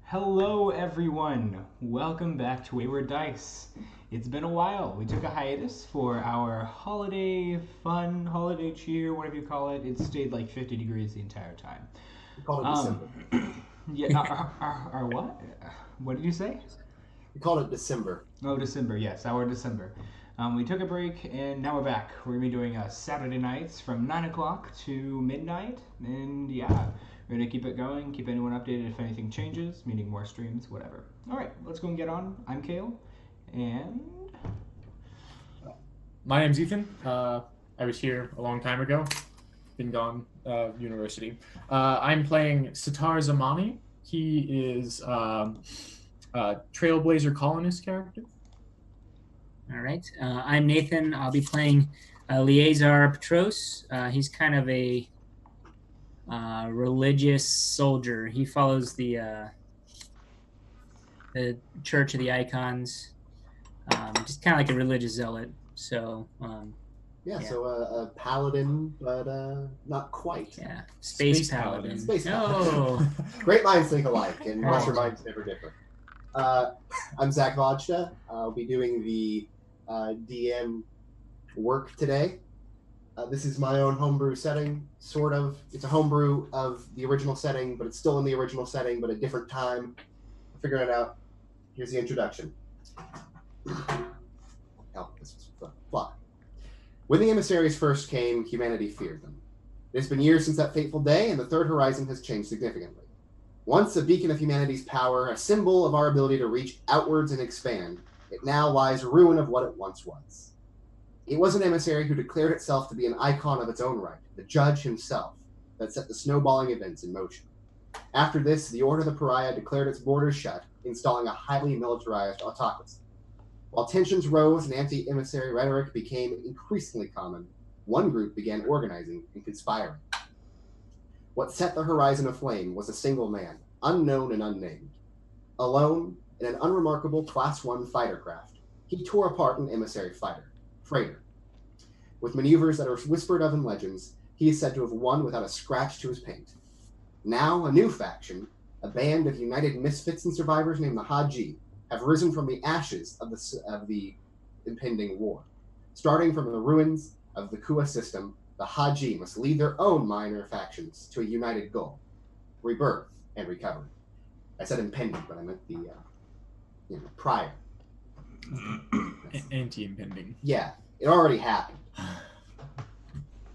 Hello, everyone. Welcome back to Wayward Dice. It's been a while. We took a hiatus for our holiday fun, holiday cheer, whatever you call it. It stayed like 50 degrees the entire time. We called it Um, December. yeah, our what? What did you say? We called it December. Oh, December. Yes, our December. We took a break and now we're back. We're gonna be doing Saturday nights from 9 o'clock to midnight, and yeah, we're gonna keep it going. Keep anyone updated if anything changes, meaning more streams, whatever. All right, let's go and get on. I'm Kale, and My name's Ethan. I was here a long time ago. Been gone, university. I'm playing Sitar Zamani. He is a Trailblazer colonist character. All right. I'm Nathan. I'll be playing Liazar Petros. He's kind of a religious soldier. He follows the Church of the Icons, just kind of like a religious zealot. So, So a paladin, but not quite. yeah, space Paladin. paladin. Space Oh, Great minds think alike, and Oh. lesser minds never differ. I'm Zach Vodsta. I'll be doing the DM work today. This is my own homebrew setting, sort of. It's a homebrew of the original setting, but it's still in the original setting, but a different time. Figuring it out. Here's the introduction. Oh, this is fly. When the emissaries first came, humanity feared them. It's been years since that fateful day, and the Third Horizon has changed significantly. Once a beacon of humanity's power, a symbol of our ability to reach outwards and expand, it now lies a ruin of what it once was. It was an emissary who declared itself to be an icon of its own right, the judge himself, that set the snowballing events in motion. After this, the Order of the Pariah declared its borders shut, installing a highly militarized autocracy. While tensions rose and anti-emissary rhetoric became increasingly common, one group began organizing and conspiring. What set the horizon aflame was a single man, unknown and unnamed. Alone, in an unremarkable Class 1 fighter craft, he tore apart an emissary freighter. With maneuvers that are whispered of in legends, he is said to have won without a scratch to his paint. Now, a new faction, a band of united misfits and survivors named the Haji, have risen from the ashes of the impending war. Starting from the ruins of the Kua system, the Haji must lead their own minor factions to a united goal: rebirth and recovery. I said impending, but I meant the prior. Anti-impending. Yeah, it already happened.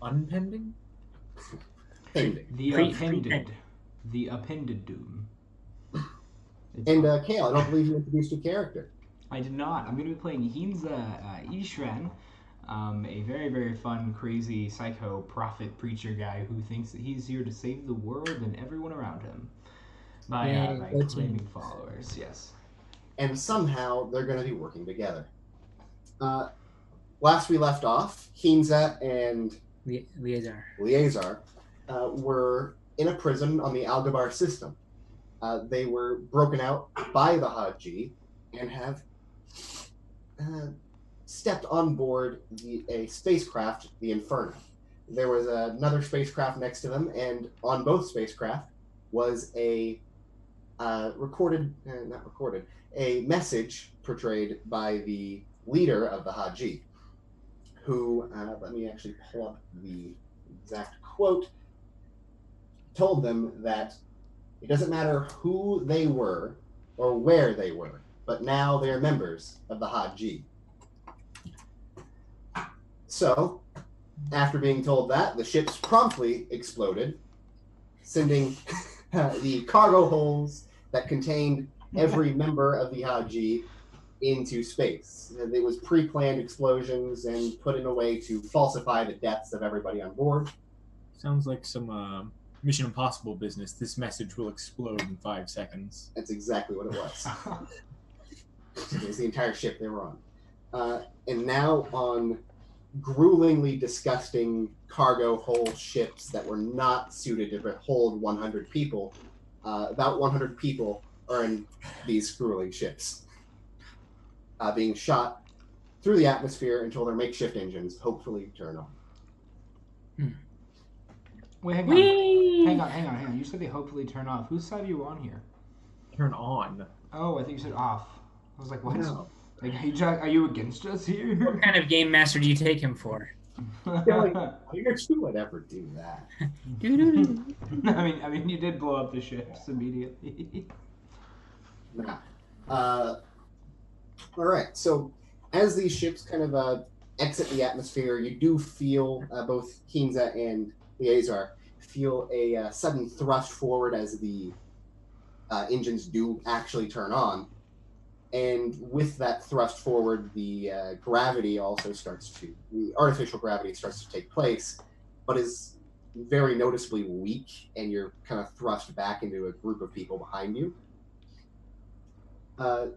Unpending? Pending. the Pre- appended, the appended doom. It's And Kale, I don't believe you introduced your character. I did not. I'm going to be playing Hinza Ishran, a very, very fun, crazy, psycho prophet preacher guy who thinks that he's here to save the world and everyone around him by Yay, go team. claiming followers. Yes. And somehow they're going to be working together. Last we left off, Hinza and Liazar. Liazar were in a prison on the Algabar system. They were broken out by the Haji and have stepped on board a spacecraft, the Inferno. There was another spacecraft next to them, and on both spacecraft was a a message portrayed by the leader of the Haji, who, let me actually pull up the exact quote, told them that it doesn't matter who they were or where they were, but now they're members of the Haji. So, after being told that, the ships promptly exploded, sending the cargo holds that contained every member of the Haji into space. It was pre-planned explosions and put in a way to falsify the deaths of everybody on board. Sounds like some Mission Impossible business. This message will explode in 5 seconds. That's exactly what it was. It was the entire ship they were on. And now on gruelingly disgusting cargo hold ships that were not suited to hold 100 people, about 100 people are in these grueling ships, being shot through the atmosphere until their makeshift engines hopefully turn on. Wait, hang on. You said they hopefully turn off. Whose side are you on here? turn on. Oh, I think you said off. I was like, what? No. Like, are you against us What here? kind of game master do you take him for? Who would ever do that? I mean, you did blow up the ships immediately. Nah. All right. So as these ships kind of exit the atmosphere, you do feel both Kinza and Liazar feel a sudden thrust forward as the engines do actually turn on. And with that thrust forward, the gravity also the artificial gravity starts to take place, but is very noticeably weak, and you're kind of thrust back into a group of people behind you. The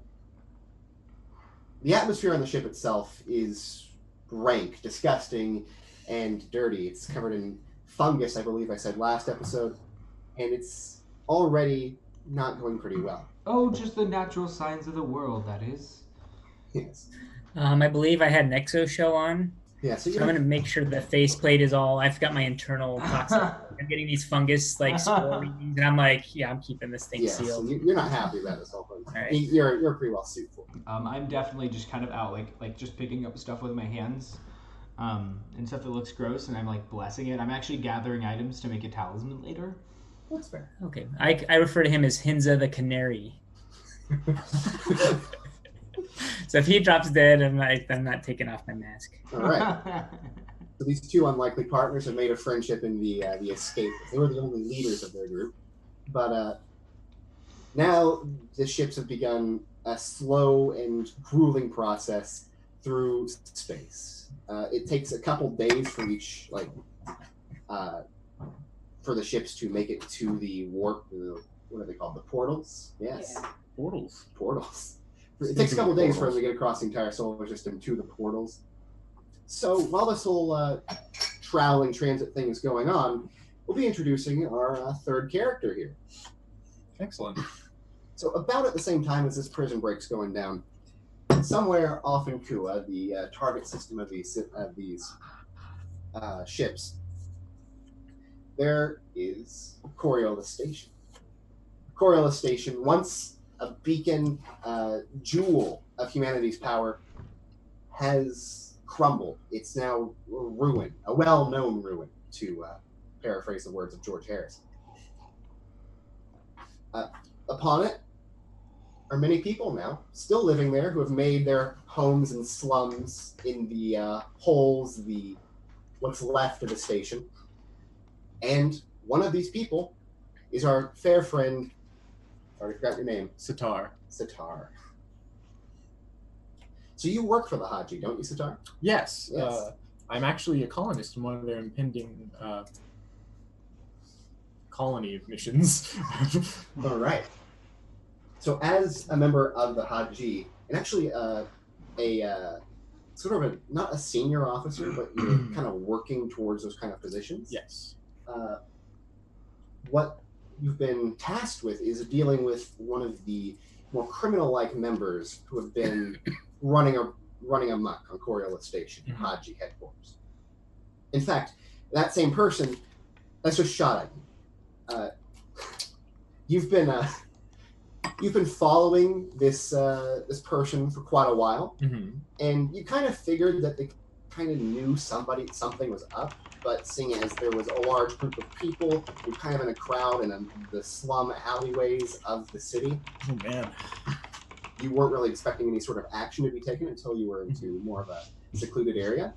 atmosphere on the ship itself is rank, disgusting, and dirty. It's covered in fungus, I believe I said last episode, and it's already not going pretty well. Oh, just the natural signs of the world, that is. Yes. I believe I had an exo show on, Yeah, so so I'm gonna make sure the faceplate is all. I've got my internal toxic. I'm getting these fungus like spores, and I'm like, yeah, I'm keeping this thing sealed. So you're not happy about this whole thing. All right. You're pretty well suited for it. I'm definitely just kind of out, like just picking up stuff with my hands, and stuff that looks gross, and I'm like blessing it. I'm actually gathering items to make a talisman later. That's fair. Okay, I refer to him as Hinza the Canary. So if he drops dead, I'm not taking off my mask. All right. So these two unlikely partners have made a friendship in the escape. They were the only leaders of their group, but now the ships have begun a slow and grueling process through space. It takes a couple days for each for the ships to make it to the warp. What are they called? The portals. Yes. Yeah. Portals. It takes a couple days for them to get across the entire solar system to the portals. So while this whole traveling transit thing is going on, we'll be introducing our third character here. Excellent. So about at the same time as this prison break's going down, somewhere off in Kua, the target system of these ships, there is Coriolis Station. Coriolis Station, once a beacon jewel of humanity's power, has crumbled. It's now a ruin, a well-known ruin, to paraphrase the words of George Harris. Upon it are many people now still living there who have made their homes in slums in the holes, what's left of the station. And one of these people is our fair friend. I already forgot your name. Sitar. Sitar. So you work for the Haji, don't you, Sitar? Yes. Yes. I'm actually a colonist in one of their impending colony missions. All right. So as a member of the Haji, and actually sort of not a senior officer, but you're kind of working towards those kind of positions. Yes. What you've been tasked with is dealing with one of the more criminal-like members who have been running amok on Coriolis Station, Haji headquarters. In fact, that same person that's just shot at you. You've been following this person for quite a while, and you kind of figured that they kind of knew something was up. But seeing as there was a large group of people, you're kind of in a crowd in the slum alleyways of the city. Oh man. You weren't really expecting any sort of action to be taken until you were into more of a secluded area.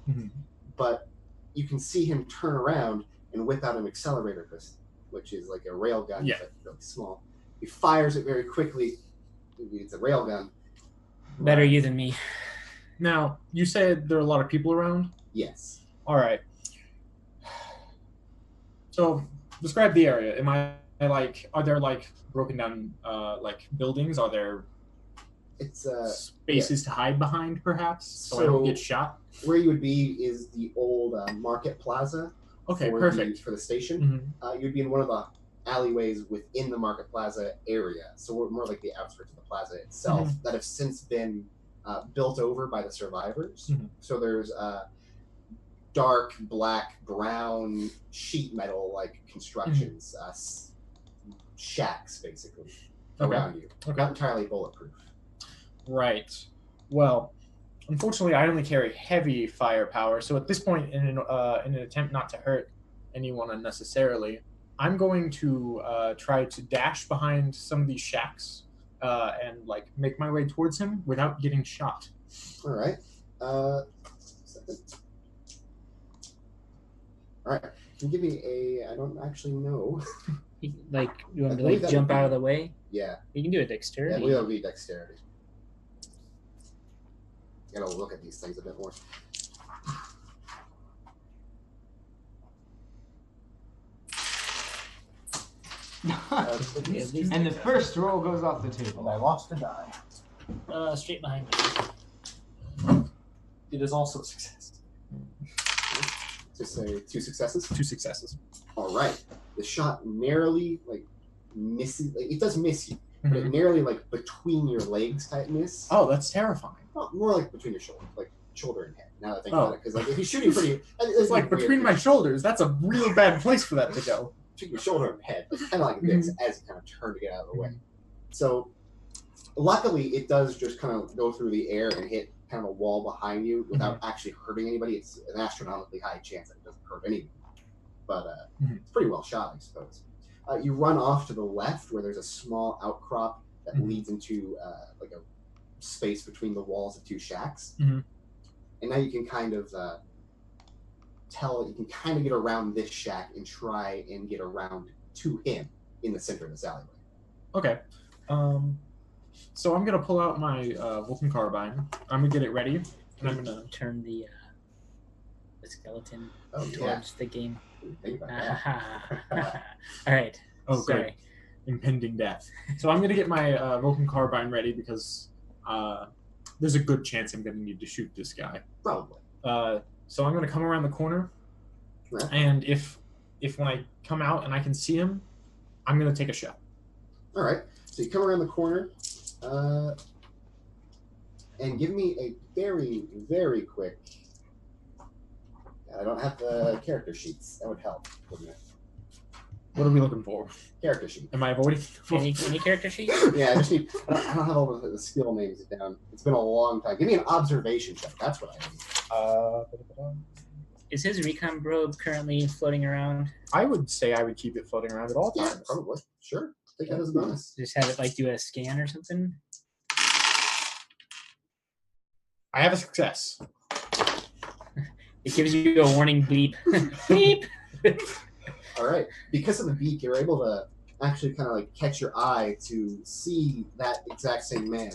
But you can see him turn around and whip out an accelerator pistol, which is like a rail gun, but really small. He fires it very quickly. It's a rail gun. Better you than me. Now, you said there are a lot of people around? Yes. All right. So, describe the area. Are there like broken down like buildings? Are there It's spaces to hide behind, perhaps, so I don't get shot? Where you would be is the old market plaza. Okay, perfect. For the station. You'd be in one of the alleyways within the market plaza area. So we're more like the outskirts of the plaza itself that have since been built over by the survivors. So there's dark, black, brown sheet metal like constructions, shacks basically. around you. Okay. Not entirely bulletproof. Right. Well, unfortunately, I only carry heavy firepower, so at this point, in an attempt not to hurt anyone unnecessarily, I'm going to try to dash behind some of these shacks and like make my way towards him without getting shot. All right. Second. All right. Can you give me a? I don't actually know. Like, you want I to believe like that jump would be- out of the way? Yeah. You can do it Yeah, dexterity. we'll be dexterity. Gotta look at these things a bit more. And the first roll goes off the table. And I lost a die. Straight behind you. It is also a success. Just say 2 successes. 2 successes. All right. The shot narrowly misses. Like, it does miss you, but it Mhm. narrowly between your legs type miss. Oh, that's terrifying. Oh, more like between your shoulder, like shoulder and head. Now that I think Oh. about it, because if you're shooting pretty, It's like between my shoulders. That's a real bad place for that to go. between your shoulder and head, kind of like this, as you kind of turn to get out of the way. So, luckily, it does just kind of go through the air and hit kind of a wall behind you without actually hurting anybody. It's an astronomically high chance that it doesn't hurt anyone, but it's pretty well shot, I suppose. You run off to the left where there's a small outcrop that leads into like a space between the walls of 2 shacks, and now you can kind of get around this shack and try and get around to him in the center of this alleyway. Okay. So I'm gonna pull out my Vulcan carbine. I'm gonna get it ready, and I'm gonna turn the skeleton Oh, yeah. towards the game. Think about that. All right. Oh, Sorry. great. Impending death. So I'm going to get my Vulcan carbine ready because there's a good chance I'm going to need to shoot this guy. Probably. So I'm going to come around the corner, Right. and if when I come out and I can see him, I'm going to take a shot. All right. So you come around the corner, and give me a very, very quick. I don't have the character sheets. That would help, wouldn't it? What are we looking for? Character sheet. Am I avoiding? Any character sheet? Yeah, I just need. I don't have all the skill names down. It's been a long time. Give me an observation check. That's what I need. Is his recon probe currently floating around? I would say I would keep it floating around at all Yeah, times. probably. Sure. Take that as a bonus. Just have it like do a scan or something? I have a success. It gives you a warning bleep. Beep. All right. Because of the beak, you're able to actually kind of catch your eye to see that exact same man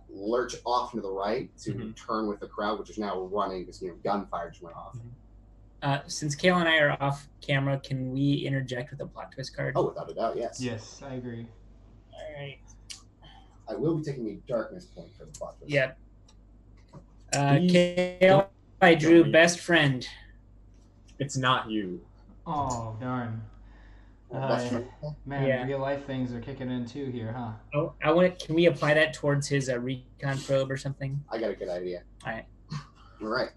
lurch off to the right to turn with the crowd, which is now running because gunfire just went off. Since Kale and I are off camera, can we interject with a plot twist card? Oh, without a doubt, yes. Yes, I agree. All right. I will be taking a darkness point for the plot twist. Yep. Please Kale, I drew best friend. It's not you. Oh, darn. Best friend. Man, Yeah. real life things are kicking in too here, huh? Oh, I want. Can we apply that towards his recon probe or something? I got a good idea. All right. All right.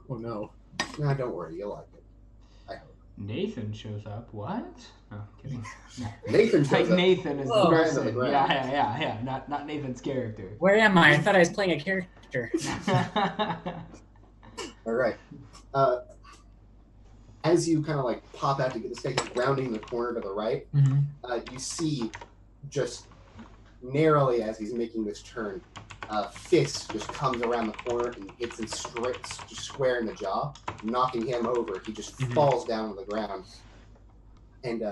Oh no. No, don't worry. You'll like it. I hope. Nathan shows up. What? No, kidding. No. Nathan Like shows up. Nathan is Whoa. the Right on the person. ground. Yeah. Not Nathan's character. Where am I? I thought I was playing a character. All right. As you kind of pop out to get this guy rounding the corner to the right, you see just narrowly as he's making this turn, fist just comes around the corner and hits him straight, just square in the jaw, knocking him over. He just falls down on the ground. And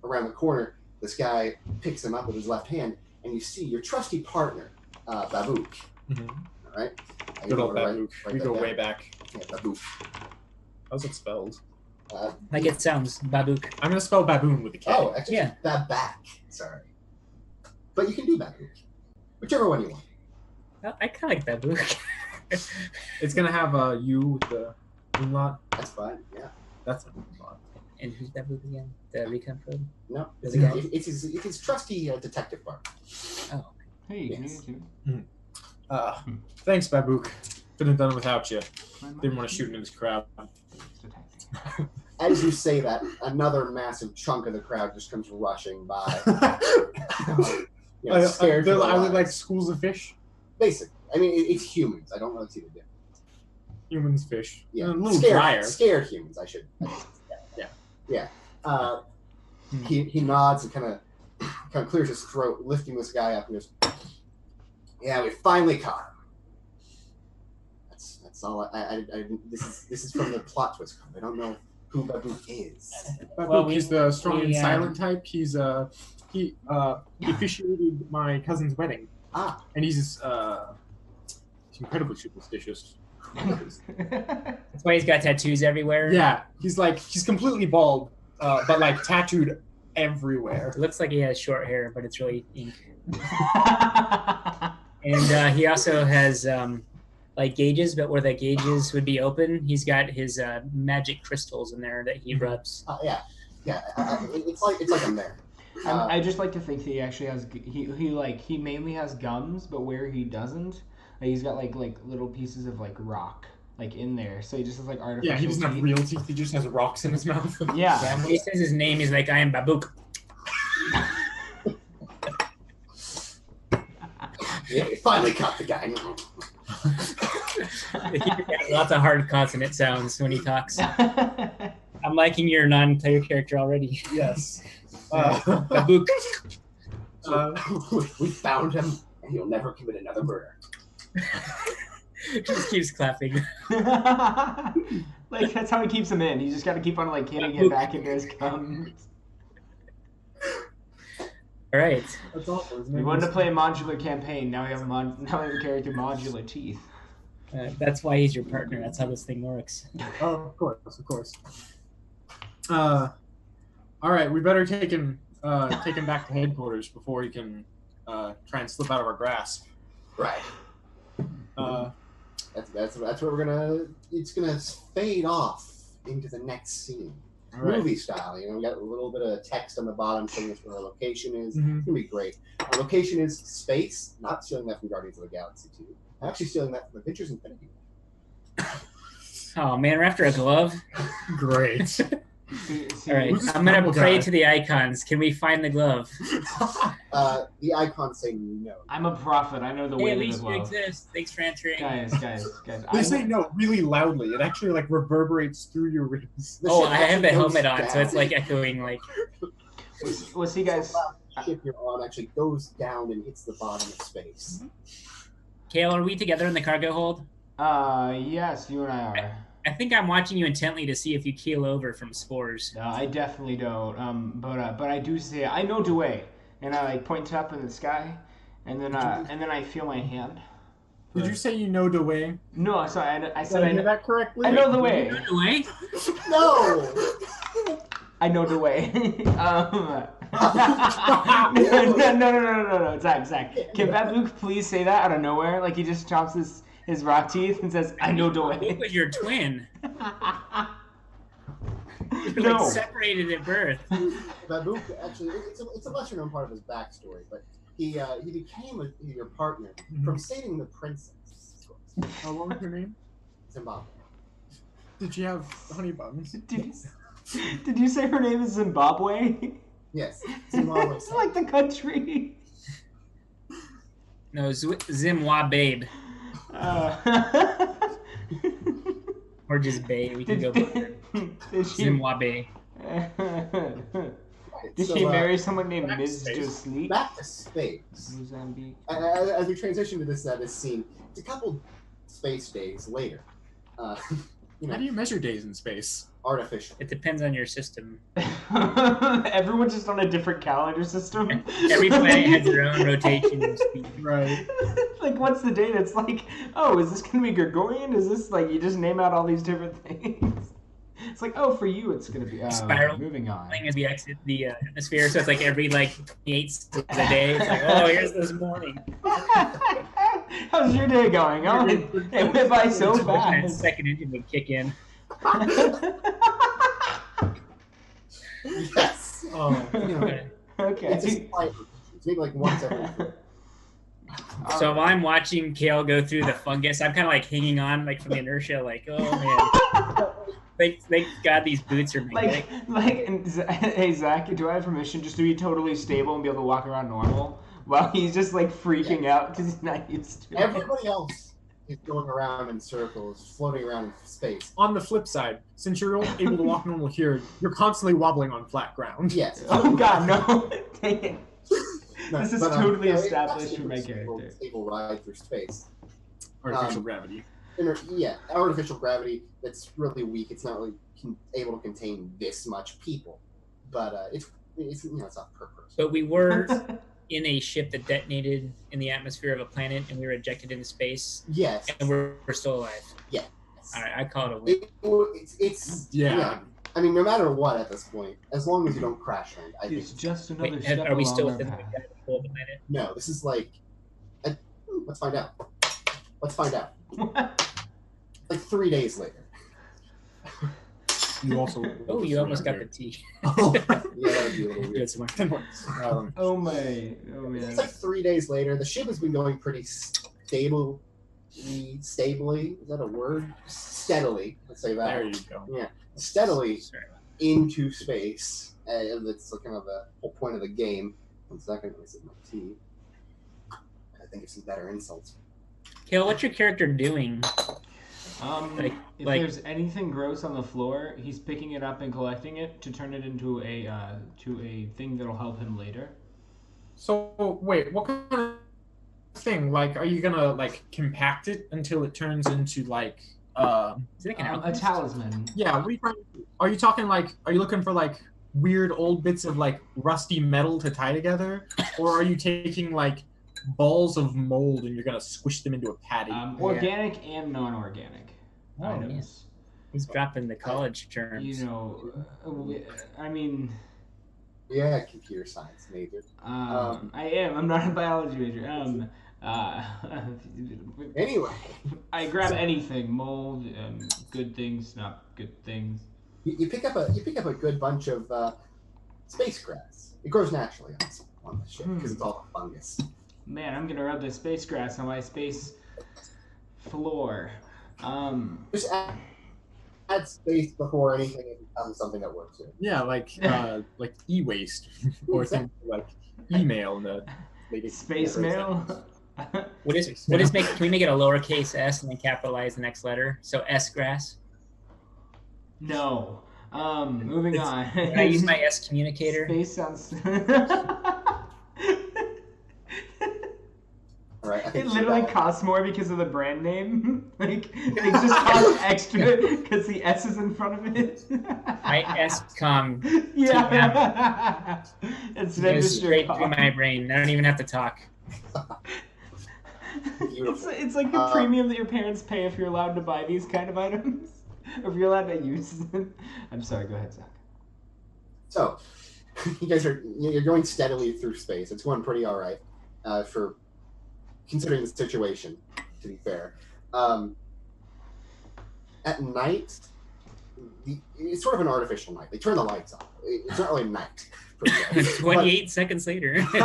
around the corner, this guy picks him up with his left hand, and you see your trusty partner, Babook. All right? Good old Babook. Write We that go down. way back. Yeah, Babook. How's it spelled? Like it sounds, Babook. I'm gonna spell baboon with a K. Oh, actually, Yeah. Babak. Sorry. But you can do Babook. Whichever one you want. I kind of like Babook. It's gonna have a U with the umlaut. That's fine. Yeah. That's an umlaut. And who's Babook again? The recon probe? No, Is it's, it it's his trusty detective part. Oh. Hey, you can Yes. do it too. Thanks, Babook. Couldn't have done it without you. Mine Didn't might want to shoot in this crowd. It's detecting. As you say that, another massive chunk of the crowd just comes rushing by. scared. for their I would lives. like schools of fish. Basically, I mean, it's humans. I don't really see the difference. Humans, fish. Yeah, A little drier. scared humans. I should. Yeah. He nods and kind of clears his throat, lifting this guy up, and goes, "Yeah, we finally caught him." That's all. This is from the plot twist. I don't know who Babook is. Babook is the strong and silent type. He officiated my cousin's wedding. And he's incredibly superstitious. That's why he's got tattoos everywhere. Yeah, he's completely bald, but like tattooed everywhere. It looks like he has short hair, but it's really ink. And he also has like gauges, but where the gauges would be open, he's got his magic crystals in there that he rubs. It's like I'm there. I just like to think that he actually has he mainly has gums, but where he doesn't, like, he's got like little pieces of like rock like in there, so he just has like artificial. Yeah, he doesn't have teeth. real teeth. He just has rocks in his mouth. Yeah. When he says his name, he's like, "I am Babook." Yeah, we finally caught the guy. He got lots of hard consonant sounds when he talks. I'm liking your non-player character already. Yes. Babook. We found him, and he'll never commit another murder. Just keeps clapping. Like, that's how he keeps him in. He's just got to keep on like hitting it back into his gums. All right. That's awful. We wanted to play a modular campaign. Now we have a character modular teeth. That's why he's your partner. That's how this thing works. Oh, of course. All right, we better take him back to headquarters before he can try and slip out of our grasp. Right. That's where we're gonna. It's gonna fade off into the next scene, movie style. We got a little bit of text on the bottom showing us where our location is. Mm-hmm. It's gonna be great. Our location is space. Not stealing that from Guardians of the Galaxy 2. I'm actually stealing that from Avengers Infinity War. Oh man, we're after a glove. Great. All right, Who's this I'm gonna purple pray guy? to the icons. Can we find the glove? The icons say no. I'm a prophet. I know the Hey, way at to the least you glove. exist. Thanks for answering. Guys. They say no really loudly. It actually like reverberates through your ribs. The Oh, ship I have the actually goes helmet on, so down. it's like echoing. Like, Well, see, guys. The ship you're on actually goes down and hits the bottom of space. Kale, are we together in the cargo hold? Yes, you and I are. I think I'm watching you intently to see if you keel over from spores. No, I definitely don't. But I do say I know the way, and I like point up in the sky, and then I feel my hand. Did you say you know the way? No, sorry. I Did said I I hear know. that correctly? I know the way. By the way, No. I know the way. No. Zach. Can Babook please say that out of nowhere? Like he just chops his rock teeth and says, "I know the I think way." with your twin. You're No. like separated at birth. Babook actually, it's a lesser known part of his backstory, but he became your partner from saving the princess. How long was her name? Zimbabwe. Did she have honey buns? Did you say her name is Zimbabwe? Yes, Zimbabwe. It's like the country. No, Zimwa Babe. Or just Bay. We can go with her. Did she, Zimwa Bay. did So, she marry someone named back to Ms. space. Josleep? Back to space. Mozambique. As we transition to this scene, it's a couple space days later. How do you measure days in space? Artificial. It depends on your system. Everyone's just on a different calendar system. Every planet has their own rotation and speed. Right. Like, what's the date? It's like, oh, is this going to be Gregorian? Is this, like, you just name out all these different things? It's like, oh, for you, it's going to be, Spiral. moving on. As we exit the atmosphere, so it's like every, 28th of the day, it's like, oh, here's this morning. How's your day going? Oh, it went by so That fast. second engine would kick in. Yes. Oh. Okay. It's a slight. It's maybe like once every. So while I'm watching Kale go through the fungus, I'm kind of like hanging on, like from the inertia, like, oh man. Thank God these boots are made. Hey Zach, do I have permission just to be totally stable and be able to walk around normal while he's just like freaking out because he's not used to it? Everybody else is going around in circles, floating around in space. On the flip side, since you're able to walk normal here, you're constantly wobbling on flat ground. Yes. Oh God, no! Dang it. No, This is but, totally it's established actually for my a stable- character. Stable ride through space. Artificial gravity. Artificial gravity that's really weak. It's not really able to contain this much people, but it's it's not per person. But we were in a ship that detonated in the atmosphere of a planet, and we were ejected into space, Yes. and we're still alive. Yes. All right, I call it a win. It's Yeah. I mean, no matter what at this point, as long as you don't crash land, I think It's just another Wait, step are we along still our within the path. gravity of the planet? no. This is like, let's find out. Let's find out. Like 3 days later. You also. Oh, you almost got the T. Yeah, that would be a little Do weird. it some more. 10 points. Oh man. It's like 3 days later. The ship has been going pretty stably. Is that a word? Steadily. Let's say that. There you go. Steadily Sorry. into space. That's kind of the whole point of the game. 1 second. Let me see my T. I think of some better insults. Kale, what's your character doing? If like- there's anything gross on the floor, he's picking it up and collecting it to turn it into a thing that'll help him later. So wait, what kind of thing? Like, are you gonna like compact it until it turns into like Is it like an A alchemist? talisman. Yeah, what are you trying to do? Are you talking like, are you looking for like weird old bits of like rusty metal to tie together? Or are you taking like balls of mold and you're gonna squish them into a patty? Organic and non-organic Oh, items. He's dropping the college terms. You know, I mean, Yeah, computer science major. I am. I'm not a biology major. Anyway, I grab anything, mold, good things, not good things. you pick up a good bunch of space grass. It grows naturally on the ship because it's all fungus. Man, I'm gonna rub the space grass on my space floor. Just add space before anything becomes something that works here. Yeah, like e-waste or things like email in the latest Space mail. What is make? Can we make it a lowercase s and then capitalize the next letter? So S grass. No. Moving on. Can I use my S communicator? Space sounds. All right, I It think literally costs more because of the brand name. Like it just costs extra because the S is in front of it. My S-com Yeah. It's goes registered. straight through my brain. I don't even have to talk. Beautiful. It's like the premium that your parents pay if you're allowed to buy these kind of items, or if you're allowed to use them. I'm sorry. Go ahead, Zach. So, you're going steadily through space. It's going pretty all right for considering the situation. To be fair, at night, it's sort of an artificial night. They turn the lights off. It's not really night. per se. 28 seconds later. Sorry.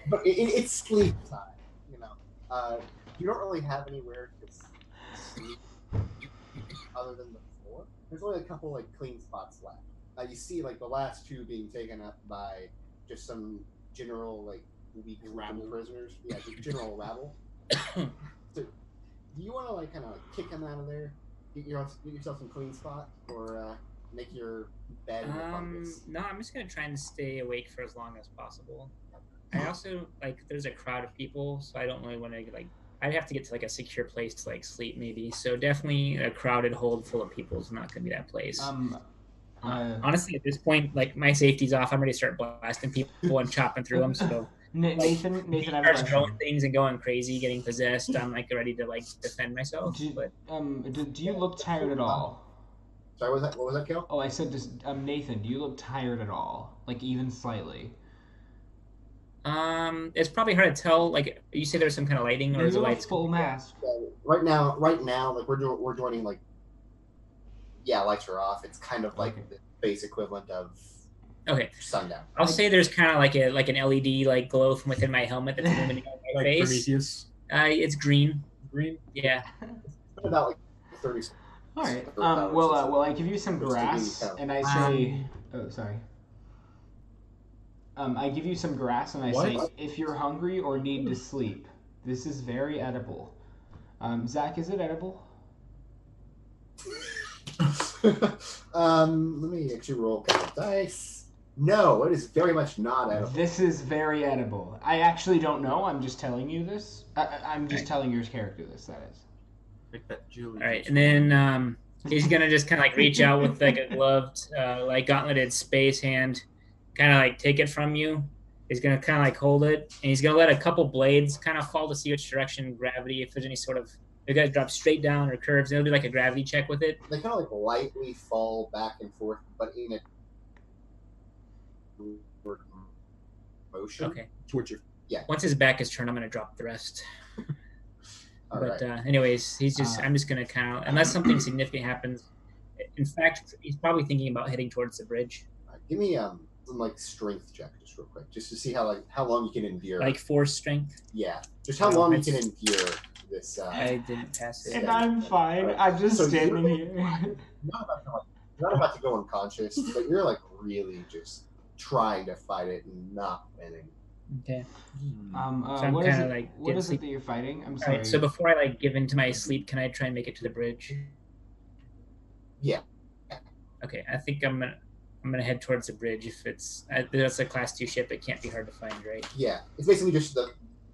But it's sleep time. You know, you don't really have anywhere to sleep other than the floor. There's only a couple like clean spots left. You see like the last two being taken up by just some general like weak rabble prisoners. Yeah, just general rabble. So, do you want to like kind of kick them out of there? Get yourself some clean spot, or make your bed in the fungus? No, I'm just gonna try and stay awake for as long as possible. I also like there's a crowd of people, so I don't really want to like. I'd have to get to like a secure place to like sleep maybe. So definitely a crowded hold full of people is not gonna be that place. Honestly, at this point, like my safety's off. I'm ready to start blasting people and chopping through them. So Nathan, I have a start question. throwing things and going crazy, getting possessed. I'm like ready to like defend myself. But Do you look tired at all? Sorry, what was that, Kel? Oh, I said just Nathan. Do you look tired at all? Like even slightly? it's probably hard to tell. Like you say, there's some kind of lighting, or You is the look lights full mask. Right now, like we're joining like, yeah, lights are off. It's kind of like Okay. the base equivalent of Okay, sundown. I'll say there's kind of like an LED like glow from within my helmet that's illuminating my Like face. Prometheus. It's green. Green. Yeah. It's been about like 30 seconds. All right. Superpowers Well, is- well, I give you some Just to give grass, you and I say, oh, sorry. I give you some grass, and I say, What? if you're hungry or need to sleep, this is very edible. Zach, is it edible? Let me actually roll a couple of dice. No, it is very much not edible. This is very edible. I actually don't know. I'm just telling you this. I'm just telling your character this. That is. Like that Julie. All right, and then he's gonna just kind of like reach out with like a gloved, like gauntleted space hand, kind of like take it from you. He's gonna kind of like hold it, and he's gonna let a couple blades kind of fall to see which direction gravity, if there's any sort of, they're gonna drop straight down or curves. And he'll do like a gravity check with it. They kind of like lightly fall back and forth, but in a motion. Okay. Towards your. Once his back is turned, I'm gonna drop the rest. All But right. anyways, he's just. I'm just gonna kind of, unless something significant happens. In fact, he's probably thinking about heading towards the bridge. All right. Give me some like strength check just real quick, just to see how long you can endure. Like force strength. Yeah, just how long you can endure this. I didn't pass it. And I'm fine. I'm just So standing you're- here. Not about to go unconscious, but you're like really just trying to fight it and not winning. Okay. Um, So I'm what is kinda, it? like, What getting is it sleep- that you're fighting? I'm All sorry. right. So before I like give into my sleep, can I try and make it to the bridge? Yeah. Okay. I think I'm gonna head towards the bridge. If it's that's a class 2 ship, it can't be hard to find, right? Yeah, it's basically just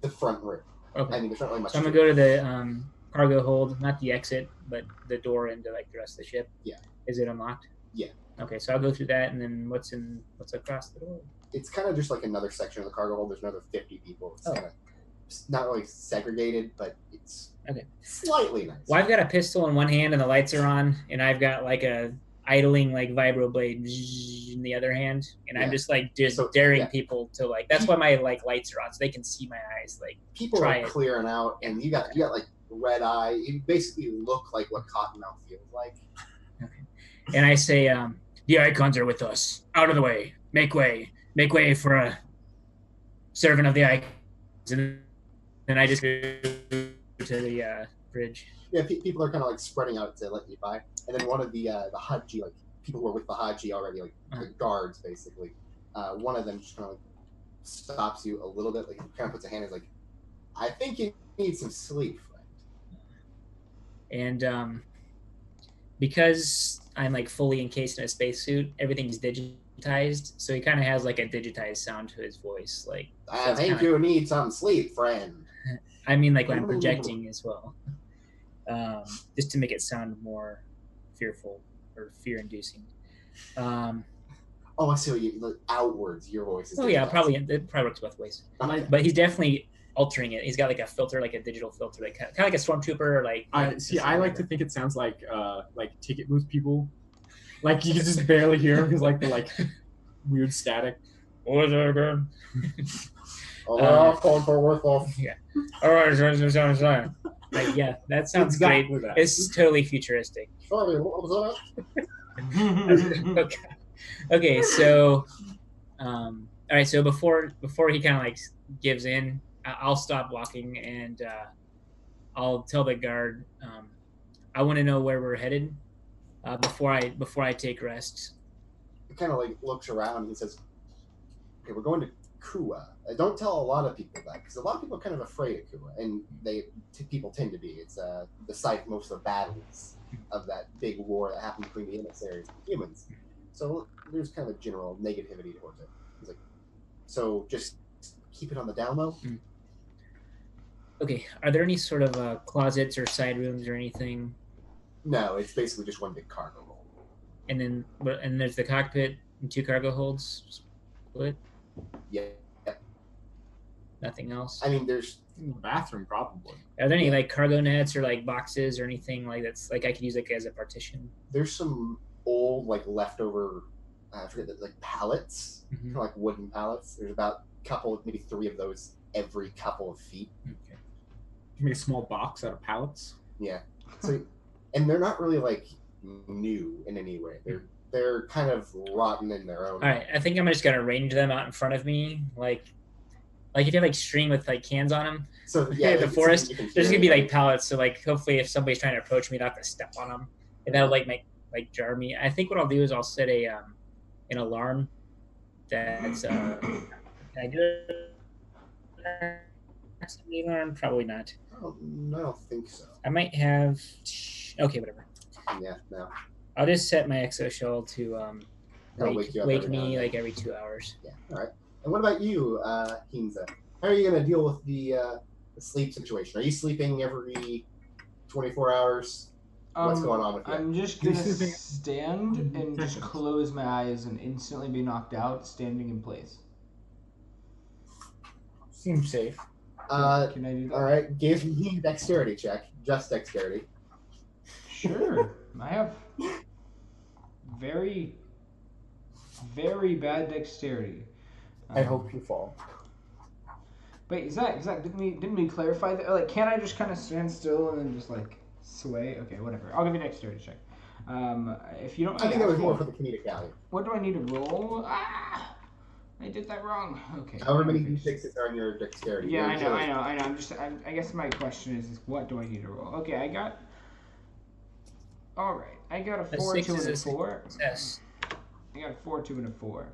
the front room. Okay. I mean, there's not really much. So I'm to gonna go to the cargo hold, not the exit, but the door into like the rest of the ship. Yeah. Is it unlocked? Yeah. Okay, so I'll go through that, and then what's across the door? It's kind of just like another section of the cargo hold. There's another 50 people. It's Oh. kind of not really segregated, but it's Okay. slightly nice. Well, I've got a pistol in one hand, and the lights are on, and I've got like a idling like vibro blade in the other hand, and I'm Yeah. just So, daring yeah. people to like. That's why my like lights are on, so they can see my eyes. Like, People try are it. clearing out, and you got like red eye. You basically look like what Cottonmouth feels like. and I say, the icons are with us. Out of the way. Make way for a servant of the icons. And then I just go to the bridge. Yeah, people are kind of like spreading out to let you by, and then one of the Haji, like people who are with the Haji already, like the guards basically. One of them just kind of like stops you a little bit, like kind of puts a hand in, like, I think you need some sleep, friend. And because I'm like fully encased in a spacesuit, everything's digitized. So he kind of has like a digitized sound to his voice. Like, I it's think kinda- you need some sleep, friend. I mean, like when I'm projecting as well, just to make it sound more fearful or fear-inducing. Oh, I see what you like, outwards. Your voice is. Oh yeah, digitized. it probably works both ways. Okay. But he's definitely altering it. He's got like a filter, like a digital filter, like kind of like a stormtrooper, or like. I like to think it sounds like ticket booth people. Like you can just barely hear him because like the like weird static. What is that again? Oh, calling for worthless. All right, like yeah, that sounds great. Exactly that. It's totally futuristic. Sorry, what was that? Okay. Okay, so, all right. So before he kind of like gives in, I'll stop walking and I'll tell the guard, I want to know where we're headed before I take rest. He kind of like looks around and he says, "Okay, we're going to Kua." Don't tell a lot of people that because a lot of people are kind of afraid of Kua, and people tend to be. It's the site of most of the battles of that big war that happened between the emissaries and humans. So there's kind of a general negativity towards it. He's like, so just keep it on the down low. Okay, are there any sort of closets or side rooms or anything? No, it's basically just one big cargo hold. And there's the cockpit and 2 cargo holds split. Yeah, Nothing else. I mean, there's Bathroom probably. Are there any like cargo nets or like boxes or anything like that's like I could use like as a partition? some old like leftover, I forget that like pallets, Mhm. kind of like wooden pallets. There's about a couple, maybe 3 of those every couple of feet. Okay. You make a small box out of pallets. Yeah. So, and they're not really like new in any way. They're kind of rotten in their own. All right, I think I'm just gonna arrange them out in front of me, like if you have like string with like cans on them. So yeah, The like, forest, you can There's hear gonna be it. like pallets, so like hopefully if somebody's trying to approach me, they're not gonna step on them. and that'll like jar me. I think what I'll do is I'll set a an alarm that's can I do it? Alarm? Probably not. Oh, no, I don't think so. I might have. Okay, whatever. Yeah, no. I'll just set my exoshell to That'll wake, you up wake every now and me then. like every 2 hours. Yeah, all right. And what about you, Hinza? How are you going to deal with the sleep situation? Are you sleeping every 24 hours? What's going on with you? I'm just gonna stand and just close my eyes and instantly be knocked out, standing in place. Seems safe. Can I do that? All right, give me a dexterity check. Just dexterity. Sure. I have very, very bad dexterity. I hope you fall. Wait, Zach, didn't we clarify that? Like, can't I just kind of stand still and then just like sway? Okay, whatever. I'll give you a dexterity check. If you don't, I think that was more for the comedic value. What do I need to roll? Ah, I did that wrong. Okay. However many d6s are in your dexterity. Yeah, Your I know. I guess my question is what do I need to roll? Okay, I got. All right, I got a 4, 2, and a 4. Yes. I got a 4, 2, and a 4.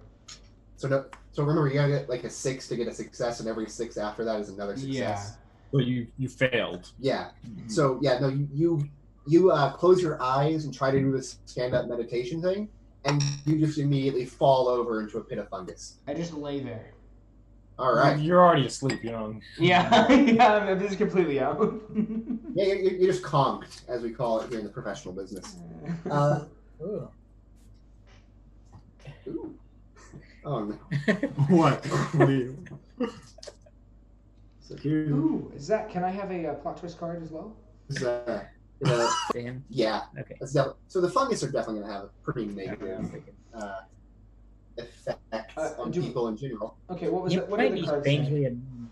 So remember, you gotta get like a 6 to get a success, and every 6 after that is another success. Yeah. Well, you failed. Yeah. So yeah, no, you close your eyes and try to do this stand-up meditation thing, and you just immediately fall over into a pit of fungus. I just lay there. All right. You're already asleep, you know. Yeah, yeah, I'm just completely out. Yeah, you're just conked, as we call it here in the professional business. Ooh. Ooh. Oh no. What? What are you? So here, Ooh, Zach, can I have a plot twist card as well? Damn. yeah. Okay. So the fungus are definitely going to have a pretty negative effect on people in general. Okay, what was You it? What did might the be card say? strangely annoying.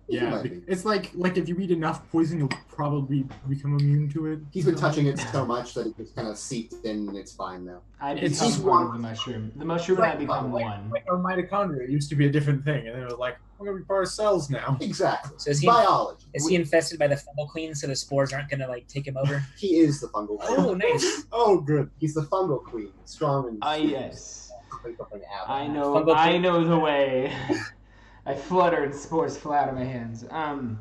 He Yeah, might be. it's like if you eat enough poison, you'll probably become immune to it. He's been touching it so much that it just kind of seeped in, and it's fine now. I It's become just part one- of the mushroom. The mushroom and I become like, one. Like our mitochondria used to be a different thing, and then it was like, we're gonna be part of cells now. Exactly. So is he Biology. infested by the fungal queen, so the spores aren't gonna like take him over? He is the fungal queen. Oh, nice. Oh, good. He's the fungal queen, strong and Yes. something I out. know. Fungal I queen. know the way. I flutter and spores fly out of my hands. I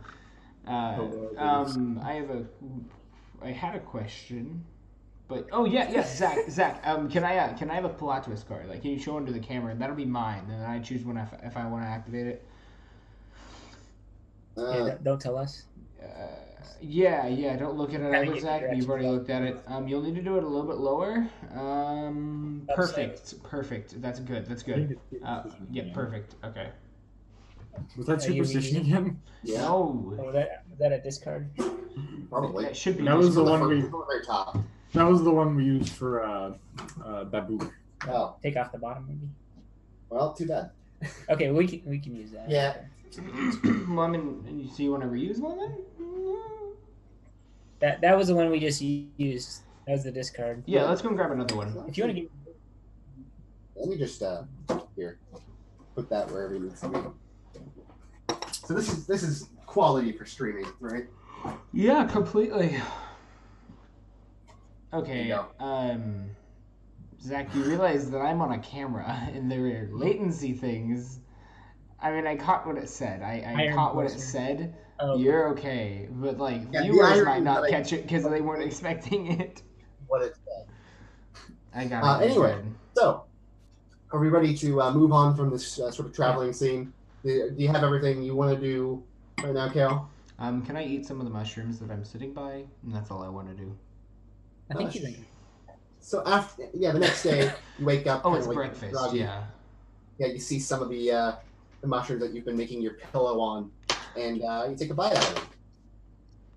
had a question, but yes, Zach. Can I have a plot twist card? Like, can you show it to the camera? And that'll be mine. And then I choose when if I want to activate it. Yeah, don't tell us. Yeah. Don't look at it Kinda either, get Zach. your You've already looked at it. You'll need to do it a little bit lower. Perfect. That's good. Yeah, perfect. Okay. Was that Are you superstition using- again? Yeah, No. Oh, is that a discard? probably. That should be. That was the From one we. from the very top. That was the one we used for baboon. Oh, Take off the bottom, maybe. well, too bad. Okay, we can use that. Yeah. Well, I mean, and so you want to reuse one then? That was the one we just used. That was the discard. Yeah, let's go and grab another one. If you want to give, Let me just here put that wherever it needs to be. So this is quality for streaming, right? Yeah, completely. There Okay. you Zach, you realize that I'm on a camera and there are latency things. I mean, I caught what it said. I Iron caught what it Forcer. said. oh, You're okay, but like Yeah, the viewers irony might not that I- catch it because they weren't expecting it. What it said. I got it. Anyway. Good. So, are we ready to move on from this sort of traveling scene? Do you have everything you want to do right now, Cal? Can I eat some of the mushrooms that I'm sitting by? And that's all I want to do. I think he's in. So the next day you wake up. Oh, kinda it's like breakfast. groggy. Yeah. Yeah, you see some of the mushrooms that you've been making your pillow on, and you take a bite out of them.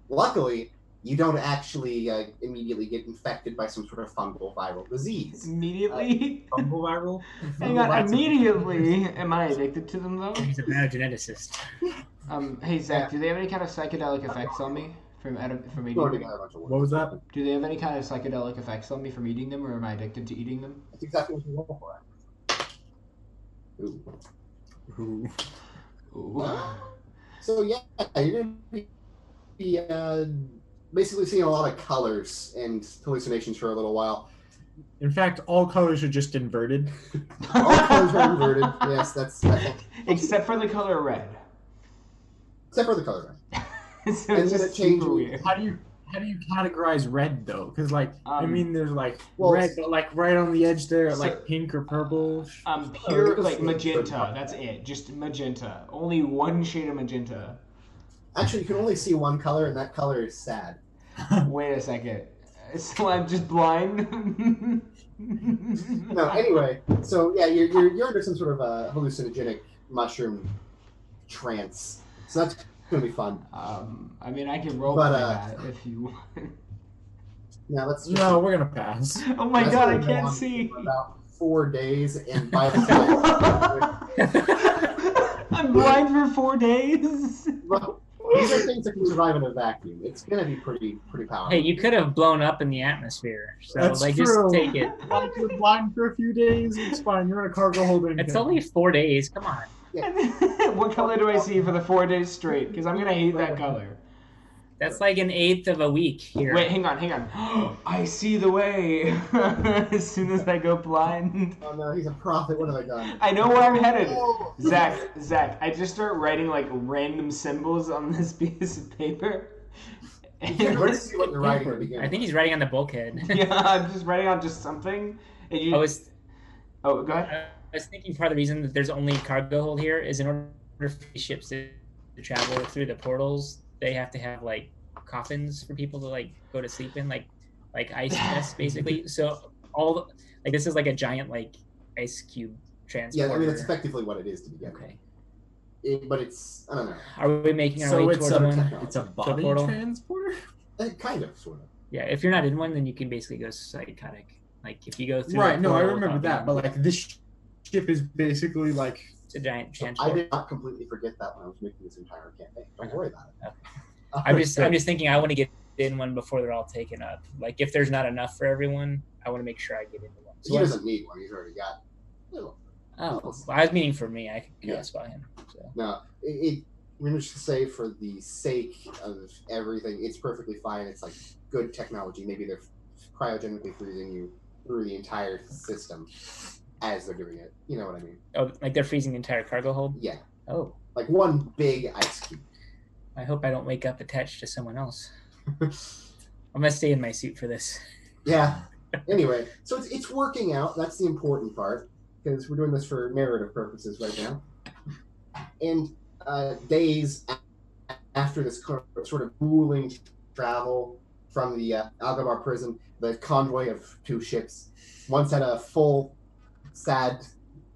Luckily, you don't actually immediately get infected by some sort of fungal viral disease. Immediately. Fungal viral? Hang on. Immediately. Am I addicted to them though? He's a biogeneticist. Hey Zach, do they have any kind of psychedelic effects on me from You eating already them? got a bunch of work. What was that? Do they have any kind of psychedelic effects on me from eating them, or am I addicted to eating them? That's exactly what you roll for. Ooh. Ooh. Ooh. So yeah, you're gonna be basically seeing a lot of colors and hallucinations for a little while. In fact, all colors are just inverted. All colors are inverted. Yes, that's Except for the color red. except for the color red. So And it's then just it changes. super weird. How do you categorize red though? Because I mean, there's like well, red, but like right on the edge there, so- like pink or purple. Pure Oh, like it's- magenta. That's it. Just magenta. Only one shade of magenta. Actually, you can only see one color, and that color is sad. Wait a second. So I'm just blind. No, anyway, so yeah, you're under some sort of a hallucinogenic mushroom trance. So that's gonna be fun. I mean, I can roleplay But, that if you want. Now let's just No, we're gonna pass. Oh my that's god, I gonna go can't on see. for about 4 days, and by the time I'm blind for 4 days. well, these are things that can survive in a vacuum. It's gonna be pretty powerful. Hey, you could have blown up in the atmosphere. So That's like true. just take it. Like you're blind for a few days, it's fine. You're in a cargo holder. It's only 4 days. Come on. What color do I see for the 4 days straight? Because I'm gonna hate that color. That's like an eighth of a week here. Wait, hang on. I see the way. As soon as I go blind. Oh no, he's a prophet. What have I done? I know where I'm headed. Oh. Zach, I just start writing like random symbols on this piece of paper. You can't really see what you're writing to begin I think he's writing on the bulkhead. Yeah, I'm just writing out just something. And you... Oh, go ahead. I was thinking part of the reason that there's only cargo hold here is in order for ships to travel through the portals, they have to have like coffins for people to like go to sleep in, like ice chests basically. So like this is like a giant like ice cube transporter. Yeah, I mean that's effectively what it is to begin. Okay. But it's I don't know. Are we making our So way it's towards one? technology. it's a body portal? transporter. Kind of, sort of. Yeah, if you're not in one, then you can basically go psychotic. Like if you go through. Right. the No, I portal remember without that. But like this ship is basically like it's a giant So I transport. did not completely forget that when I was making this entire campaign. Don't worry about it. I'm just thinking I want to get in one before they're all taken up. Like if there's not enough for everyone, I want to make sure I get into one. He doesn't need one. He's already got. Oh, well, I was meaning for me. I could Yeah. care about him. So. No, we managed to say for the sake of everything, it's perfectly fine. It's like good technology. Maybe they're cryogenically freezing you through the entire system as they're doing it. You know what I mean? Oh, like they're freezing the entire cargo hold? Yeah. Oh, Like one big ice cube. I hope I don't wake up attached to someone else. I'm gonna stay in my suit for this. Yeah. Anyway, so it's working out. That's the important part because we're doing this for narrative purposes right now. And days after this sort of grueling travel from the Algabar prison, the convoy of 2 ships once had a full, sad,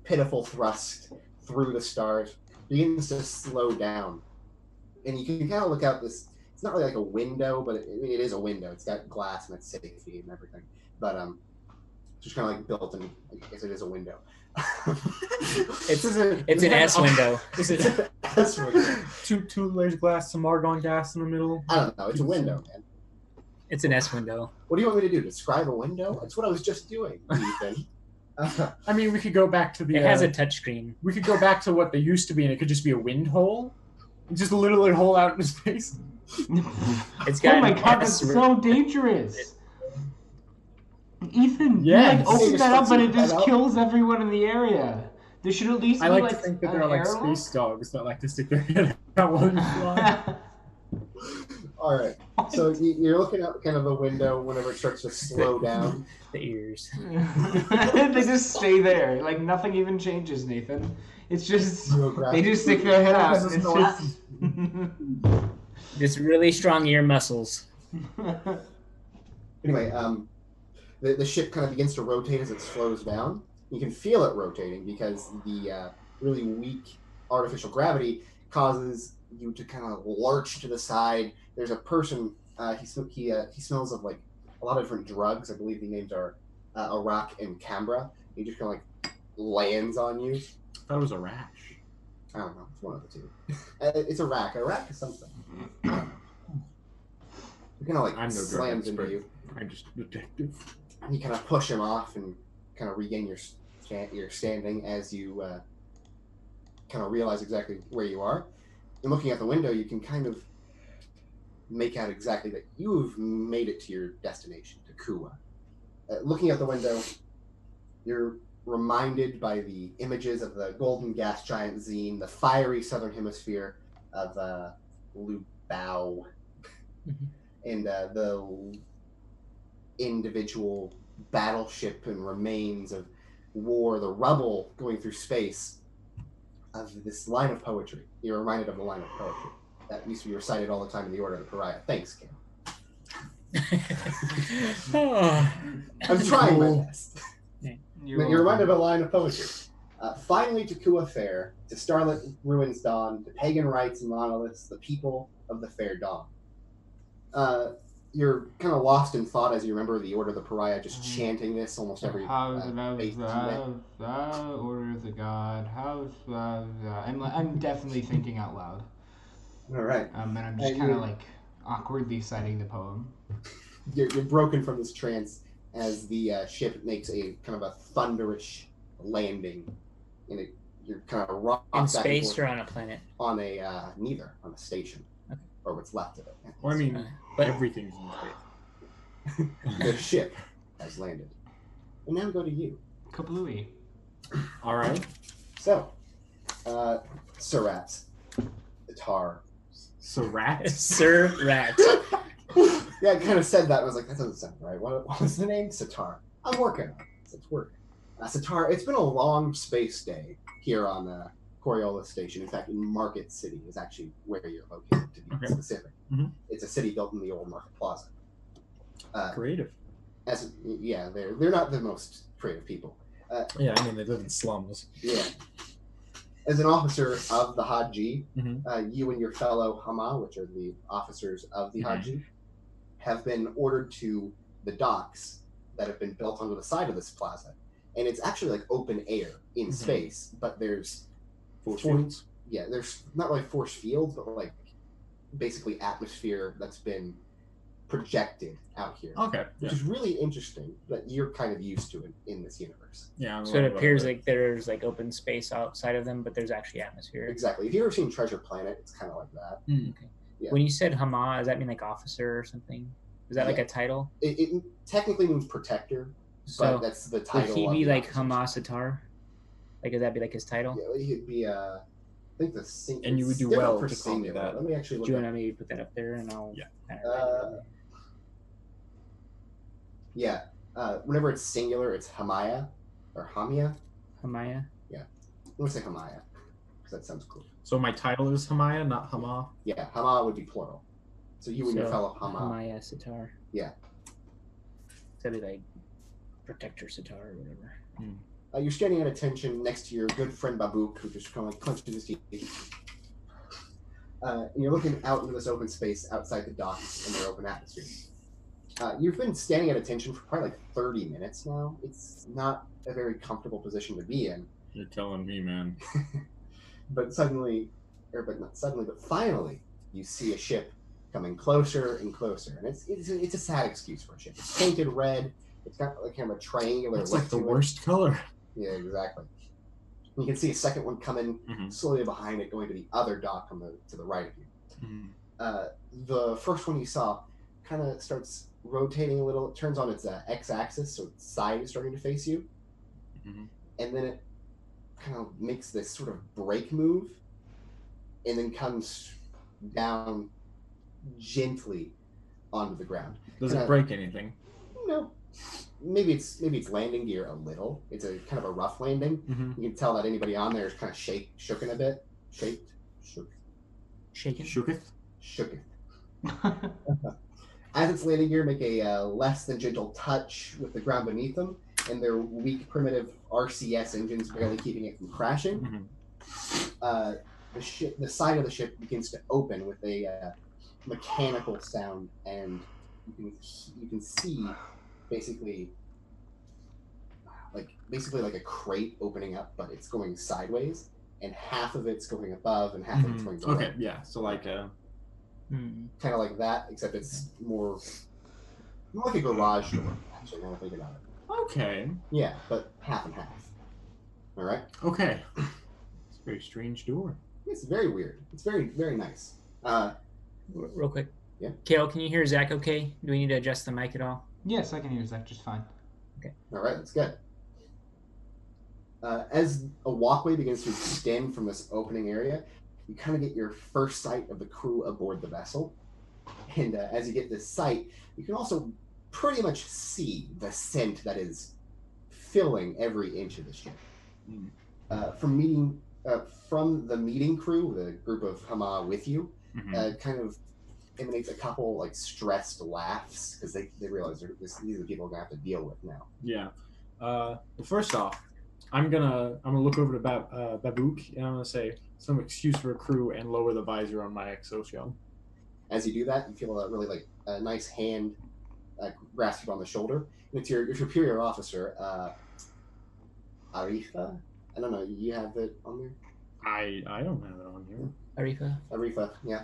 pitiful thrust through the stars, begins to slow down. And you can kind of look out this. It's not really like a window, but it is a window. It's got glass and it's safety and everything. But it's just kind of like built in. I guess it is a window. It's an S window. Is it That's what two layers of glass, some argon gas in the middle? I don't know. It's a window, man. It's an S window. What do you want me to do? Describe a window? That's what I was just doing, Ethan. I mean, we could go back to the. It has a touchscreen. We could go back to what they used to be, and it could just be a wind hole, just literally a hole out into space. It's got Oh my an god, S that's so dangerous. Ethan, Yes. you like open that up and it just That out. kills everyone in the area. There should at least I be like to think that there are like airlock. space dogs that like to stick their head out while you fly. All right. So you're looking out kind of a window whenever it starts to slow down. The ears. They just stay there. Like nothing even changes, Nathan. It's just Zero gravity. they just stick their head out. Because It's it's just... Just really strong ear muscles. Anyway, the ship kind of begins to rotate as it slows down. You can feel it rotating because the really weak artificial gravity causes you to kind of lurch to the side. There's a person. He smells of like a lot of different drugs. I believe the names are Iraq and Canberra. He just kind of like lands on you. I thought it was a rash. I don't know. It's one of the two. It's Iraq. Iraq is something. I don't know. He kind of like I'm no drug slams into expert. you. I'm just a detective. You kind of push him off and kind of regain your standing as you kind of realize exactly where you are. And looking out the window, you can kind of make out exactly that you've made it to your destination, to Kua. Looking out the window, you're reminded by the images of the golden gas giant Zine, the fiery southern hemisphere of Lubao, and the individual battleship and remains of war, the rubble going through space of this line of poetry. You're reminded of the line of poetry that used to be recited all the time in the Order of the Pariah. Thanks, Kim. I'm trying my best. You're reminded of a line of poetry. Finally to Kua Fair, to starlit ruins dawn, to pagan rites and monoliths, the people of the fair dawn. You're kind of lost in thought as you remember the Order of the Pariah just chanting this almost every Order of the God, I'm definitely thinking out loud. All right. And I'm just kind of like awkwardly citing the poem. You're broken from this trance as the ship makes a kind of a thunderous landing. You're kind of rocked in space or on a planet? On a neither, on a station, or what's left of it. Well, I mean, but everything's in space. The ship has landed. And now we go to you. Kablooey. All right. So, Sir Rats, the tar. Sir Rat? Sir Rat. Yeah, I kind of said that. I was like, that doesn't sound right. What was the name? Sitar. I'm working on it. It's working. Sitar, it's been a long space day here on the Coriolis station. In fact, in Market City is actually where you're located, to be specific. Mm-hmm. It's a city built in the old Market Plaza. Creative. They're not the most creative people. Yeah, I mean, they live in slums. Yeah. As an officer of the Haji, you and your fellow Hama, which are the officers of the Haji, have been ordered to the docks that have been built onto the side of this plaza. And it's actually like open air in space, but there's force fields. Yeah, there's not really force fields, but like basically atmosphere that's been projected out here. Okay. Which is really interesting that you're kind of used to it in this universe. Yeah. So it appears like there's like open space outside of them, but there's actually atmosphere. Exactly. If you've ever seen Treasure Planet, it's kind of like that. Okay. Yeah. When you said Hama, does that mean like officer or something? Is that like a title? It technically means protector, but that's the title. Would he be like Hama Sitar? Like, would that be like his title? Yeah, he'd be, I think the singular. And you would do well to call me that. Let me actually look. Do you want me to put that up there and I'll... Yeah. Whenever it's singular, it's Hamaya or Hamia. Hamaya? Yeah. I'm going to say Hamaya because that sounds cool. So my title is Hamaya, not Hama? Yeah, Hama would be plural. So you and your fellow Hama. Hamaya Sitar. Yeah. That'd be like Protector Sitar or whatever. You're standing at attention next to your good friend Babook, who just kind of like clenches his teeth. And you're looking out into this open space outside the docks and their open atmosphere. You've been standing at attention for probably like 30 minutes now. It's not a very comfortable position to be in. You're telling me, man. But finally, you see a ship coming closer and closer. And it's a sad excuse for a ship. It's painted red. It's got like kind of a triangular It's like the worst color. Yeah, exactly. You can see a second one coming slowly behind it, going to the other dock to the right of you. The first one you saw kind of starts rotating a little. It turns on its x-axis, so its side is starting to face you. And then it kind of makes this sort of brake move and then comes down gently onto the ground. Does it break anything? No. Maybe it's landing gear a little. It's a kind of a rough landing. You can tell that anybody on there is kind of shooken a bit. Shooketh. As it's landing gear, make a less than gentle touch with the ground beneath them, and their weak, primitive RCS engines barely keeping it from crashing. The side of the ship begins to open with a mechanical sound, and you can see basically like a crate opening up, but it's going sideways, and half of it's going above and half of it's going below. Okay, yeah. So like a kind of like that, except it's more like a garage door. Actually, now I think about it. Okay. Yeah, but half and half. All right. Okay. It's a very strange door. It's very weird. It's very, very nice. Real quick, Kale, can you hear Zach okay? Do we need to adjust the mic at all? Yes, I can hear Zach just fine. All right, that's good. As a walkway begins to extend from this opening area, you kind of get your first sight of the crew aboard the vessel. And as you get this sight, you can also pretty much see the scent that is filling every inch of the ship. From the meeting crew, the group of Hama with you, kind of emanates a couple like stressed laughs because they realize these are the people we're gonna have to deal with now. Yeah. Well, first off, I'm gonna look over to Babook and I'm gonna say some excuse for a crew and lower the visor on my exoshell. As you do that, you feel a really like a nice hand grasp you on the shoulder. And it's your superior officer, Arifa. I don't know. You have it on there. I don't have it on here. Arifa, yeah.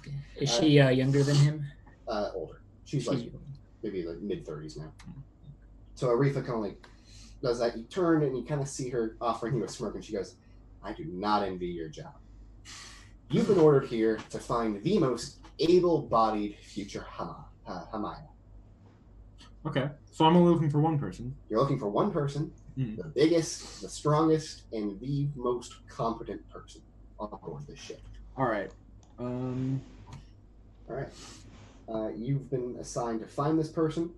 Okay. Is she younger than him? Older. She's like maybe like mid-30s now. So Arifa kind of like does that. You turn and you kind of see her offering you a smirk, and she goes, "I do not envy your job. You've been ordered here to find the most able-bodied future Hamaya. Okay, so I'm only looking for one person. You're looking for one person, the biggest, the strongest, and the most competent person on board this ship. All right. All right. You've been assigned to find this person,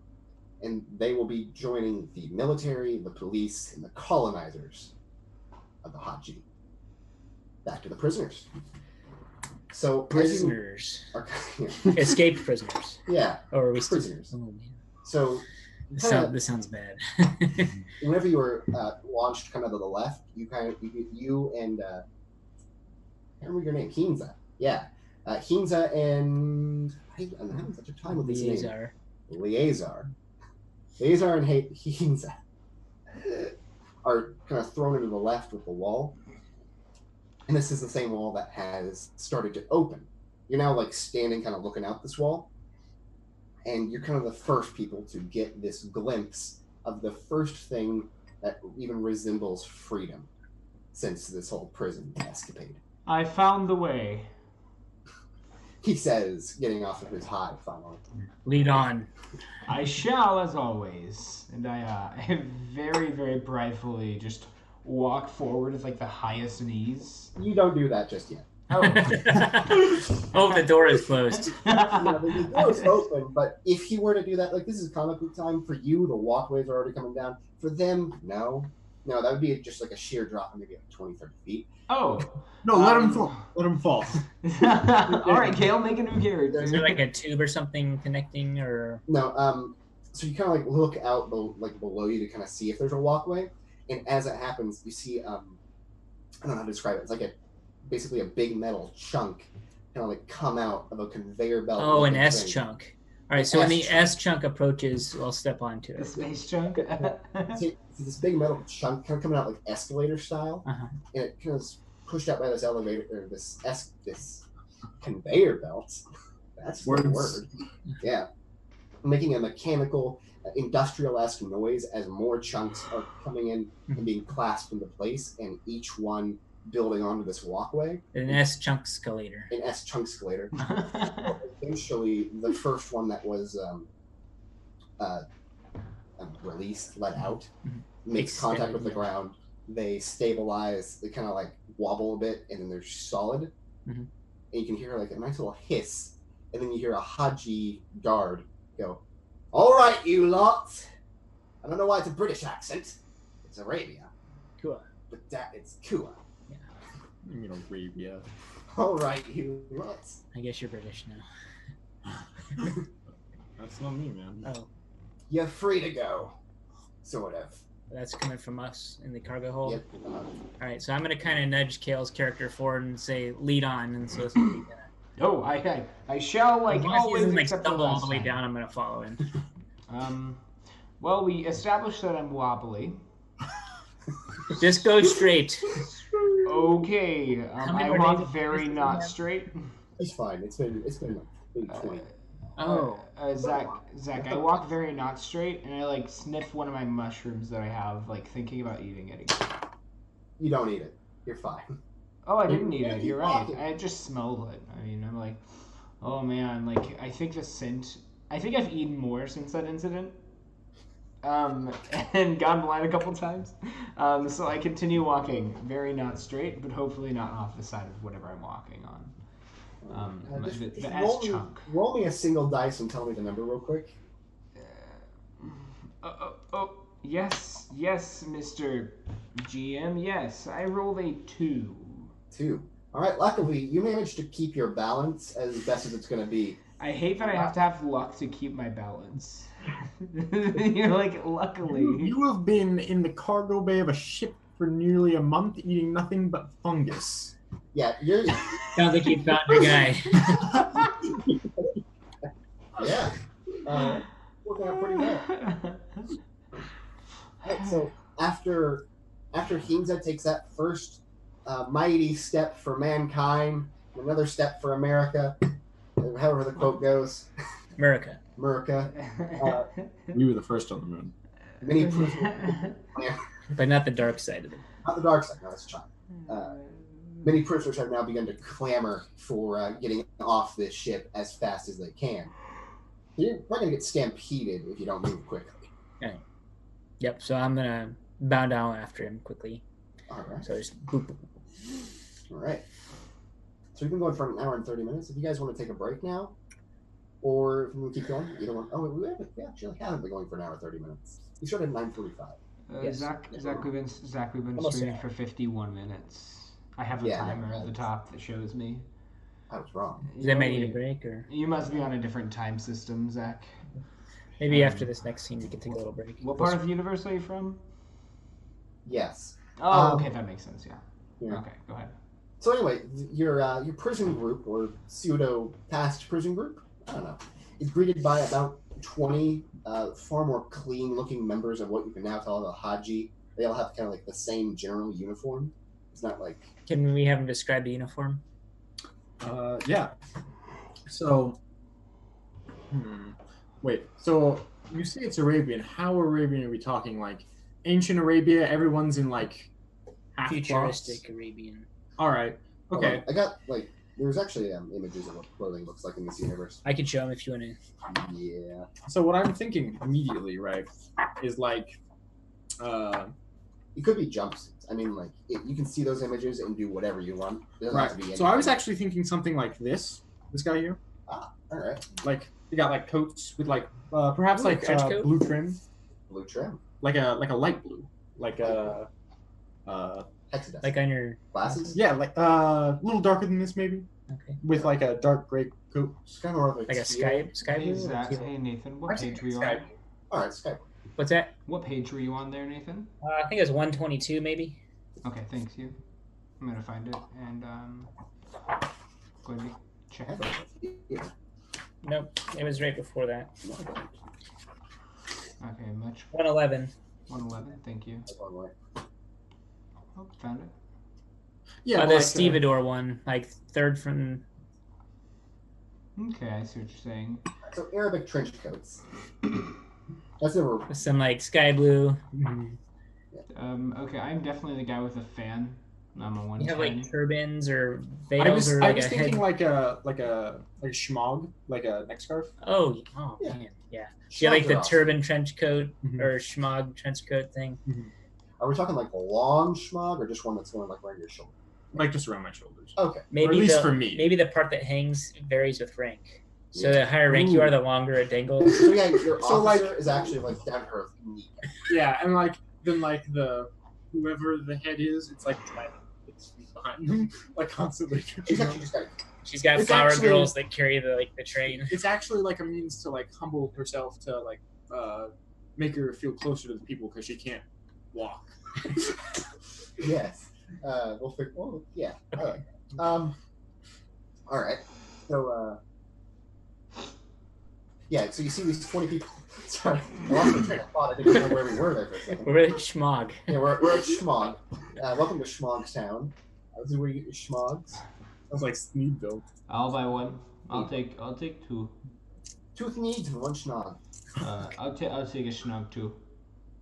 and they will be joining the military, the police, and the colonizers of the Haji. Back to the prisoners. So Prisoners. yeah. Escaped prisoners. Yeah. Or are we prisoners. Oh, man. So This sounds bad. whenever you were launched kind of to the left, you and I can't remember your name, Hinza. Yeah. Hinza and I'm having such a time with this name. Liazar and Hinza are kind of thrown into the left with the wall. And this is the same wall that has started to open. You're now like standing kind of looking out this wall. And you're kind of the first people to get this glimpse of the first thing that even resembles freedom since this whole prison escapade. I found the way. He says, getting off of his high finally. Lead on. I shall, as always. And I very, very pridefully just walk forward with like the highest knees. You don't do that just yet. Oh. Oh, the door is closed. No, the door is open, but if he were to do that, like this is comic book time for you, the walkways are already coming down. For them, no, that would be just like a sheer drop of maybe like 20, 30 feet. Oh. No, let him fall. Let him fall. All right, Kale, make a new character. Is there like a tube or something connecting, or No, so you kind of like look out below you to kind of see if there's a walkway, and as it happens, you see I don't know how to describe it. It's like basically a big metal chunk kind of like come out of a conveyor belt. Oh, an S thing. chunk. All right, so when the S chunk approaches, we'll step onto The it. space chunk. See this big metal chunk kind of coming out like escalator style, and it kind of is pushed out by this elevator or this conveyor belt. That's the word. Yeah, making a mechanical, industrial-esque noise as more chunks are coming in and being clasped into place, and each one building onto this walkway. An S chunk escalator. An S chunk escalator. Eventually, the first one that was released, let out, makes contact with the ground. They stabilize. They kind of like wobble a bit, and then they're solid. And you can hear like a nice little hiss, and then you hear a Haji guard go, "All right, you lot." I don't know why it's a British accent. It's Arabia. Kua. But it's Kua. You know, Arabia. All right, you lot. I guess you're British now. That's not me, man. Oh, You're free to go. Sort of. that's coming from us in the cargo hold. Yep. All right, so I'm gonna kind of nudge Kale's character forward and say, "Lead on," and so it's gonna be kinda... Oh, I shall like As long as he always doesn't, like accept the stumble all last the way time. down, I'm gonna follow him. Well, we established that I'm wobbly. Just go straight. Okay, How many I more walk days very do we not have? straight. It's fine. It's been like maybe 20. Zach, I walk very not straight, and I like sniff one of my mushrooms that I have, like thinking about eating it again. You don't eat it. You're fine. Oh, I didn't eat Yeah, it. you You're right. walk it. I just smelled it. I mean, I'm like, Oh man, like I think I've eaten more since that incident. And gone blind a couple times. So I continue walking, very not straight, but hopefully not off the side of whatever I'm walking on. The S-chunk. Roll me a single dice and tell me the number real quick. Yes, Mr. GM, yes. I rolled a 2. 2. All right. Luckily, you managed to keep your balance as best as it's going to be. I hate that I have to have luck to keep my balance. You're like, luckily. You have been in the cargo bay of a ship for nearly a month eating nothing but fungus. Yeah, you're. Sounds like you found your guy. Yeah. Working out pretty well. Right, so after Hinza takes that first mighty step for mankind, another step for America, however the quote goes. America. We were the first on the moon. Many But not the dark side of it. not the dark side. No, that's China. Many prisoners have now begun to clamor for getting off this ship as fast as they can. You're not going to get stampeded if you don't move quickly. Right. Yep, so I'm going to bow down after him quickly. All right. So just boop, boop. All right. So we've been going for an hour and 30 minutes. If you guys want to take a break now, or if we want to keep going, you don't want. Oh, we actually haven't been going for an hour and 30 minutes. We started at 9:45. Yes. Zach, we've been Almost streaming there. for 51 minutes. I have a timer at the top that shows me. I was wrong. Does that might need a break, or You must be on a different time system, Zach. maybe after this next scene we can take a little break. What part of the universe are you from? Yes. Oh, okay, that makes sense. Yeah. Okay, go ahead. So anyway, your prison group, or pseudo past prison group, I don't know, is greeted by about 20 far more clean-looking members of what you can now call the Haji. They all have kind of like the same general uniform. It's not like. Can we have him describe the uniform? Yeah. So, wait. So you say it's Arabian. How Arabian are we talking? Like ancient Arabia? Everyone's in like half Futuristic cloths? Arabian. All right. Okay. I got like there's actually images of what clothing looks like in this universe. I can show him if you want to. Yeah. So what I'm thinking immediately, right, is like, It could be jumpsuits. I mean, like you can see those images and do whatever you want. It doesn't right. have to be So I was anything. actually thinking something like this. This guy here. All right. Like they got like coats with like perhaps Ooh, like trench coat? blue trim, Blue trim. like a light blue, like a Hexadecimal. Like on your. Glasses. yeah, like a little darker than this maybe, Okay. with like a dark gray coat. It's kind of more of Like a steel. sky Hey, blue? Zach, hey Nathan, what I've seen page were you sky on? blue. All right, Skype. What's that? What page were you on there, Nathan? I think it was 122 maybe. Okay, thanks you. I'm gonna find it and go ahead and check it. Yeah. Nope, it was right before that. Okay, much 111. 111. Thank you. That's one way. Oh, found it. Yeah, the like, stevedore one, like third from. Okay, I see what you're saying. So Arabic trench coats. That's never. With some like sky blue. Okay, I'm definitely the guy with a fan. I'm a You 110. have like turbans or I veils was or I like was a thinking head. like a schmog, like a neck scarf. Oh, Yeah. man, yeah. Yeah, like the Schmuck. turban trench coat Mhm. or schmog trench coat thing. Are we talking like a long schmog or just one that's going like around your shoulder? Like just around my shoulders. Okay. Maybe or at least the, for me. Maybe the part that hangs varies with rank. So Yeah. the higher rank you Ooh. are, the longer it dangles. So yeah, your So, officer is actually like down to her knee. Yeah, and like then like the whoever the head is, it's like it's behind them, like constantly. She's actually just got. She's got It's flower actually- girls that carry the train. It's actually like a means to like humble herself to like make her feel closer to the people because she can't walk. Yes. We'll figure. Well, yeah. I like that. All right. So. Yeah. So you see these 20 people. Sorry, I lost my train of thought. I didn't know where we were there for a second. We're at schmog. Yeah, we're at Schmog. Welcome to Schmog Town. This is where you get your schmogs. Sounds like Sneedville. I'll buy one. I'll take 2. Two needs and one schnog. I'll take a schnog too.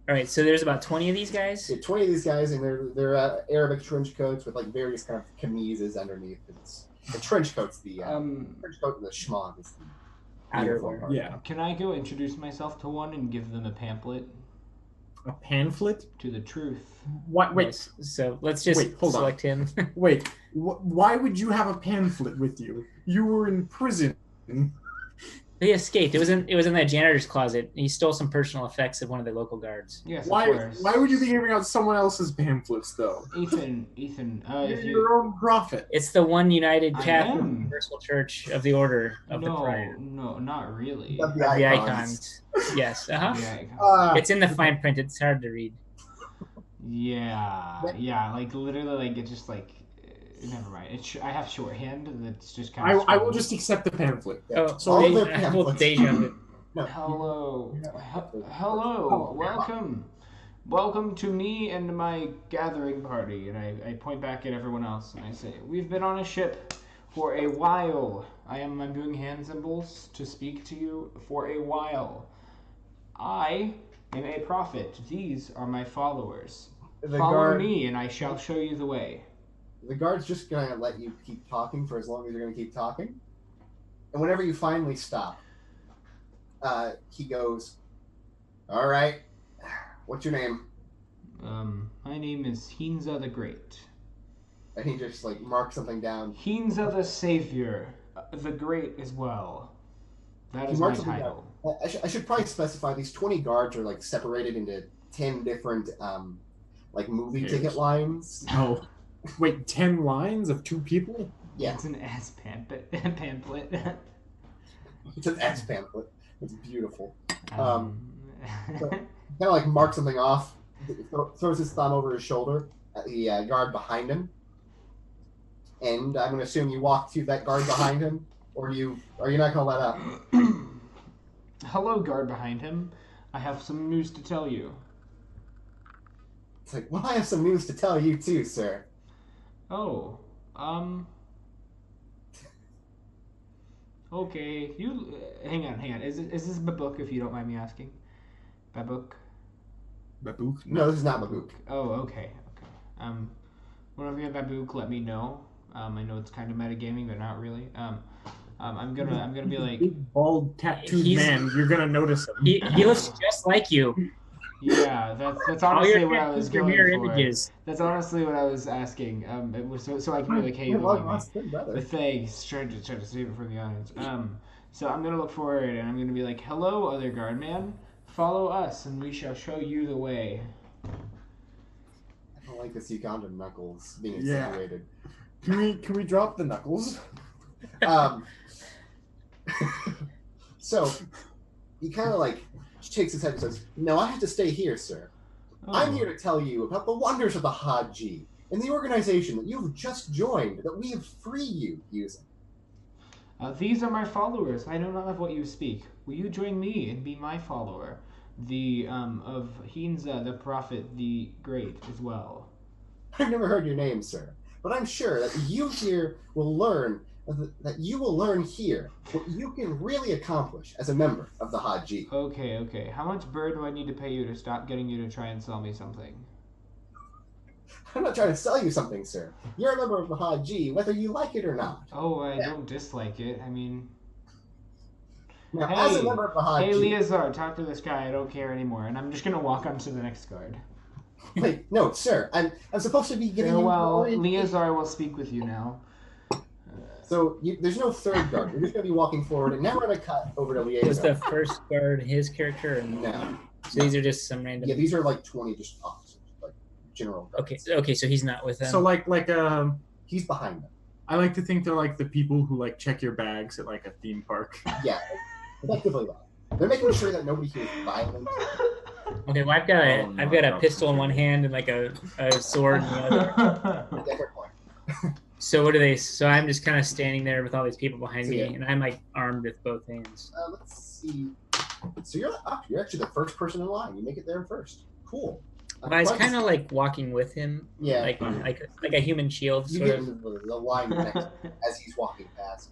All right, so there's about 20 of these guys. Yeah, 20 of these guys, and they're Arabic trench coats with like various kind of chemises underneath. It's the trench coat's the trench coat, and the schmog is the uniform Outerwear. part. Yeah. Can I go introduce myself to one and give them a pamphlet A pamphlet? to the truth? What? Wait. Yes, so let's just Wait, hold on. select him. Wait. Why would you have a pamphlet with you? You were in prison. He escaped. It was in that janitor's closet. He stole some personal effects of one of the local guards. Yes, Why? of course. Why would you be giving out someone else's pamphlets, though? Ethan, You're if you... your own prophet. It's the one United I Catholic am. Universal Church of the Order of the Friar. No, not really. Of Of the icons. Yes. Uh-huh. Yeah, It's in the fine print. It's hard to read. yeah, like literally, like it's just like, never mind. I have shorthand that's just kind of. I will just accept the pamphlet. Oh, So all they- their well, pamphlets. Deja vu. No. Hello, Oh, hello, welcome to me and my gathering party. And I point back at everyone else and I say, we've been on a ship for a while. I'm doing hand symbols to speak to you for a while. I am a prophet. These are my followers. The Follow guard, me, and I shall show you the way. the guard's just gonna let you keep talking for as long as you're gonna keep talking, and whenever you finally stop, he goes, "All right, what's your name?" My name is Hinza the Great. And he just like marks something down. Hinza the Savior, the Great as well. That He is my marks something title. down. I should probably specify these 20 guards are like separated into 10 different like movie Pairs. ticket lines. Oh, wait, 10 lines of 2 people? Yeah, It's an ass pamphlet. it's an ass pamphlet. It's beautiful. um, Kind of like marks something off, throws his thumb over his shoulder at the guard behind him, and I'm going to assume you walk to that guard behind him, or are you not going to let up? Hello, guard behind him. I have some news to tell you. It's like, well, I have some news to tell you too, sir. Oh, okay. You hang on. Is this Babook? If you don't mind me asking, Babook. Babook? No, this is not Mabook. Oh, okay. Whenever you have Babook, let me know. I know it's kind of metagaming, but not really. I'm gonna be like, Big, bald, tattooed He's- man. You're gonna notice him. He looks just like you. yeah, that's All honestly your what I was your going mirror for. images. That's honestly what I was asking. It was so I can be like, hey, you Well, look lost like him, me. brother. The thanks, trying to save it for the audience. So I'm gonna look forward and I'm gonna be like, hello, other guard man, follow us and we shall show you the way. I don't like this Ugandan knuckles being Yeah. insinuated. Can we drop the knuckles? So he kind of like shakes his head and says, "No, I have to stay here, sir. I'm Oh. here to tell you about the wonders of the Haji and the organization that you've just joined that we have free you using." These are my followers. I know not of what you speak. Will you join me and be my follower? The of Hinza the Prophet the Great as well. I've never heard your name, sir, but I'm sure that you here will learn that you will learn here what you can really accomplish as a member of the Haji. Okay. How much bird do I need to pay you to stop getting you to try and sell me something? I'm not trying to sell you something, sir. You're a member of the Haji, whether you like it or not. Oh, I don't dislike it. I mean, Now, Hey. as a member of the Haji, hey, Leazar, talk to this guy. I don't care anymore. And I'm just gonna walk on to the next guard. wait, no, sir, I'm supposed to be giving Farewell, you. Leazar will speak with you now. So there's no third guard. You're just going to be walking forward, and now we're going to cut over to Was Liaison. the first guard his character? Or No. So these are just some random. Yeah, these are like 20 just officers, like general guards. Okay, so he's not with them. So like He's behind them. I like to think they're like the people who like check your bags at like a theme park. Yeah, effectively that. They're making sure that nobody hears violence. Okay, well I've got Oh, no, I've got a no. pistol in one hand and like a sword in the other. Yeah, fair point. So what do they? So I'm just kind of standing there with all these people behind So, me, yeah. and I'm like armed with both hands. Let's see. So you're actually the first person in line. You make it there first. Cool. I was kind of like walking with him, Yeah. like a human shield You sort get of. into the line next as he's walking past.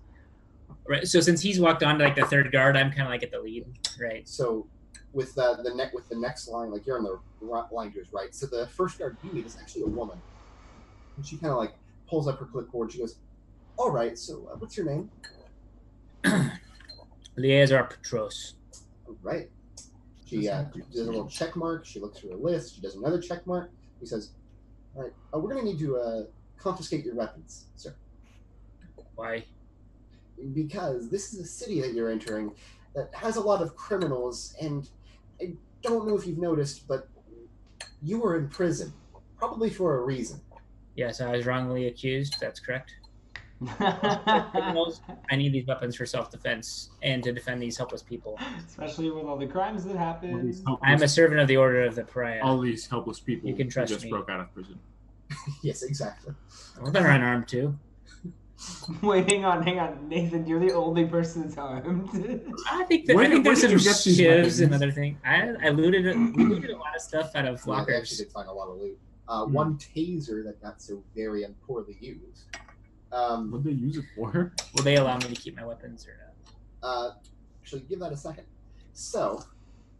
Right. So since he's walked on to like the third guard, I'm kind of like at the lead, right? So with the next line, like you're on the line to his right. So the first guard you meet is actually a woman, and she kind of like pulls up her clipboard. She goes, "All right, so what's your name?" Liaison Petros. All right. She does a little check mark. She looks through her list. She does another check mark. He says, "All right, we're going to need to confiscate your weapons, sir." Why? Because this is a city that you're entering that has a lot of criminals, and I don't know if you've noticed, but you were in prison, probably for a reason. Yes, I was wrongly accused. That's correct. I need these weapons for self-defense and to defend these helpless people. Especially with all the crimes that happen. I'm a servant of the Order of the Pariah. All these helpless people You can trust who just me. broke out of prison. Yes, exactly. Well, they're unarmed too. Wait, hang on, Nathan. You're the only person that's armed. I think Where there's did some you get these shivs and weapons? other thing. We looted a lot of stuff out of Yeah, they actually lockers. did find a lot of loot. One taser that got so very poorly used. What did they use it for? Will they allow me to keep my weapons or not? Actually, give that a second. So,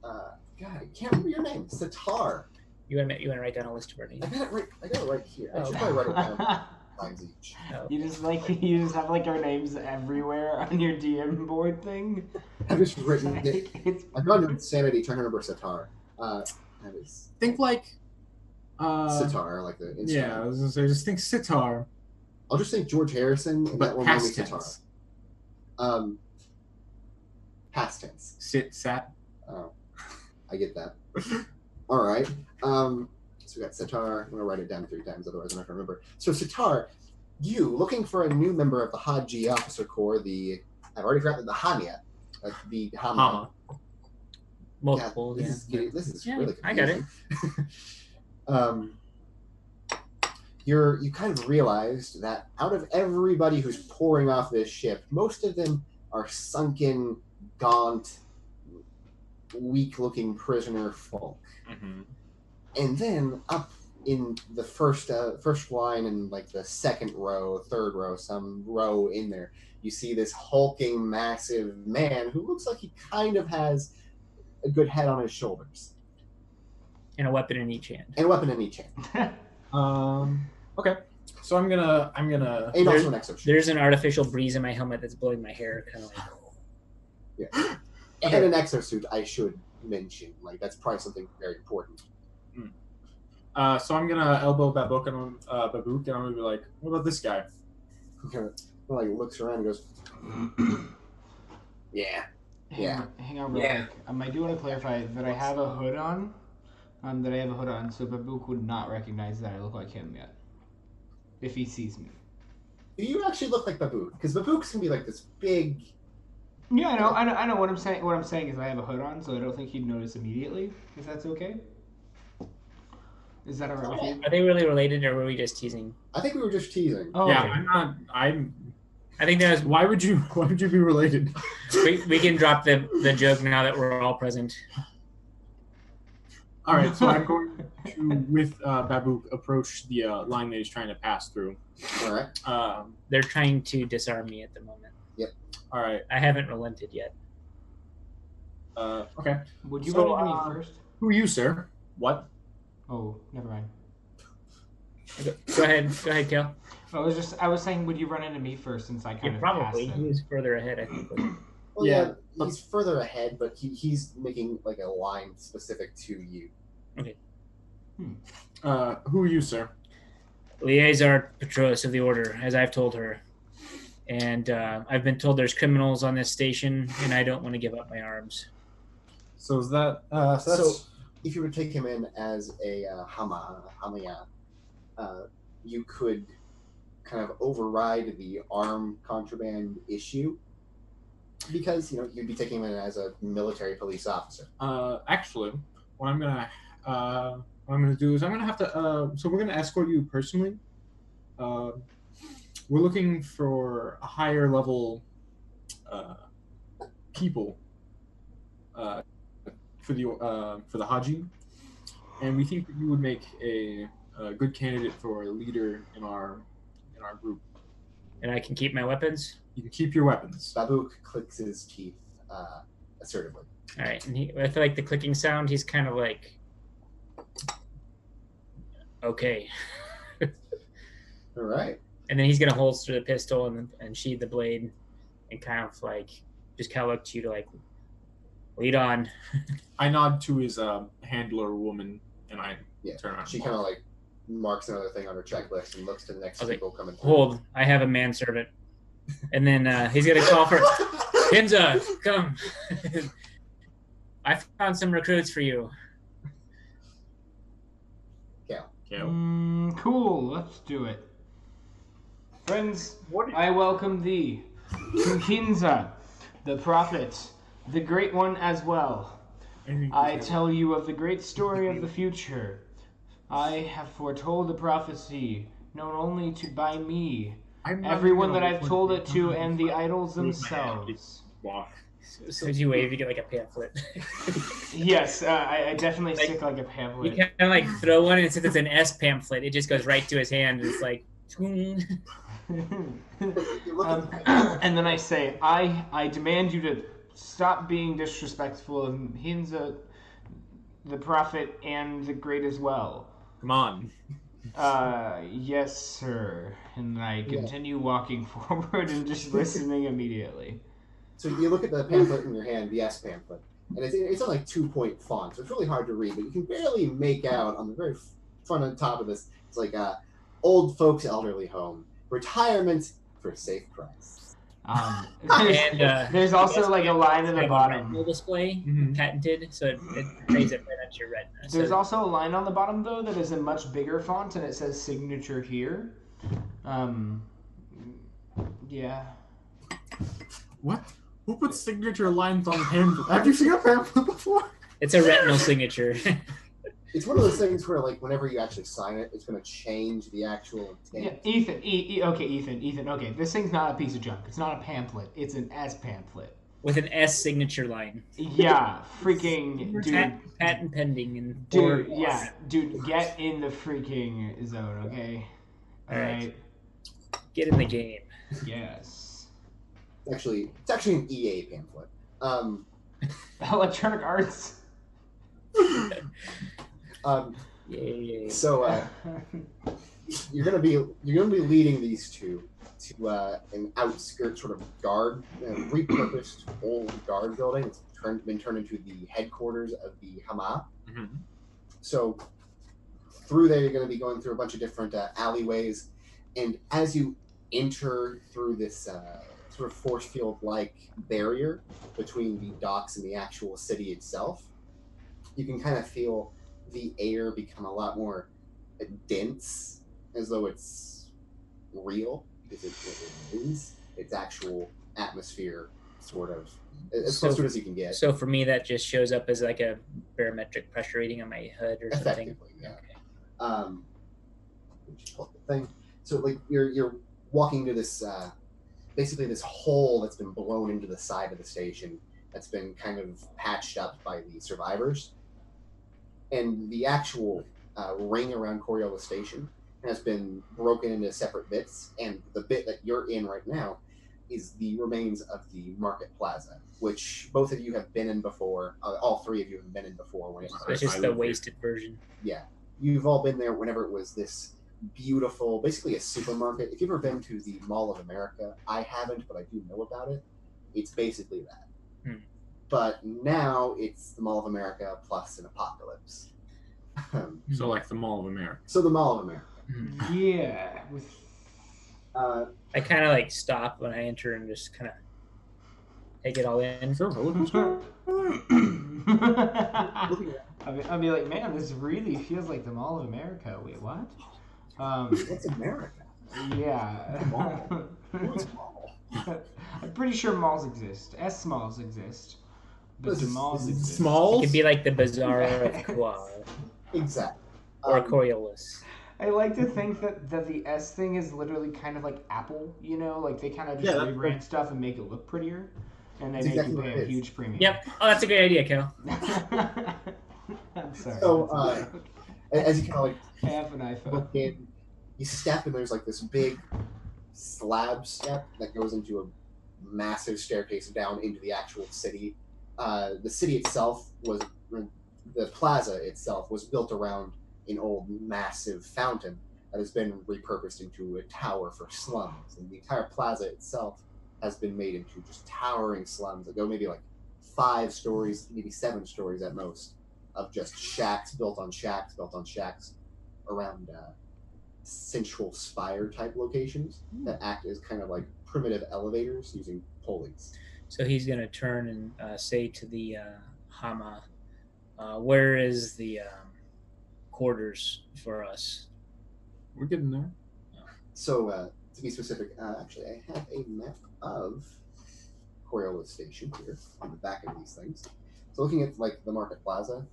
God, I can't remember your name. Sitar. You want to write down a list of our names? I got it right here. I should Oh. probably write it down. Lines each. No. You just have like our names everywhere on your DM board thing. I've just written it. It's I've gone to Insanity, trying to remember Sitar. That is Think like. Sitar, like the instrument. Yeah, I was gonna say, just think sitar, I'll just think George Harrison, and that but will remind me past Sitar. tense. Past tense. Sit, sat. Oh, I get that. All right. So we got Sitar. I'm going to write it down 3 times, otherwise I'm not going to remember. So Sitar, you looking for a new member of the Haji Officer Corps, I've already forgotten the Hanya, the Hama. Hama. Multiple. Yeah, Yeah. this is Yeah, really I got it. confusing. You kind of realized that out of everybody who's pouring off this ship, most of them are sunken, gaunt, weak-looking prisoner folk. Mm-hmm. And then up in the first line and like the second row, third row, some row in there, you see this hulking, massive man who looks like he kind of has a good head on his shoulders And a weapon in each hand. and a weapon in each hand, Okay. So I'm gonna. and also an exosuit. There's an artificial breeze in my helmet that's blowing my hair, kind of like. Yeah. And an exosuit, I should mention. Like that's probably something very important. So I'm gonna elbow Babook and I'm gonna be like, "What about this guy?" Who kind of like looks around and goes, "Yeah." Yeah. Hang on real Yeah. quick. I do want to clarify that I have a hood on. So Babook would not recognize that I look like him yet. If he sees me. Do you actually look like Babook? Because Babook's gonna be like this big. Yeah, I know. What I'm saying is I have a hood on, so I don't think he'd notice immediately. If that's okay. Is that alright with you? Are they really related, or were we just teasing? I think we were just teasing. Oh, Yeah, okay. I'm not. I think that was. Why would you be related? We can drop the joke now that we're all present. All right, so I'm going to, with Babook, approach the line that he's trying to pass through. All right. They're trying to disarm me at the moment. All right. I haven't relented yet. Okay. Would you So, run into me first? Who are you, sir? What? Oh, never mind. Go ahead, Kel. I was saying, would you run into me first since I kind Yeah, of probably. passed He him? was further ahead, I think. Well, Yeah. yeah, he's further ahead, but he's making like a line specific to you. Who are you, sir? Liaison Petros of the Order, as I've told her. And I've been told there's criminals on this station, and I don't want to give up my arms. So is that? So if you would take him in as a Hamaya, you could kind of override the arm contraband issue because you'd be taking him in as a military police officer. Actually, what I'm gonna do is I'm gonna have to. So we're gonna escort you personally. We're looking for a higher level people for the Haji, and we think that you would make a good candidate for a leader in our group. And I can keep my weapons? You can keep your weapons. Babook clicks his teeth assertively. All right, and with like the clicking sound, he's kind of like, okay. All right. And then he's gonna holster the pistol and sheathe the blade, and kind of like just kind of look to you to like lead on. I nod to his handler woman, and I Yeah. turn around. She kind of like marks another thing on her checklist and looks to the next I was like, people coming through. Hold, I have a manservant. And then he's gonna call for Hinza, come. I found some recruits for you. Cool, let's do it. Friends, I welcome thee to Hinza, the prophet, the great one as well. I tell you of the great story of the future. I have foretold a prophecy known only to by me, everyone that I've told it to, and the idols themselves. So as you wave, you get like a pamphlet. Yes, I definitely stick like a pamphlet. You kind of like throw one, and since it's an S pamphlet, it just goes right to his hand. And it's like, and then I say, I demand you to stop being disrespectful of Hinza, the prophet, and the great as well. Come on. Yes, sir. And I continue walking forward and just listening immediately. So you look at the pamphlet in your hand, the S pamphlet, and it's on like 2-point font, so it's really hard to read, but you can barely make out on the very front and top of this. It's like old folks' elderly home, retirement for a safe price. There's also like a line in the bottom. Display patented, so it raise it right at your retina. There's also a line on the bottom though that is a much bigger font, and it says signature here. Yeah. What? Who puts signature lines on pamphlet? Have you seen a pamphlet before? It's a retinal signature. It's one of those things where, like, whenever you actually sign it, it's going to change the actual intent. Yeah, Ethan. Okay, this thing's not a piece of junk. It's not a pamphlet. It's an S pamphlet. With an S signature line. Yeah, freaking dude. Patent pending and dude. Yeah, dude, get in the freaking zone, okay? All right. Get in the game. Yes. It's actually an EA pamphlet. Electronic Arts. So you're gonna be leading these two to an outskirts sort of guard, repurposed old guard building. It's been turned into the headquarters of the Hama. Mm-hmm. So through there, you're going to be going through a bunch of different alleyways, and as you enter through this sort of force field-like barrier between the docks and the actual city itself, you can kind of feel the air become a lot more dense, as though it's real, because it is its actual atmosphere, sort of, as close to it as you can get. So for me, that just shows up as like a barometric pressure reading on my hood or something. Effectively, yeah. Okay. Just pull up the thing. So like you're walking to this basically this hole that's been blown into the side of the station that's been kind of patched up by the survivors, and the actual ring around Coriolis station has been broken into separate bits, and the bit that you're in right now is the remains of the market plaza, which both of you have been in before. All three of you have been in before. When it's just the wasted version. Yeah, you've all been there whenever it was this beautiful, basically a supermarket. If you've ever been to the Mall of America, I haven't, but I do know about it. It's basically that. But now it's the Mall of America plus an apocalypse. So like the Mall of America. So the Mall of America. Yeah. I kind of like stop when I enter and just kind of take it all in. I'll be like, man, this really feels like the Mall of America. Wait, what? What's America? Yeah. What's mall? I'm pretty sure malls exist. S-malls exist. But the malls exist. Smalls? It could be like the Bazaar of Quad. Exactly. Or Coriolis. I like to think that the S thing is literally kind of like Apple, you know? Like they kind of just rebrand stuff and make it look prettier. And they make you pay a huge premium. Yep. Oh, that's a great idea, Kel. I'm sorry. So, as you kind of like have an iPhone. look in, you step and there's like this big slab step that goes into a massive staircase down into the actual city. the city itself the plaza itself was built around an old massive fountain that has been repurposed into a tower for slums, and the entire plaza itself has been made into just towering slums that go maybe like 5 stories, maybe 7 stories at most, of just shacks built on shacks built on shacks around central spire type locations that act as kind of like primitive elevators using pulleys. So he's gonna turn and say to the Hama, "Where is the quarters for us?" We're getting there. So, to be specific, actually, I have a map of Coriolis Station here on the back of these things. So, looking at like the Market Plaza,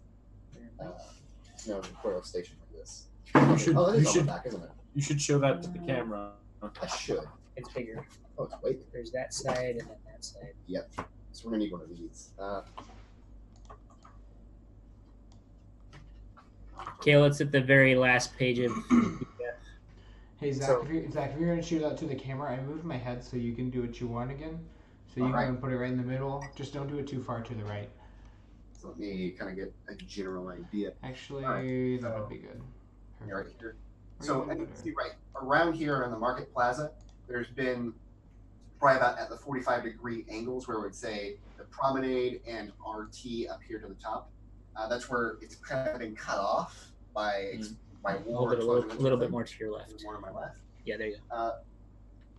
no, the Coriolis Station like this. Oh, it is on the back, isn't it? You should show that to the camera. I should. It's bigger. Oh, it's way. There's that side and then that side. Yep. So we're gonna need one of these. Okay, let's at the very last page of. Hey Zach, So- if you're gonna shoot that to the camera, I moved my head so you can do what you want again. So you Alright. can put it right in the middle. Just don't do it too far to the right. So let me kind of get a general idea. Actually, Alright, that so- would be good. Right here. Or So even as you can better. see, right around here on the Market Plaza, there's been probably about at the 45-degree angles where it would say the Promenade and RT up here to the top. That's where it's kind of been cut off by by A war. little explosion. bit more to your left. There's more on my left. Yeah, there you go.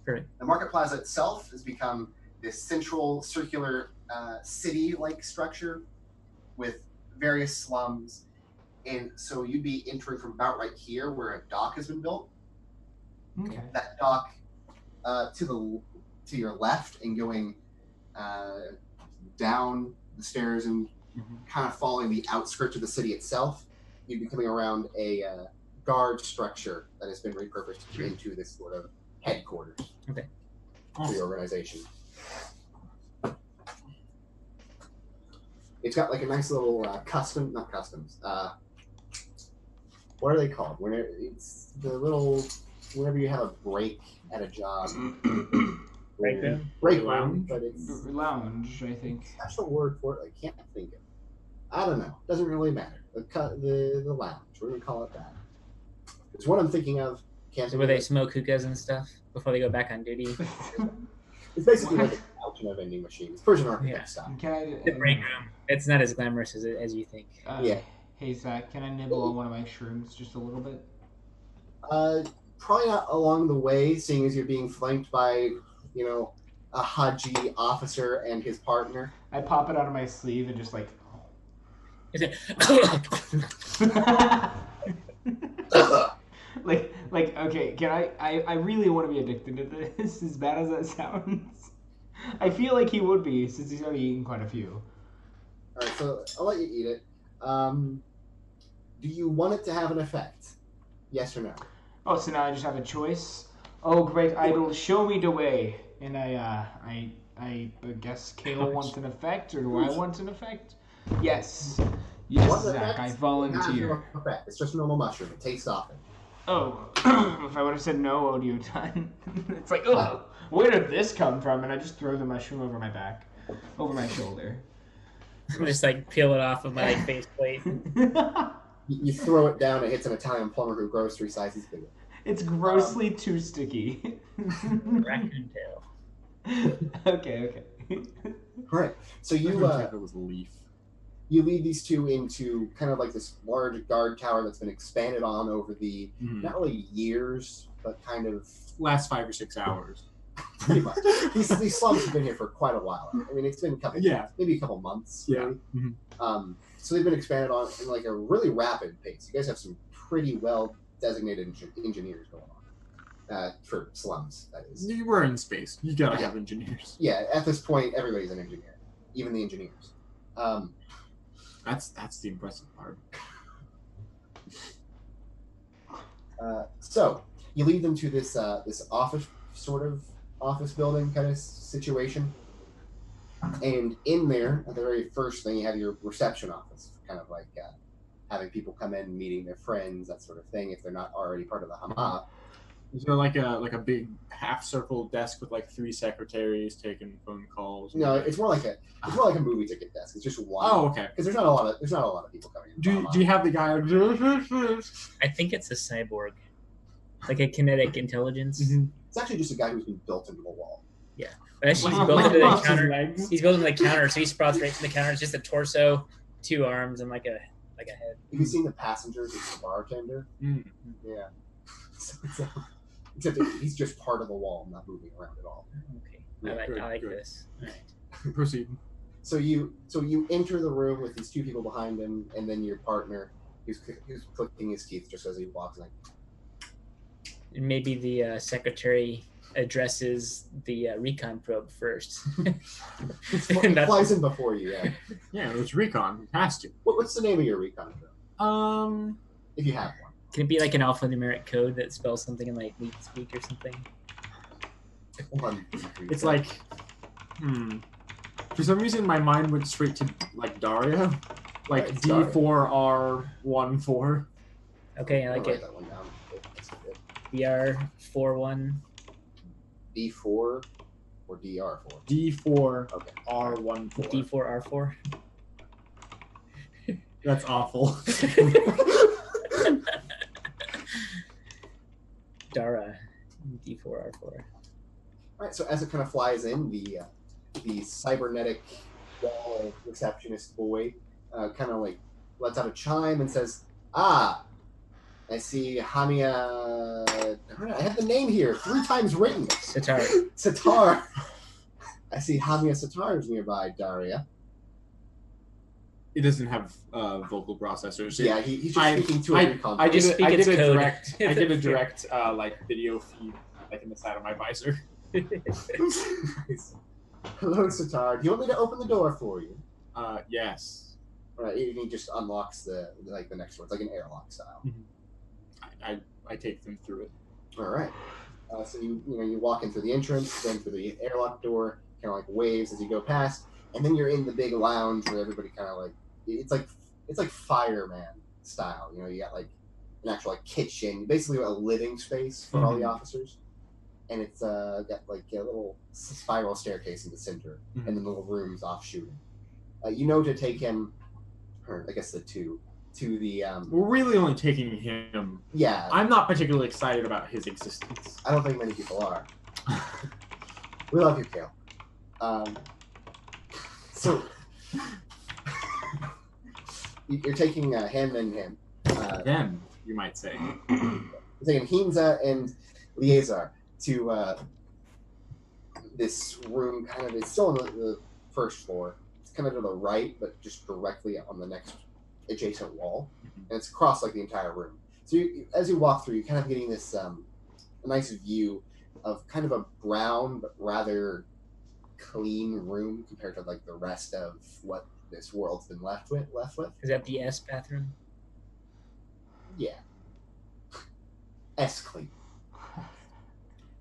Perfect. The Market Plaza itself has become this central circular city-like structure with various slums. And so you'd be entering from about right here where a dock has been built. Okay. That dock to your left and going down the stairs and kind of following the outskirts of the city itself, you'd be coming around a guard structure that has been repurposed into this sort of headquarters Okay. for the organization. It's got like a nice little not customs. What are they called? When it's the little whenever you have a break at a job. Break room? Break Lounge? room, but it's Lounge, I think. special word for it. I can't think of. I don't know. Doesn't really matter. The lounge. We're gonna call it that. It's what I'm thinking of. Can't So think where of they it. smoke hookahs and stuff before they go back on duty. It's basically like a couch and a vending machine. It's Persian architect Yeah. style. Can I? The break room. It's not as glamorous as you think. Yeah. Hey Zach, can I nibble on one of my shrooms just a little bit? Probably not along the way, seeing as you're being flanked by, a Haji officer and his partner. I pop it out of my sleeve and just like. Is it? like okay, can I really want to be addicted to this, as bad as that sounds. I feel like he would be, since he's already eaten quite a few. All right, so I'll let you eat it. Do you want it to have an effect? Yes or no? Oh, so now I just have a choice? Oh, great idol, show me the way. And I guess Kale wants an effect, or do I want an effect? Yes. Yes, Want an Zach, effect? I It has volunteer. no effect. It's just a normal mushroom. It tastes awful. Oh, if I would have said no, what would you have done? It's like, oh, where did this come from? And I just throw the mushroom over my back, over my shoulder. Just like peel it off of my faceplate. You throw it down, it hits an Italian plumber who grows 3 sizes bigger. It's grossly too sticky. Raccoon tail. Okay. All right, so It you was a leaf. you lead these two into kind of like this large guard tower that's been expanded on over the not really years, but kind of Last 5 or 6 hours. pretty much. These slums have been here for quite a while. I mean, it's been maybe a couple months. Yeah. Really. So they've been expanded on in like a really rapid pace. You guys have some pretty well designated engineers going on for slums. That is. You were in space. You gotta Yeah. have engineers. Yeah. At this point, everybody's an engineer, even the engineers. That's the impressive part. So you lead them to this this office building kind of situation, and in there, at the very first thing, you have your reception office, kind of like having people come in, meeting their friends, that sort of thing, if they're not already part of the Hama. Is there like a big half circle desk with like 3 secretaries taking phone calls? No, it's more like a movie ticket desk. It's just one. Oh, okay. Because there's not a lot of people coming in. Do you have the guy? I think it's a cyborg, like a kinetic intelligence. Mhm. It's actually just a guy who's been built into the wall. But actually, he's built into the counter. He's built into the counter, so he sprouts right from the counter. It's just a torso, 2 arms, and like a head. Have you seen the passengers? It's the bartender. Mm. Yeah. Except he's just part of the wall, not moving around at all. Okay, Yeah, I like good. this. All right. Proceed. So you enter the room with these 2 people behind him, and then your partner, who's clicking his teeth just as he walks in. And maybe the secretary addresses the recon probe first. It flies in before you. Yeah. Yeah, it's recon. It has to. What's the name of your recon probe? If you have one. Can it be like an alphanumeric code that spells something in like leet speak or something? It's like, For some reason, my mind went straight to like Daria, like Right, D4R14. Okay, I I'll like write it. that one down. BR41. D4 or DR4? D4R14. Okay. D4R4. That's awful. Dara. D4R4. All right. So as it kind of flies in, the cybernetic wall receptionist boy kind of like lets out a chime and says, "Ah, I see Hamia. I have the name here 3 times written. Sitar. Sitar. I see Hamia Sitar is nearby, Daria." It doesn't have vocal processors. Yeah, he's just speaking to a recon. I Just speak its code. I did a direct like video feed like in the side of my visor. Hello, Sitar. Do you want me to open the door for you? Yes. All right, and he just unlocks the next door. It's like an airlock style. I take them through it. All right. So you walk in through the entrance, then through the airlock door, kind of like waves as you go past, and then you're in the big lounge where everybody kind of like it's like fireman style. You got like an actual like kitchen, basically a living space for all the officers, and it's got like a little spiral staircase in the center, and then little rooms offshooting. To take him, or I guess the 2, to the We're really only taking him. yeah. I'm not particularly excited about his existence. I don't think many people are. We love you, Kale. So you're taking him and him. Them, you might say. You're taking Hinza and Liazar to this room. Kind of, it's still on the first floor. It's kind of to the right, but just directly on the next adjacent wall, and it's across like the entire room. So as you walk through, you're kind of getting this a nice view of kind of a brown but rather clean room compared to like the rest of what this world's been left with. Is that the S bathroom? Yeah. S clean.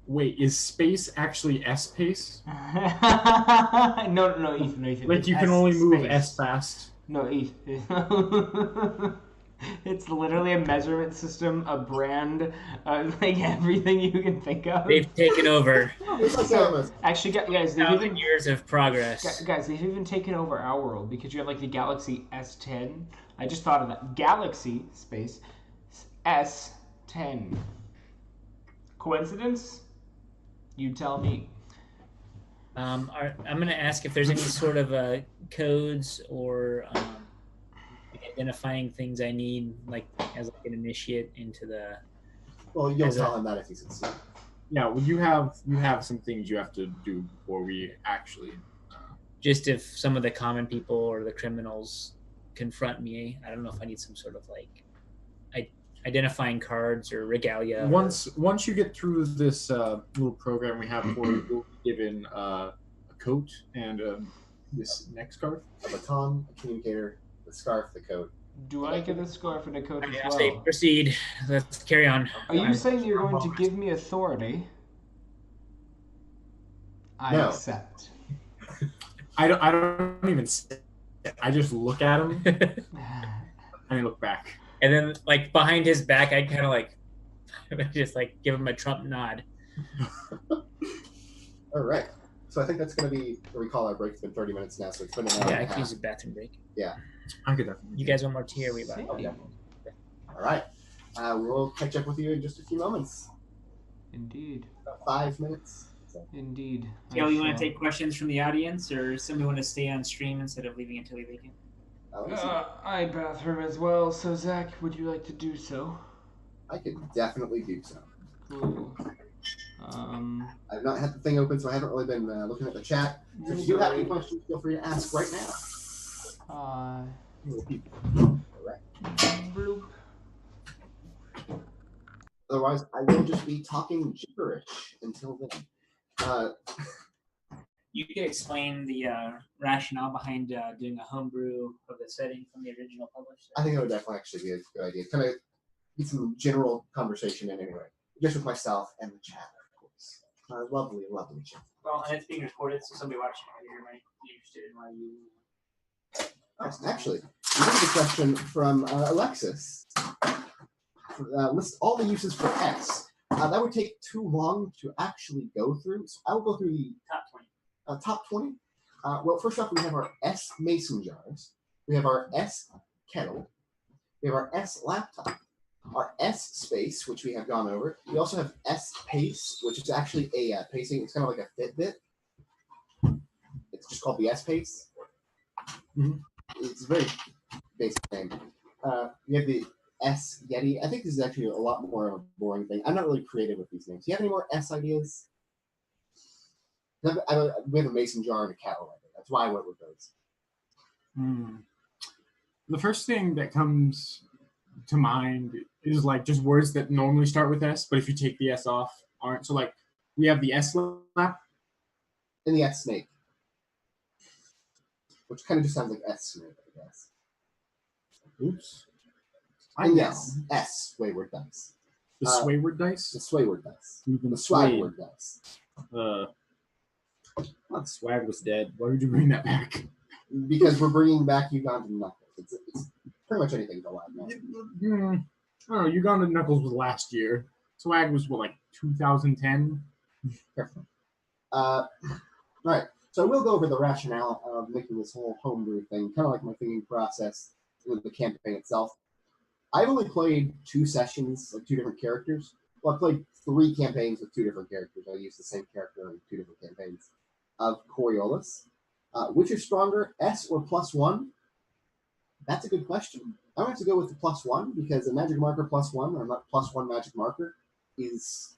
Wait, is space actually S-pace? No, Ethan. Like you can S only move space. S fast? No, Ethan. It's literally a measurement system, a brand, like everything you can think of. They've taken over. Actually, guys, they've 1,000 even years of progress. Guys, they've even taken over our world because you have like the Galaxy S10. I just thought of that. Galaxy space S10. Coincidence? You tell me. I'm going to ask if there's any sort of codes or identifying things I need, like as like an initiate into the. Well, you'll tell him that if he succeeds. Yeah, well, you have some things you have to do before we actually. Just if some of the common people or the criminals confront me, I don't know if I need some sort of like identifying cards or regalia. Once you get through this little program we have for you, you'll be given a coat and this neck scarf. A baton, a communicator, the scarf, the coat. Do I get a scarf and a coat as I'll say well? proceed. Let's carry on. Are you saying you're going to give me authority? I No. accept. I don't even say it. I just look at him and I look back. And then, like behind his back, I'd kind of like Just like give him a Trump nod. All right. So I think that's going to be where we call our break. It's been 30 minutes now, so it's been an hour Yeah, and I a could half. use a bathroom break. I could definitely. You guys want more tea or we Same. back? All right. We'll catch up with you in just a few moments. Indeed. About 5 minutes. So. Indeed. Gail, you want to take questions from the audience, or somebody want to stay on stream instead of leaving until we leave? I bathroom as well, so Zach, would you like to do so? I could definitely do so. Cool. I've not had the thing open, so I haven't really been looking at the chat. So if you do have any questions, feel free to ask right now. All right. Bloop. Otherwise, I will just be talking gibberish until then. You could explain the rationale behind doing a homebrew of the setting from the original published. I think that would definitely actually be a good idea. Kind of get some general conversation in anyway, just with myself and the chat, of course. Lovely, lovely chat. Well, and it's being recorded, so somebody watching it might be interested in why you. Actually, we have a question from Alexis. List all the uses for S. That would take too long to actually go through, so I will go through the top 20. Well, first off, we have our S mason jars. We have our S kettle. We have our S laptop. Our S space, which we have gone over. We also have S pace, which is actually a pacing. It's kind of like a Fitbit. It's just called the S pace. Mm-hmm. It's a very basic name. We have the S Yeti. I think this is actually a lot more of a boring thing. I'm not really creative with these names. Do you have any more S ideas? We have a mason jar and a kettle. That's why I went with those. The first thing that comes to mind is like just words that normally start with S, but if you take the S off, aren't. So like we have the S lap and the S snake, which kind of just sounds like S snake, I guess. Oops. And yes, S wayward dice. The swayward dice. The swayward dice. The swagward dice. The swag was dead. Why would you bring that back? Because we're bringing back Ugandan Knuckles. It's pretty much anything to live now. I don't know. Ugandan Knuckles was last year. Swag was what, like 2010? Perfect. All right. So I will go over the rationale of making this whole homebrew thing, kind of like my thinking process with the campaign itself. I've only played 2 sessions, like 2 different characters. Well, I played 3 campaigns with 2 different characters. I used the same character in 2 different campaigns. Of Coriolis. Which is stronger, S or +1? That's a good question. I'm going to have to go with the +1 because a magic marker +1 or not +1 magic marker is,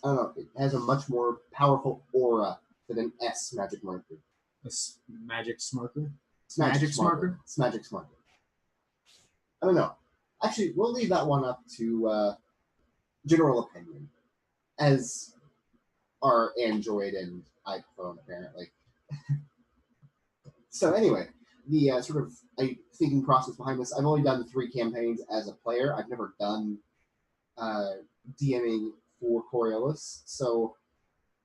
I don't know, it has a much more powerful aura than an S magic marker. Magic smarker? Magic smarker. I don't know. Actually, we'll leave that one up to general opinion, as are Android and iPhone, apparently. So anyway, the sort of thinking process behind this, I've only done 3 campaigns as a player. I've never done DMing for Coriolis, so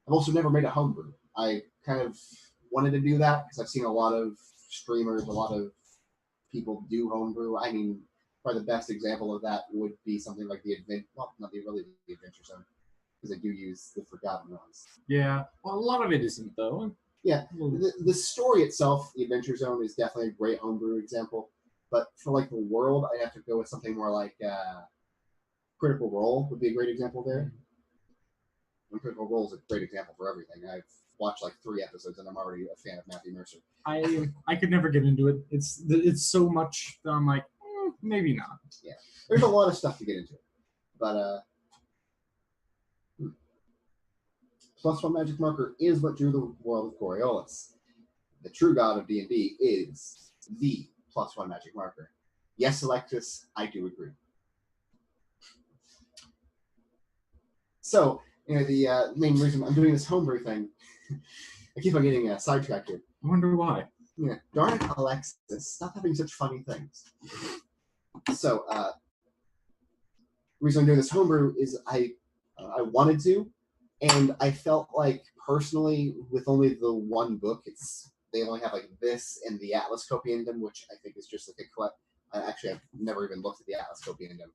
I've also never made a homebrew. I kind of wanted to do that because I've seen a lot of streamers, a lot of people do homebrew. I mean, probably the best example of that would be something like the Adventure Zone, because they do use the Forgotten Realms. Yeah, well, a lot of it isn't, though. Yeah, the story itself, the Adventure Zone, is definitely a great homebrew example. But for like the world, I have to go with something more like Critical Role would be a great example there. And Critical Role is a great example for everything. I've watched like 3 episodes and I'm already a fan of Matthew Mercer. I could never get into it. It's so much that I'm like, maybe not. Yeah, there's a lot of stuff to get into, but +1 magic marker is what drew the world of Coriolis. The true god of D&D is the +1 magic marker. Yes, Alexis, I do agree. So, the main reason I'm doing this homebrew thing, I keep on getting sidetracked here. I wonder why. Yeah, darn it, Alexis, stop having such funny things. So, the reason I'm doing this homebrew is I wanted to, and I felt like personally, with only the 1 book, they only have like this and the Atlas Compendium, which I think is just like a collect. Actually, I've never even looked at the Atlas Compendium.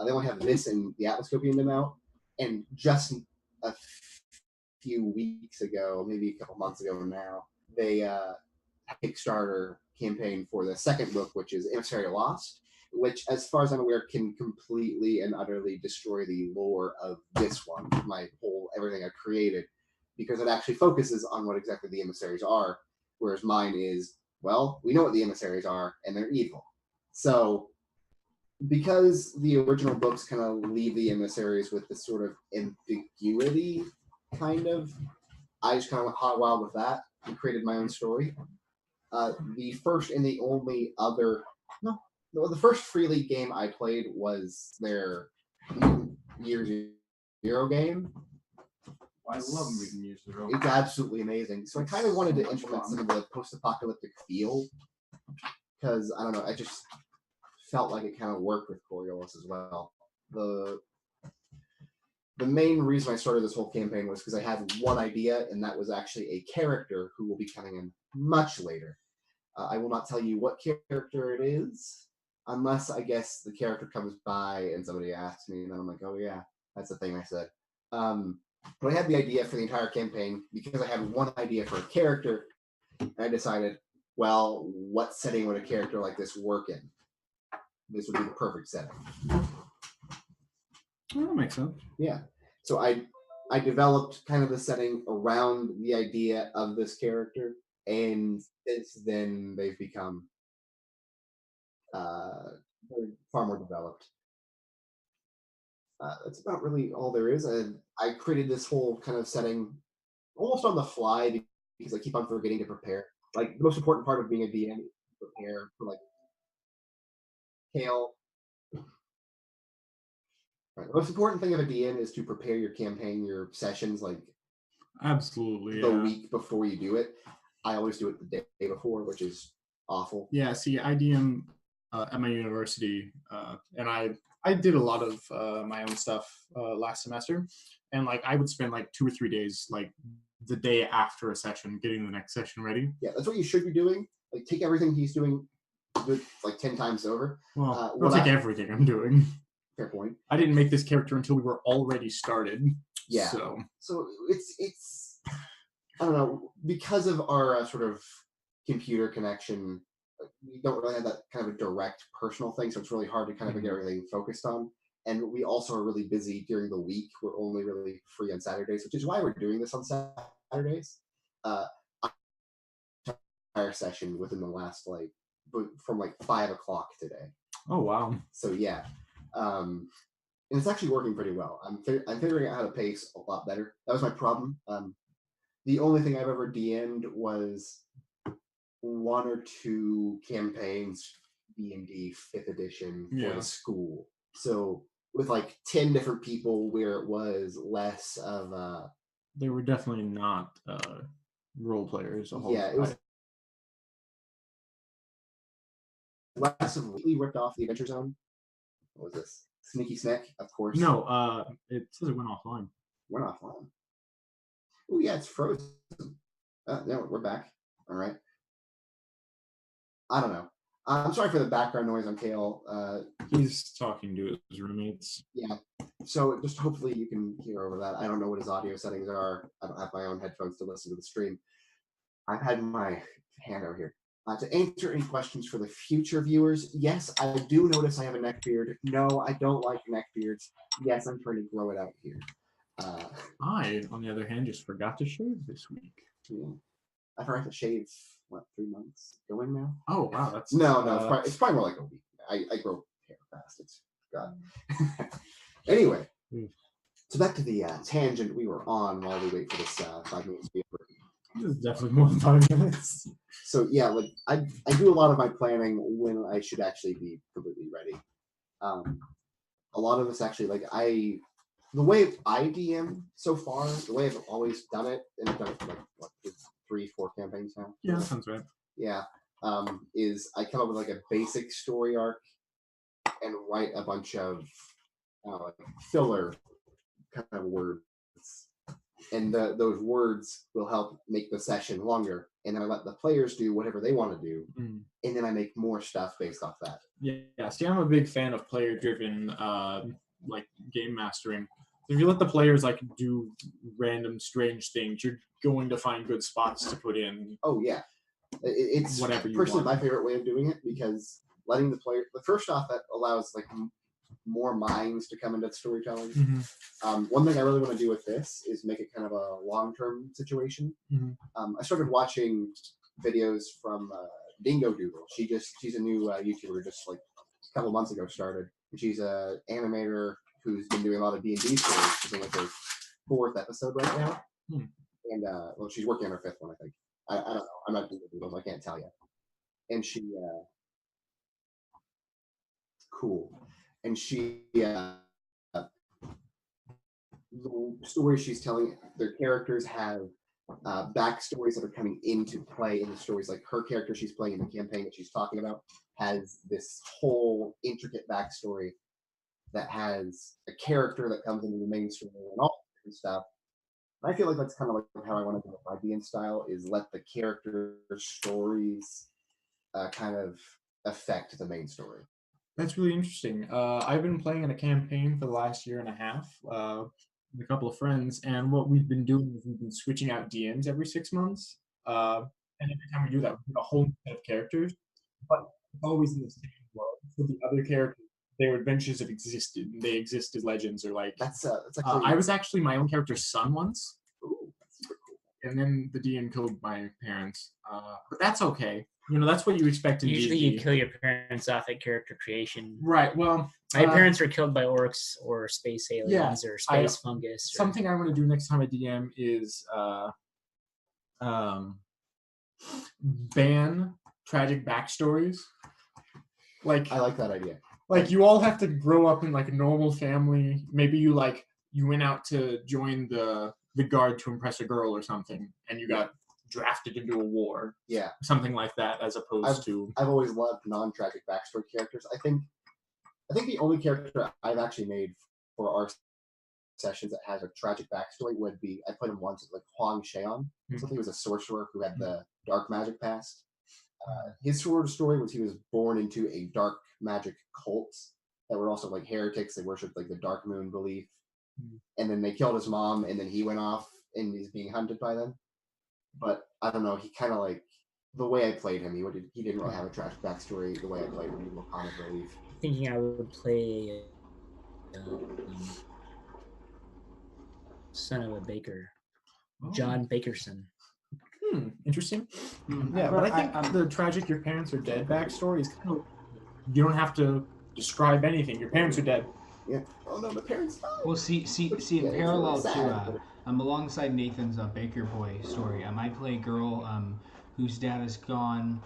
They only have this and the Atlascopian to out, and just a few weeks ago, maybe a couple months ago now, they Kickstarter campaign for the second book, which is Emissary Lost, which, as far as I'm aware, can completely and utterly destroy the lore of this one, everything I created, because it actually focuses on what exactly the emissaries are, whereas mine is, well, we know what the emissaries are, and they're evil. So, because the original books kind of leave the emissaries with this sort of ambiguity, I just kind of went hot wild with that and created my own story. The first and the only other, the first Free League game I played was their Year Zero game. I love Mutant Year Zero. It's absolutely amazing. So I kind of wanted to implement some of the post-apocalyptic feel, because I don't know, I just felt like it kind of worked with Coriolis as well. The main reason I started this whole campaign was because I had one idea, and that was actually a character who will be coming in much later. I will not tell you what character it is, unless I guess the character comes by and somebody asks me, and then I'm like, oh yeah, that's the thing I said. But I had the idea for the entire campaign because I had one idea for a character, and I decided, well, what setting would a character like this work in? This would be the perfect setting. Well, that makes sense. Yeah. So I developed kind of the setting around the idea of this character, and since then they've become far more developed. That's about really all there is. I created this whole kind of setting almost on the fly because I keep on forgetting to prepare. Like, the most important part of being a DM is to prepare for, like, Kale. Right. The most important thing of a DM is to prepare your campaign, your sessions, like, Absolutely. the week before you do it. I always do it the day before, which is awful. Yeah, see, I DM at my university, and I did a lot of my own stuff last semester, and like I would spend like 2 or 3 days, like the day after a session, getting the next session ready. Yeah, that's what you should be doing. Like, take everything he's doing, like 10 times over. Well, I'll take everything I'm doing. Fair point. I didn't make this character until we were already started. Yeah. So it's I don't know, because of our sort of computer connection, we don't really have that kind of a direct personal thing, so it's really hard to kind of get everything focused on. And we also are really busy during the week. We're only really free on Saturdays, which is why we're doing this on Saturdays. Entire session within the last from 5 o'clock today. Oh wow! So yeah, and it's actually working pretty well. I'm figuring out how to pace a lot better. That was my problem. The only thing I've ever DM'd was 1 or 2 campaigns, D&D 5th edition for the school. So with like 10 different people, where it was less of they were definitely not role players. Yeah, it was less of completely ripped off the Adventure Zone. What was this? Sneaky Snack, of course. No, it says it went offline. Went offline. Oh yeah, it's frozen. No, we're back. All right. I don't know. I'm sorry for the background noise on Kale. He's talking to his roommates. Yeah. So just hopefully you can hear over that. I don't know what his audio settings are. I don't have my own headphones to listen to the stream. I've had my hand over here. To answer any questions for the future viewers, yes, I do notice I have a neck beard. No, I don't like neck beards. Yes, I'm trying to grow it out here. I, on the other hand, just forgot to shave this week. Yeah. I forgot to shave, 3 months going now? Oh, wow. That's No, it's probably more like a week. I grow hair fast. It's God. Anyway, so back to the tangent we were on while we wait for this 5 minutes to be over. This is definitely more than 5 minutes. So yeah, like I do a lot of my planning when I should actually be completely ready. A lot of this actually, the way I DM so far, the way I've always done it, and I've done it for 3-4 campaigns now. Yeah, that sounds right. Yeah, is I come up with a basic story arc and write a bunch of filler kind of words and those words will help make the session longer. And then I let the players do whatever they want to do, and then I make more stuff based off that. Yeah. See, I'm a big fan of player-driven like game mastering. If you let the players like do random strange things, you're going to find good spots to put in. Oh yeah, it's whatever you personally want. my favorite way of doing it, because letting the player, the first off, that allows like more minds to come into storytelling. One thing I really want to do with this is make it kind of a long-term situation. I started watching videos from Dingo Doodle. She's a new YouTuber, just like a couple months ago started. And she's a animator who's been doing a lot of D&D stories. She's in like her 4th episode right now. And well, she's working on her 5th one, I think. I don't know. I'm not Dingo Doodle, so I can't tell you. And she cool. And she the stories she's telling, their characters have backstories that are coming into play in the stories. Like her character she's playing in the campaign that she's talking about has this whole intricate backstory that has a character that comes into the main story and all different stuff. And I feel like that's kind of like how I want to do it. My DM style is let the character stories kind of affect the main story. That's really interesting. I've been playing in a campaign for the last year and a half with a couple of friends, and what we've been doing is we've been switching out DMs every 6 months. And every time we do that, we have a whole new set of characters, but always in the same world. So the other characters, their adventures have existed, and they exist as legends or like. That's actually. I was actually my own character's son once. Ooh, that's super cool. And then the DM killed my parents, but that's okay. You know, that's what you expect in Usually D&D. you kill your parents off at character creation. Right, well... My parents were killed by orcs or space aliens or space fungus. Something I want to do next time I DM is ban tragic backstories. Like I like that idea. Like you all have to grow up in like a normal family. Maybe you went out to join the guard to impress a girl or something, and you got drafted into a war. Yeah. Something like that, as opposed to... I've always loved non-tragic backstory characters. I think the only character I've actually made for our sessions that has a tragic backstory would be, I played him once as like Huang Xian. I think he was a sorcerer who had the dark magic past. His sort of story was he was born into a dark magic cult that were also like heretics. They worshipped like the dark moon belief. And then they killed his mom, and then he went off and he's being hunted by them. But I don't know, he kind of like, the way I played him, he didn't really have a tragic backstory. The way I played him, he was comic relief. Thinking I would play son of a baker, John Bakerson. Interesting. Yeah, but I think the tragic your parents are dead backstory is kind of, you don't have to describe anything. Your parents are dead. Yeah. Oh no, my parents died. Well, see, in parallel to alongside Nathan's Baker Boy story, I play a girl whose dad is gone.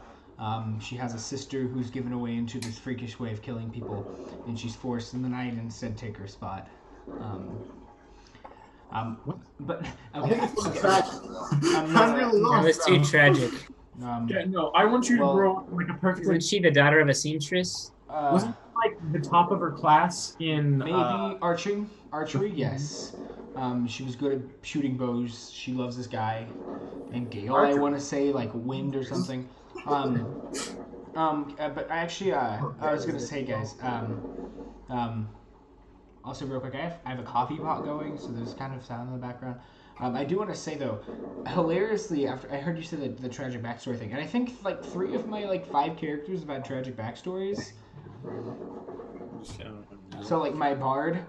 She has a sister who's given away into this freakish way of killing people, and she's forced in the night instead take her spot. But okay. I'm really lost. That was too tragic. Yeah, no, I want you to grow up like a perfectly... Isn't she the daughter of a seamstress? Wasn't she like the top of her class in... Maybe archery, yes. She was good at shooting bows. She loves this guy named Gale, I want to say, like Wind or something. But actually, I was gonna say, guys. Also, real quick, I have a coffee pot going, so there's kind of sound in the background. I do want to say though, hilariously, after I heard you say the tragic backstory thing, and I think like 3 of my 5 characters have had tragic backstories. So like my bard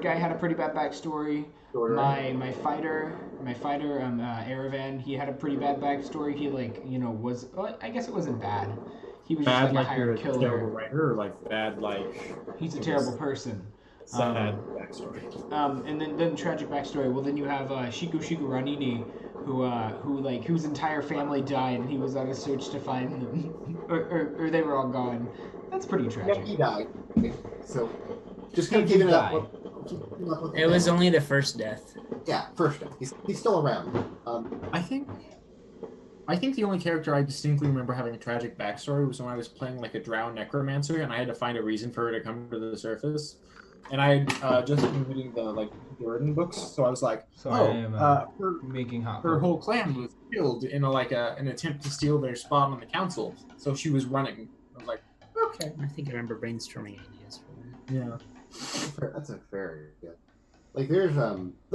guy had a pretty bad backstory. My fighter, Aravan, he had a pretty bad backstory. He was, well, I guess it wasn't bad. He was bad just like a hired terrible killer. writer, or like bad He's a terrible person. Sad backstory. And then tragic backstory. Well, then you have Shiku Ranini, whose entire family died, and he was on a search to find them, or they were all gone. That's pretty tragic. Yeah, he died. So just keep giving it up. It was only the first death. Yeah, first death. He's still around. I think the only character I distinctly remember having a tragic backstory was when I was playing like a drowned necromancer, and I had to find a reason for her to come to the surface. and I had just been reading the Jordan books, so I was like, Sorry, I am her making hot. her cocoa. whole clan was killed in an attempt to steal their spot on the council. So she was running. I was like, okay, I think I remember brainstorming ideas for that. yeah. That's a fair yeah. Like there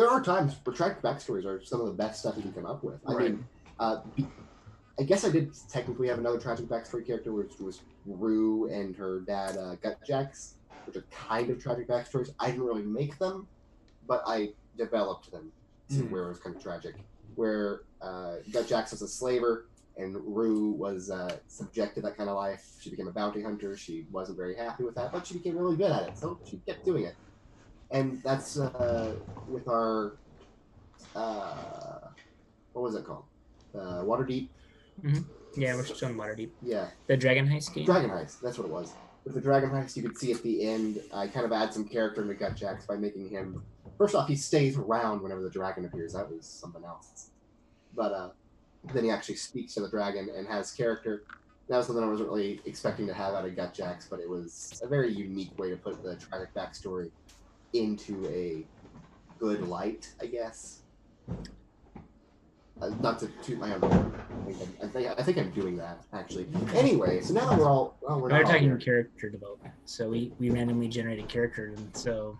are times where tragic backstories are some of the best stuff you can come up with. I mean, I guess I did technically have another tragic backstory character, which was Rue and her dad, Gutjax, which are kind of tragic backstories. I didn't really make them, but I developed them to where it was kind of tragic. Where Gutjax was a slaver, and Rue was subject to that kind of life. She became a bounty hunter. She wasn't very happy with that, but she became really good at it, so she kept doing it. And that's with our what was it called? Waterdeep. Yeah, we're still in Waterdeep. Yeah. The Dragon Heist game? Dragon Heist, that's what it was. With the Dragon Heist, you could see at the end, I kind of add some character into Gutjax by making him... First off, he stays around whenever the dragon appears. That was something else. But then he actually speaks to the dragon and has character. That was something I wasn't really expecting to have out of Gutjax, but it was a very unique way to put the tragic backstory into a good light, I guess. Not to toot my own horn. I think I'm doing that, actually. Anyway, so now that we're all... Well, we're We're not talking all here. character development. So we randomly generated characters, and so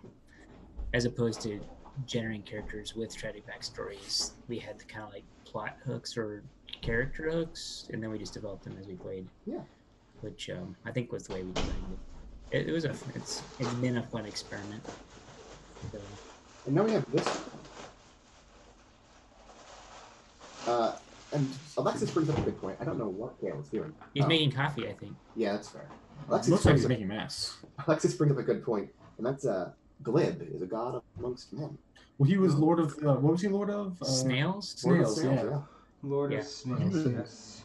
as opposed to generating characters with tragic backstories, we had the kind of like plot hooks or character hooks, and then we just developed them as we played. Yeah. Which I think was the way we designed it. It's been a fun experiment. So, And now we have this. And Alexis brings up a good point. I don't know what Gail is doing. he's making coffee, I think. Yeah, that's fair. Looks like brings he's up- making a mess. Alexis brings up a good point, and that's Glib is a god amongst men. Well, he was Lord of... what was he Lord of? Snails? Snails, Lord of yeah. Lord Yeah. of Snails, yes.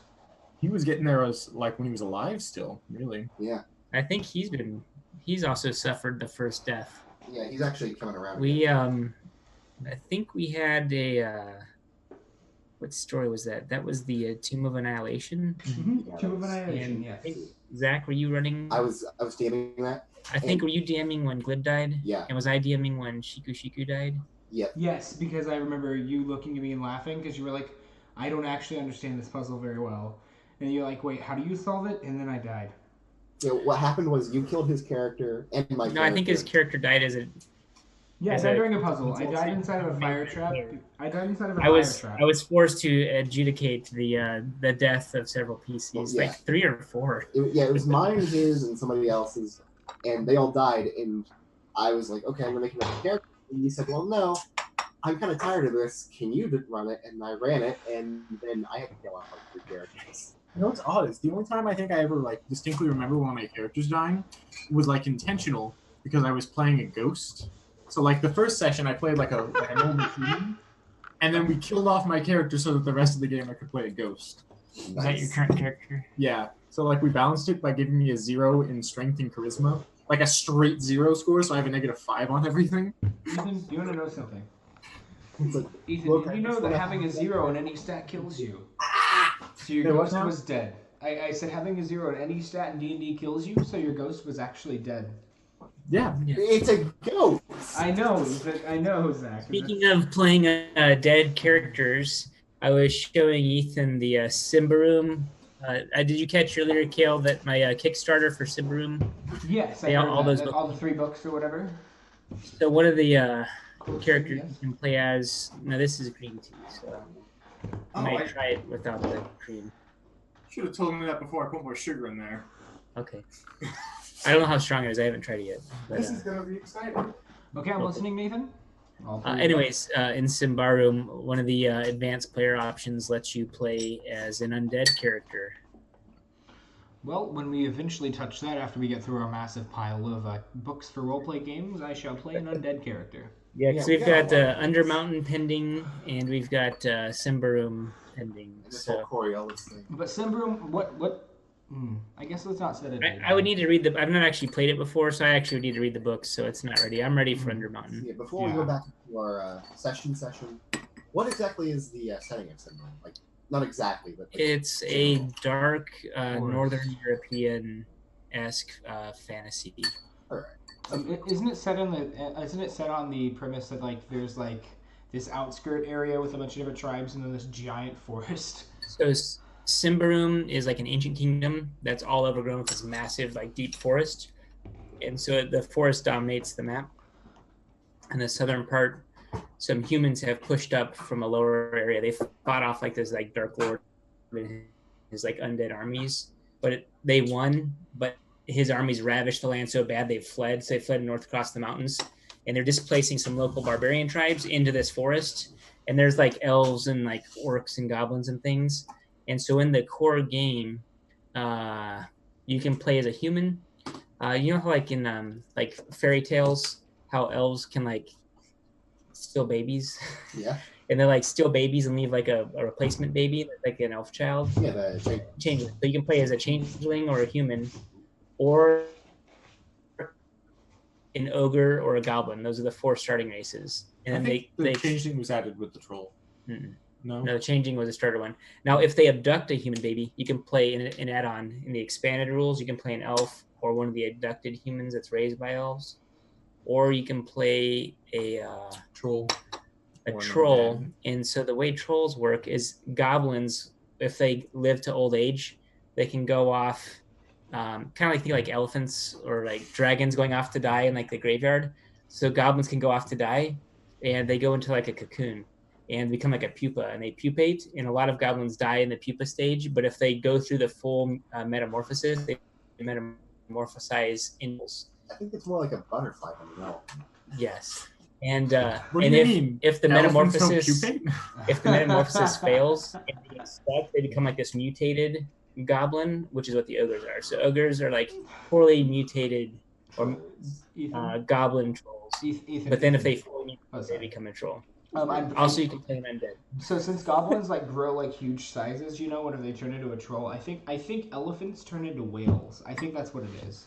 He was getting there as when he was alive still, really. Yeah, I think he's also suffered the first death. yeah, he's actually coming around. We I think we had a what story was that? That was the Tomb of Annihilation. Mm-hmm. Yeah, Tomb of that's- Annihilation, And yes. I think, Zach, were you running? I was DMing that. I think were you DMing when Glib died? Yeah. And was I DMing when Shiku died? Yes, because I remember you looking at me and laughing because you were like, I don't actually understand this puzzle very well. And you're like, wait, how do you solve it? And then I died. So what happened was you killed his character and my No, I think his character died as a. Yes, As I a- during a puzzle. I died inside of a fire trap. I died inside of a I fire was trap. I was forced to adjudicate the death of several PCs, Well, yeah. like 3 or 4. It was mine, his, and somebody else's, and they all died. And I was like, okay, I'm gonna make another character. And he said, well, no, I'm kind of tired of this. Can you run it? And I ran it, and then I had to kill off like 3 characters. You know what's odd is the only time I think I ever distinctly remember one of my characters dying was intentional because I was playing a ghost. So the first session I played a normal human, and then we killed off my character so that the rest of the game I could play a ghost. Is that your current character? Yeah. So we balanced it by giving me a 0 in strength and charisma, a straight 0 score. So I have a -5 on everything. Ethan, do you want to know something? It's like, Ethan, look, did you know that having a 0 in any stat kills you? So your Wait, what ghost now? was dead. I said having a 0 in any stat in D&D kills you, so your ghost was actually dead. Yeah. it's a ghost. I know, Zach. Speaking of playing dead characters, I was showing Ethan the Simba Room. Did you catch earlier, Kale, that my Kickstarter for Simba Room? Yes, I Yeah, heard all that, those that books. all the 3 books or whatever. So one of the Cool. characters Yes. you can play as. Now this is green tea, so I might try it without the cream. Should have told me that before I put more sugar in there. Okay. I don't know how strong it is. I haven't tried it yet. But, This is gonna be exciting. Okay, I'm listening, Nathan. All 3 anyways, in Simbarum, one of the advanced player options lets you play as an undead character. Well, when we eventually touch that, after we get through our massive pile of books for roleplay games, I shall play an undead character. Yeah, Yeah, because we we've got got a lot of Under Mountain pending, and we've got Simbarum pending. And this whole So Coriolis thing. But Simbroom, what? I guess let's not set it. I would need to read I've not actually played it before, so I actually would need to read the books. So it's not ready. I'm ready for Under Mountain. Yeah, before we Yeah. go back to our session, what exactly is the setting of Syndrome? Not exactly, but It's a dark Forest. Northern European-esque fantasy. Isn't it set on the? Isn't it set on the premise that like there's like this outskirt area with a bunch of different tribes and then this giant forest? So Symbaroum is like an ancient kingdom that's all overgrown with this massive, like deep forest, and so the forest dominates the map. In the southern part, some humans have pushed up from a lower area. They fought off like this like Dark Lord and his like undead armies, but they won. But his armies ravished the land so bad they've fled. So they fled north across the mountains, and they're displacing some local barbarian tribes into this forest. And there's like elves and like orcs and goblins and things. And so in the core game, you can play as a human. You know how like in like fairy tales, how elves can like steal babies? Yeah. And they're like steal babies and leave like a replacement baby, like an elf child. Yeah, the Changeling. So you can play as a changeling or a human, or an ogre or a goblin. Those are the 4 starting races. And I then think they the changeling was added with the troll. Mm-mm. No. No, changing was a starter one. Now, if they abduct a human baby, you can play an add-on in the expanded rules. You can play an elf or one of the abducted humans that's raised by elves, or you can play a Troll. troll. And so the way trolls work is goblins, if they live to old age, they can go off, kind of like elephants or like dragons going off to die in like the graveyard. So goblins can go off to die, and they go into like a cocoon and become like a pupa, and they pupate. And a lot of goblins die in the pupa stage, but if they go through the full metamorphosis, they metamorphosize into. I think it's more like a butterfly than an elf. Yes. And What do and you if, mean? if the Elephants don't metamorphosis pupate? if the metamorphosis fails and they get stuck, they become like this mutated goblin, which is what the ogres are. So ogres are like poorly mutated or goblin trolls. Ethan, But then if they fully Oh, mutate, they sorry. become a troll. I'm- Also, you can play an undead. So since goblins like grow like huge sizes, you know, whenever they turn into a troll, I think elephants turn into whales. I think that's what it is.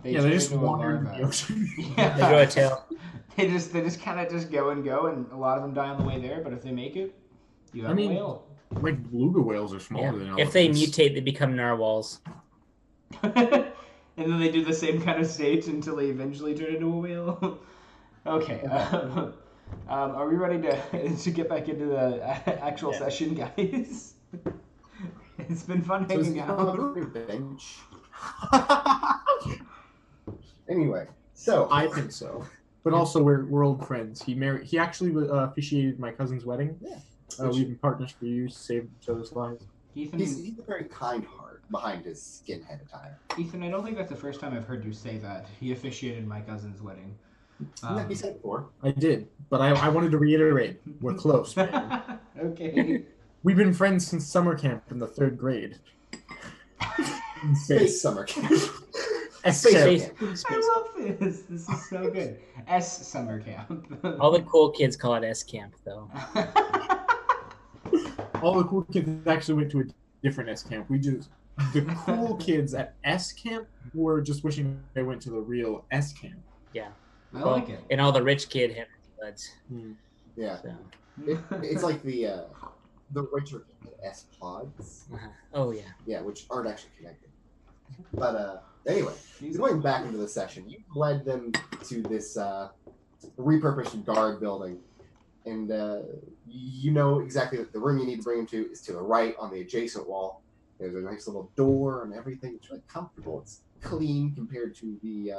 They Yeah, turn they just into a wander into larva. the ocean. Yeah. They grow a tail. They just kind of just go, and a lot of them die on the way there. But if they make it, you have I mean, a whale. Like beluga whales are smaller Yeah. than elephants. If they mutate, they become narwhals. And then they do the same kind of stage until they eventually turn into a whale. Okay. Are we ready to get back into the actual session, guys? It's been fun So is hanging he out. on the bench? Anyway, so I think so. But also, we're old friends. He actually officiated my cousin's wedding. Yeah. We've been partners for years, saved each other's lives. Ethan, he's a very kind heart behind his skinhead attire. Ethan, I don't think that's the first time I've heard you say that. He officiated my cousin's wedding. Didn't he said it before? I did, but I wanted to reiterate, we're close, man. Okay. We've been friends since summer camp in the 3rd grade. Space summer camp. Space camp. I love this. This is so good. S summer camp. All the cool kids call it S camp, though. All the cool kids actually went to a different S camp. The cool kids at S camp were just wishing they went to the real S camp. Yeah. I like it. And all the rich kid had buds. Yeah. So. It's like the richer S pods. Oh yeah. Yeah, which aren't actually connected. But anyway, going back into the session, you led them to this repurposed guard building, and you know exactly that the room you need to bring them to is to the right on the adjacent wall. There's a nice little door and everything. It's really comfortable. It's clean compared to the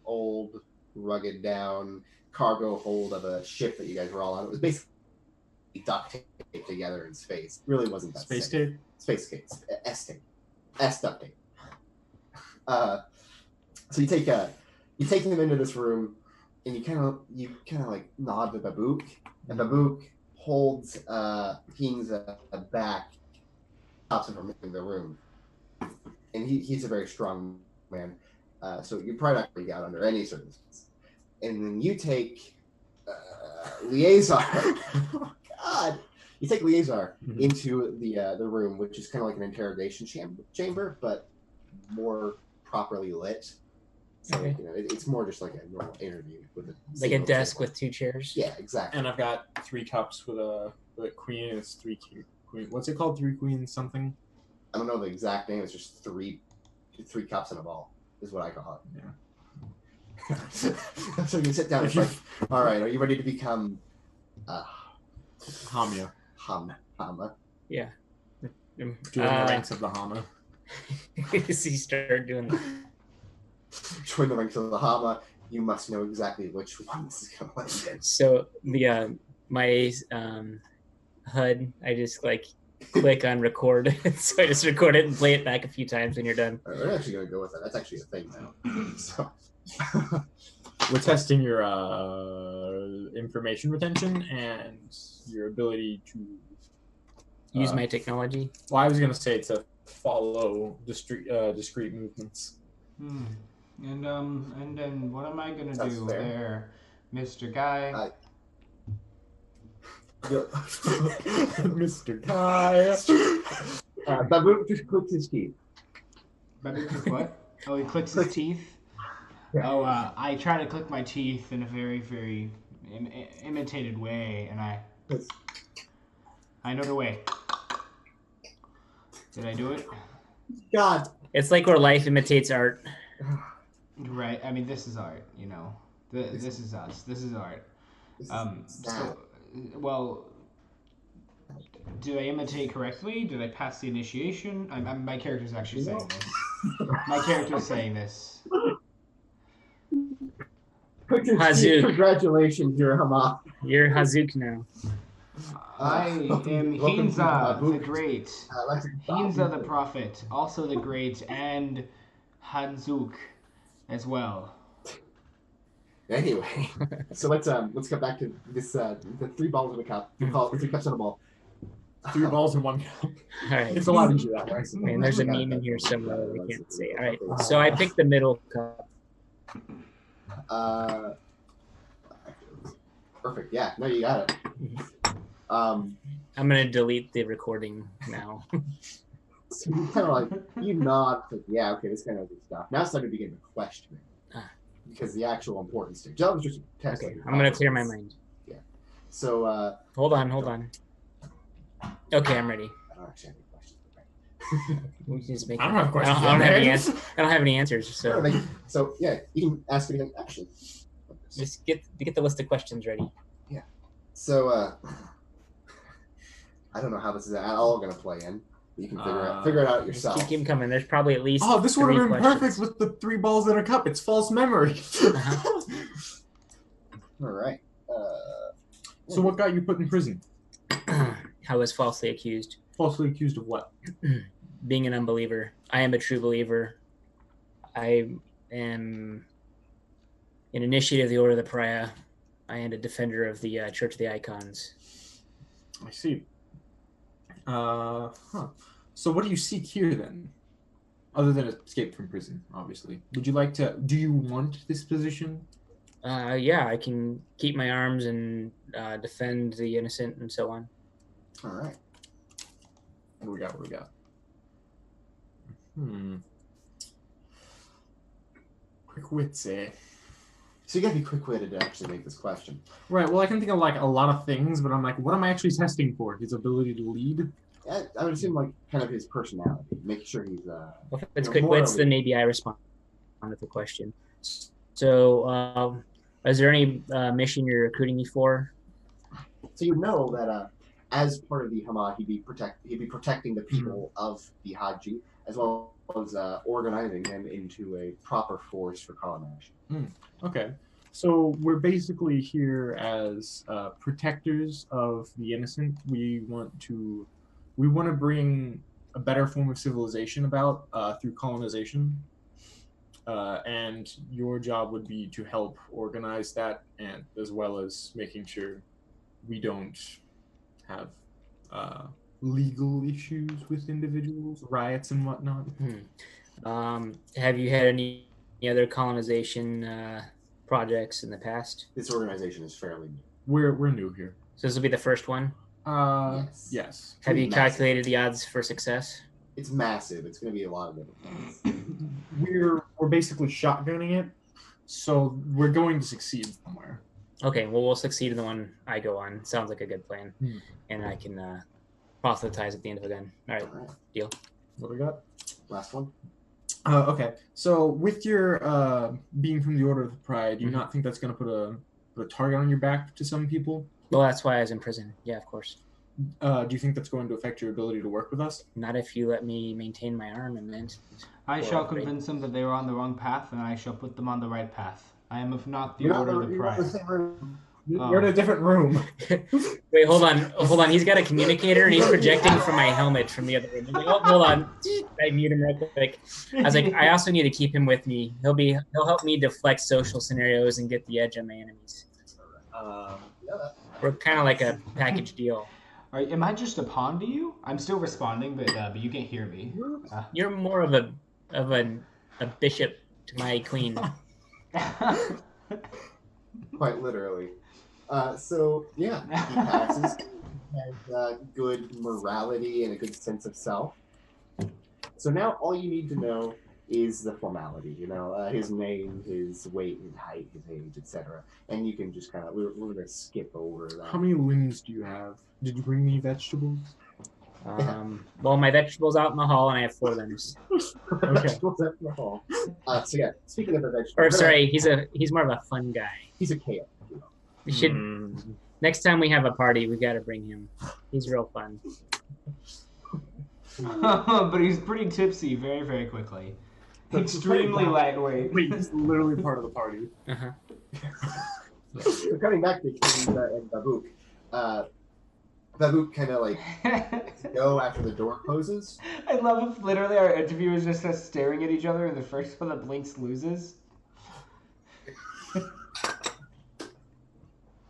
old, rugged down cargo hold of a ship that you guys were all on. It was basically duct taped together in space. It really wasn't that Space safe. tape? Space tape. S tape. S duct tape. So you take them into this room, and you kind of like nod to Babook, and Babook holds Kingza back, stops him from entering the room, and he's a very strong man, so you're probably not going to get out under any circumstances. And then you take Liazar. Oh, God. You take Liazar into the room, which is kind of like an interrogation chamber, but more properly lit. So Okay. it's more just like a normal interview with Like a desk with 2 chairs. Yeah, exactly. And I've got 3 cups with a queen, and it's 3 queen. What's it called? 3 queens something? I don't know the exact name. It's just three cups and a ball is what I call it. Yeah. So you sit down. It's like, all right, are you ready to become Hamia. Hama? Yeah. Join the ranks of the Hama. He started doing that. Join the ranks of the Hama. You must know exactly which one this is going to land in. So the my HUD, I just like click on record. So I just record it and play it back a few times when you're done. All right, we're actually going to go with that. That's actually a thing now. So We're testing your information retention and your ability to Use my technology. Well, I was going to say to follow discrete movements. And then what am I gonna That's do fair. there, Mr. Guy? Mr. Guy. Babu just clicks his teeth. Babu click what? Oh, he clicks his teeth. Yeah. Oh, I try to click my teeth in a very, very imitated way, and I know the way. Did I do it? God. It's like where life imitates art. Right. I mean, this is art. You know, this is us. This is art. Well, did I imitate correctly? Did I pass the initiation? My character's actually saying this. My character's saying this. Hazook. Congratulations, you're Hama. You're Hazook now. I am Hinza the Great. Hinza the the Prophet, also the Great, and Hanzook as well. Anyway, so let's get back to this. The 3 balls in a cup. We call it 3 cups in a ball. 3 balls in 1 cup. All right. It's a lot easier that way. And there's a meme in here somewhere that I can't say. All right. So I picked the middle cup. Perfect. Yeah. No, you got it. I'm gonna delete the recording now. So you kind of like you nod. Like, yeah. Okay. This kind of good stuff. Now it's time to begin the questioning, because the actual important stage. That was just a test. Okay. I'm gonna clear my mind. Yeah. So. Hold on. Okay, I'm ready. I don't actually have any questions. We can just make I don't have questions. I don't have any answers. So So yeah, you can ask anything. Actually, just get the list of questions ready. so I don't know how this is all going to play in. You can figure it out Just yourself. keep coming. There's probably at least. Oh, this would have 3 been questions. perfect with the 3 balls in a cup. It's false memory. All right. So what got you put in prison? I was falsely accused. Falsely accused of what? Being an unbeliever. I am a true believer. I am an initiate of the Order of the Pariah. I am a defender of the Church of the Icons. I see. So what do you seek here then? Other than escape from prison, obviously. Would you like to... Do you want this position? Yeah, I can keep my arms and defend the innocent and so on. All right. What do we got? Quick wits, eh? So you got to be quick-witted to actually make this question. Right, well, I can think of, like, a lot of things, but I'm like, what am I actually testing for? His ability to lead? I would assume like kind of his personality, making sure he's. Well, if it's know, quick morally. wits, then maybe I respond to the question. So, is there any mission you're recruiting me for? So you know that as part of the Hama, he'd be protecting the people of the Haji, as well as organizing them into a proper force for colonization. Okay. So we're basically here as protectors of the innocent. We want to bring a better form of civilization about through colonization. And your job would be to help organize that, and as well as making sure we don't have legal issues with individuals, riots and whatnot. Have you had any other colonization projects in the past? This organization is fairly new. We're new here. So this will be the first one. Yes. Have you Massive. calculated the odds for success? It's massive. It's going to be a lot of different things. We're basically shotgunning it, so we're going to succeed somewhere. Okay, well, we'll succeed in the one I go on. Sounds like a good plan. And I can proselytize at the end of it then. All right, All right. deal. What do we got? Last one. Okay. So with your being from the Order of the Pride, do you Mhm. not think that's going to put a target on your back to some people? Well, that's why I was in prison. Yeah, of course. Do you think that's going to affect your ability to work with us? Not if you let me maintain my armament. I Or shall upgrade. convince them that they were on the wrong path, and I shall put them on the right path. I am of not the You're not order the, of the you're not the Pride. same room. You're in a different room. Wait, hold on. He's got a communicator and he's projecting from my helmet from the other room. I'm like, oh, hold on. I mute him real quick. I was like, I also need to keep him with me. He'll help me deflect social scenarios and get the edge on my enemies. Yeah, We're kind of like a package deal. Alright, am I just a pawn to you? I'm still responding, but you can't hear me. You're more of a bishop to my queen. quite literally. So yeah, he passes. He has good morality and a good sense of self. So now all you need to know is the formality. His name, his weight, his height, his age, etc. And you can just kind of we're gonna skip over that. How many limbs do you have? Did you bring me vegetables? Well, my vegetables out in the hall, and I have 4 limbs. Okay. Vegetables at the hall. So yeah, speaking of the vegetables, Or sorry, he's more of a fun guy. he's a kale. We should next time we have a party, we got to bring him. He's real fun. But he's pretty tipsy very, very quickly. Extremely lightweight. Wait, he's literally part of the party. Uh-huh. So coming back to Kinza and Babook, Babook kind of like go after the door closes. I love if literally our interview is just us staring at each other and the first one that blinks loses.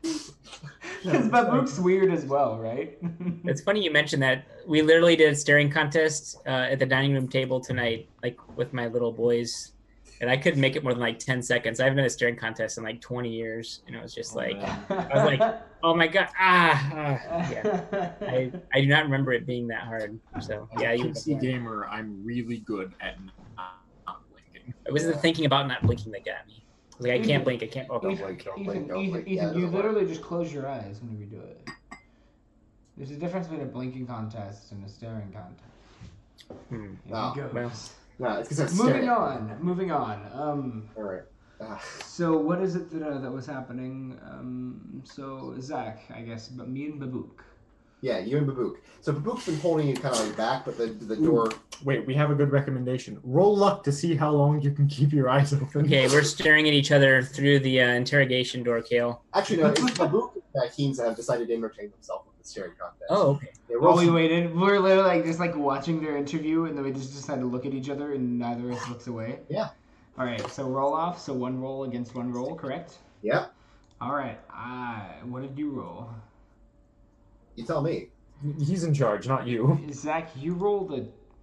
Because Babook's weird as well, right? It's funny you mentioned that. We literally did a staring contest at the dining room table tonight, like with my little boys, and I couldn't make it more than like 10 seconds. I haven't done a staring contest in like 20 years, and it was just like, I was like, oh my god, yeah. I do not remember it being that hard. So yeah, you. PC gamer, I'm really good at not blinking. It was the thinking about not blinking that got me. I was like, I can't blink. I can't. Oh, Don't blink, don't blink, don't blink. Yeah, Ethan, you doesn't work. literally just close your eyes whenever you do it. There's a difference between a blinking contest and a staring contest. Here Oh, he goes. well. No, it's because I'm staring. Moving on. All right. So what is it that was happening? So Zach, I guess, but me and Babook. Yeah, you and Babook. So Babook's been holding you kind of like back, but the door. Wait, we have a good recommendation. Roll luck to see how long you can keep your eyes open. Okay, we're staring at each other through the interrogation door, Kale. Actually, no, it's Babook and Keynes have decided to entertain themselves with the staring contest. Oh, okay. They While roll we some- waited, we were literally just watching their interview, and then we just decided to look at each other, and neither of us looks away. Yeah. All right, so roll off. So one roll against one roll, correct? Yeah, All right. What did you roll? you tell me. He's in charge, not you. Zach, you rolled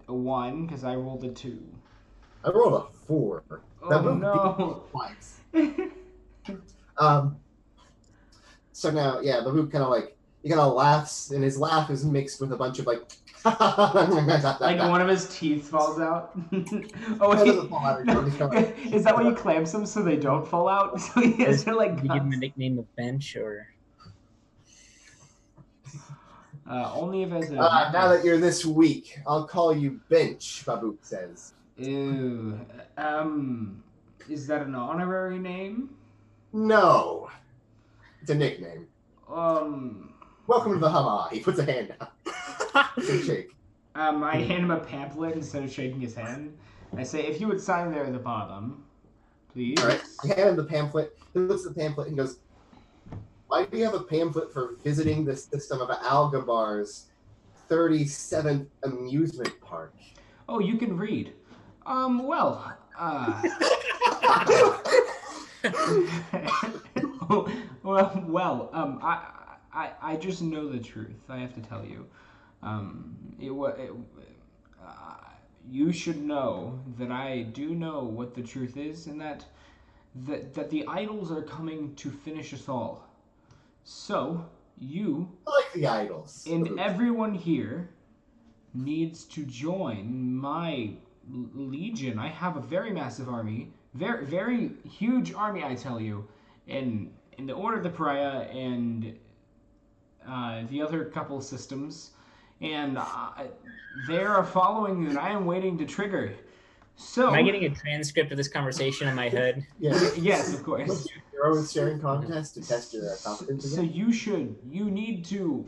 a 1 because I rolled a 2. I rolled a 4. Oh Babook no! beat me twice. So now, yeah, Babook he kind of laughs, and his laugh is mixed with a bunch of like One of his teeth falls out. Oh That doesn't wait, fall out, it's kinda- is that why you clamps them so they don't fall out? So he has to Did you give him a nickname of Bench or? only if as a. now that you're this weak, I'll call you Bench, Babook says. Ew. Is that an honorary name? No. It's a nickname. Um. Welcome to the Hama. He puts a hand out. Good shake. I hand him a pamphlet instead of shaking his hand. I say, if you would sign there at the bottom, please. All right. I hand him the pamphlet. He looks at the pamphlet and goes, "Why do you have a pamphlet for visiting the system of Algabar's 37th amusement park?" Oh, you can read. Well, I just know the truth. I have to tell you. You should know that I do know what the truth is, and that the idols are coming to finish us all. So you I like the idols. and everyone here needs to join my legion. I have a very massive army, very very huge army. I tell you, in the Order of the Pariah and the other couple systems, and they are following that I am waiting to trigger. So, Am I getting a transcript of this conversation in my head? Yeah. yes, of course. Your own sharing contest to test your confidence So again. you need to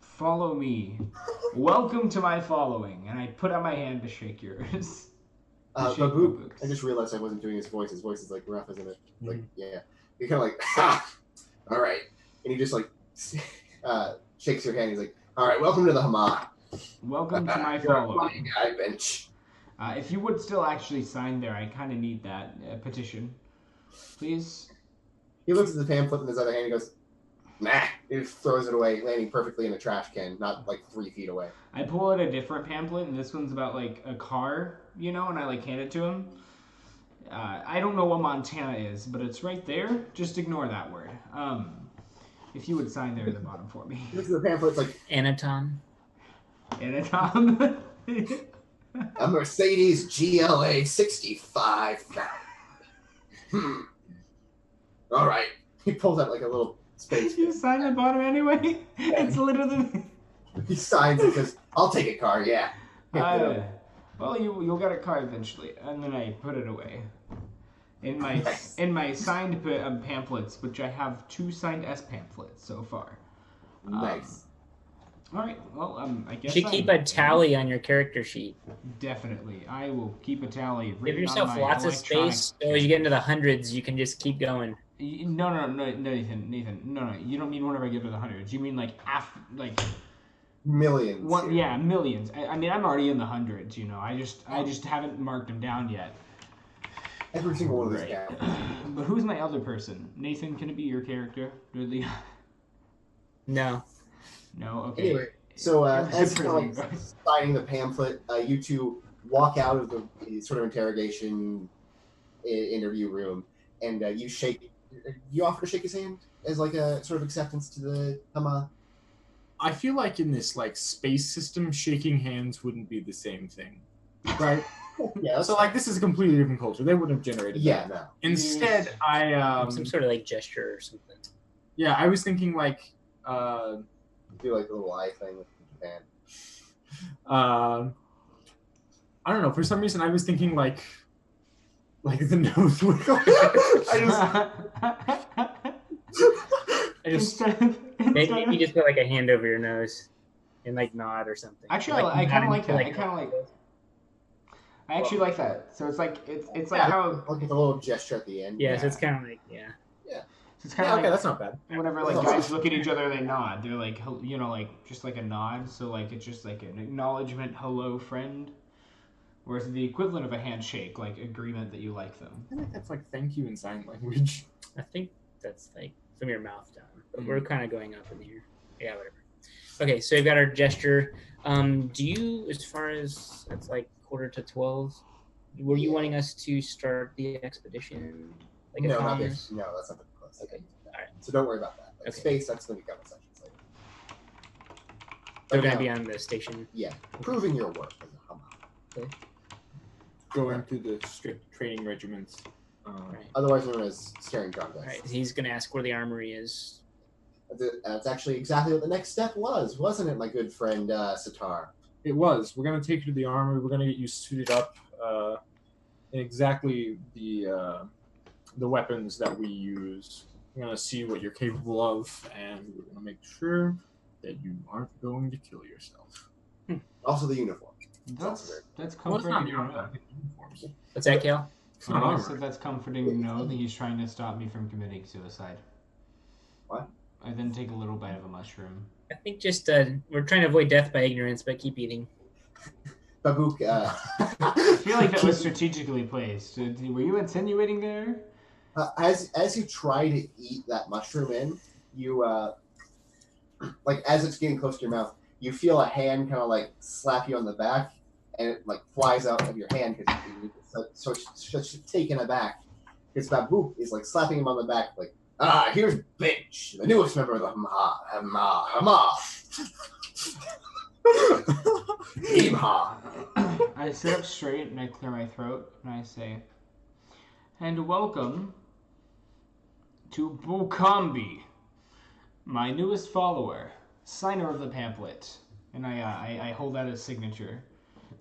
follow me. Welcome to my following. And I put out my hand to shake yours. Babook, Babook's. I just realized I wasn't doing his voice. His voice is like rough, isn't it? Like, yeah. You're kind of like, ha! All right. And he just like shakes your hand. He's like, all right, welcome to the Hama. Welcome to my You're a following. funny guy, bench. If you would still actually sign there, I kind of need that petition. Please. He looks at the pamphlet in his other hand. He goes, nah. He just throws it away, landing perfectly in a trash can, not like 3 feet away. I pull out a different pamphlet, and this one's about like a car, you know, and I like hand it to him. I don't know what Montana is, but it's right there. Just ignore that word. If you would sign there at the bottom for me. He looks at the pamphlet. It's like, Anatom. Anatom. a Mercedes GLA 65. All right. He pulls out like a little space. You sign the bottom anyway? It's literally... He signs it because I'll take a car. Yeah. Well, you'll get a car eventually, and then I put it away. In my signed pamphlets, which I have 2 signed S pamphlets so far. Nice. All right. Well, I guess You should keep a tally on your character sheet. Definitely, I will keep a tally. Give written yourself on my lots of electronic- space, so as you get into the hundreds, you can just keep going. No, Nathan. No. You don't mean whenever I get to the hundreds. You mean like Millions. Millions. I mean, I'm already in the hundreds. You know, I just haven't marked them down yet. Every single one of these Right. guys. But who's my other person? Nathan, can it be your character? Dudley? No. No. Okay. Anyway, so It's as good you're for like you. signing the pamphlet, you two walk out of the sort of interrogation interview room, and you shake. You offer to shake his hand as like a sort of acceptance to the Hama. I feel like in this like space system, shaking hands wouldn't be the same thing, right? Yeah. So like this is a completely different culture. They wouldn't have generated Yeah. that. No. Instead, I Some sort of like gesture or something. yeah, I was thinking like Do like the little eye thing with Japan. I don't know. For some reason, I was thinking like the nose wiggle. I just Maybe you just put like a hand over your nose and like nod or something. Actually, Like, I kind of nodding like to, that. like, I actually like that. So it's like it's like Yeah, how I'll give a little gesture at the end. Yeah, so it's kind of like so it's kind yeah, of okay, like that's not bad. whenever like guys look at each other, they nod. They're like you know like just like a nod. So like it's just like an acknowledgement, hello, friend. Whereas the equivalent of a handshake, like agreement that you like them. I think that's like thank you in sign language. I think that's like from your mouth down. But we're kind of going up in here. Yeah, whatever. Okay, so we've got our gesture. Do you, as far as it's like 11:45, were you wanting us to start the expedition? Like No, a not comms? this. No, that's not the close. Okay, all right. So don't worry about that. Like Okay. space, that's going to be a couple sections later. They're Right gonna now, be on the station. Yeah, proving your work as a Hama. Going through the strict training regiments. Right. Otherwise known as staring contest. All right. He's gonna ask where the armory is. That's actually exactly what the next step was, wasn't it, my good friend Sitar? It was. We're gonna take you to the armory. We're gonna get you suited up in exactly the weapons that we use. We're gonna see what you're capable of, and we're gonna make sure that you aren't going to kill yourself. Also the uniform. That's Well, it's not comforting to know. the uniforms. What's that, Kale? It's not I armor. said that's comforting to know that he's trying to stop me from committing suicide. What? I then take a little bite of a mushroom. I think just we're trying to avoid death by ignorance, but keep eating. Babook, I feel like that was strategically placed. Were you insinuating there? as you try to eat that mushroom in, you like as it's getting close to your mouth, you feel a hand kind of like slap you on the back, and it like flies out of your hand because so it's taken aback because Babook is like slapping him on the back like, here's Bitch, the newest member of the Hama. Imha. I sit up straight and I clear my throat and I say, and welcome to Bukambi, my newest follower, signer of the pamphlet. And I hold out his signature.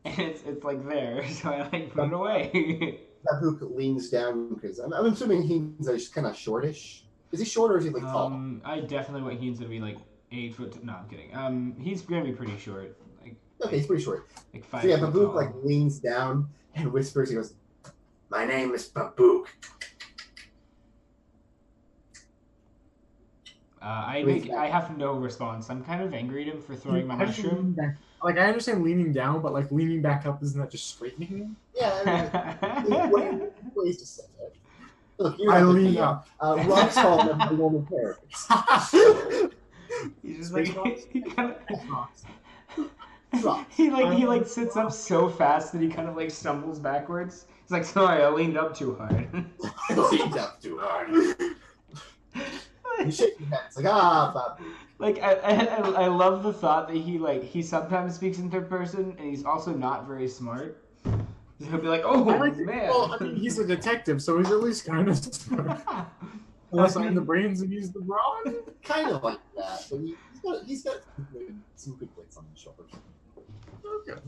and it's like there, so I like put it away. Babook leans down because I'm assuming he's just kind of shortish. Is he short or is he like tall? I definitely want Heen's to be like 8 foot. No, I'm kidding. He's gonna be pretty short. Okay, he's pretty short. Like 5 So yeah, foot Babook tall. like leans down and whispers. He goes, "My name is Babook." I have no response. I'm kind of angry at him for throwing my How does he lean mushroom. back? Like, I understand leaning down, but like leaning back up, isn't that just straightening him? Yeah, I mean, there's ways to say it. Look, you're I not the lean DM. up. Rock's tall enough for normal characters. He's just like he kind of Rocks. he like sits up so fast that he kind of like stumbles backwards. He's like, sorry, I leaned up too hard. Leaned up too hard. You shake your head. It's like, Babook. Like I love the thought that he sometimes speaks in third person and he's also not very smart. He'll be like, oh man. Well, I mean, he's a detective, so he's at least kind of smart. Unless I'm the brains and he's the brawn. Kind of like that, but he's got some good weights on his shoulders. Okay.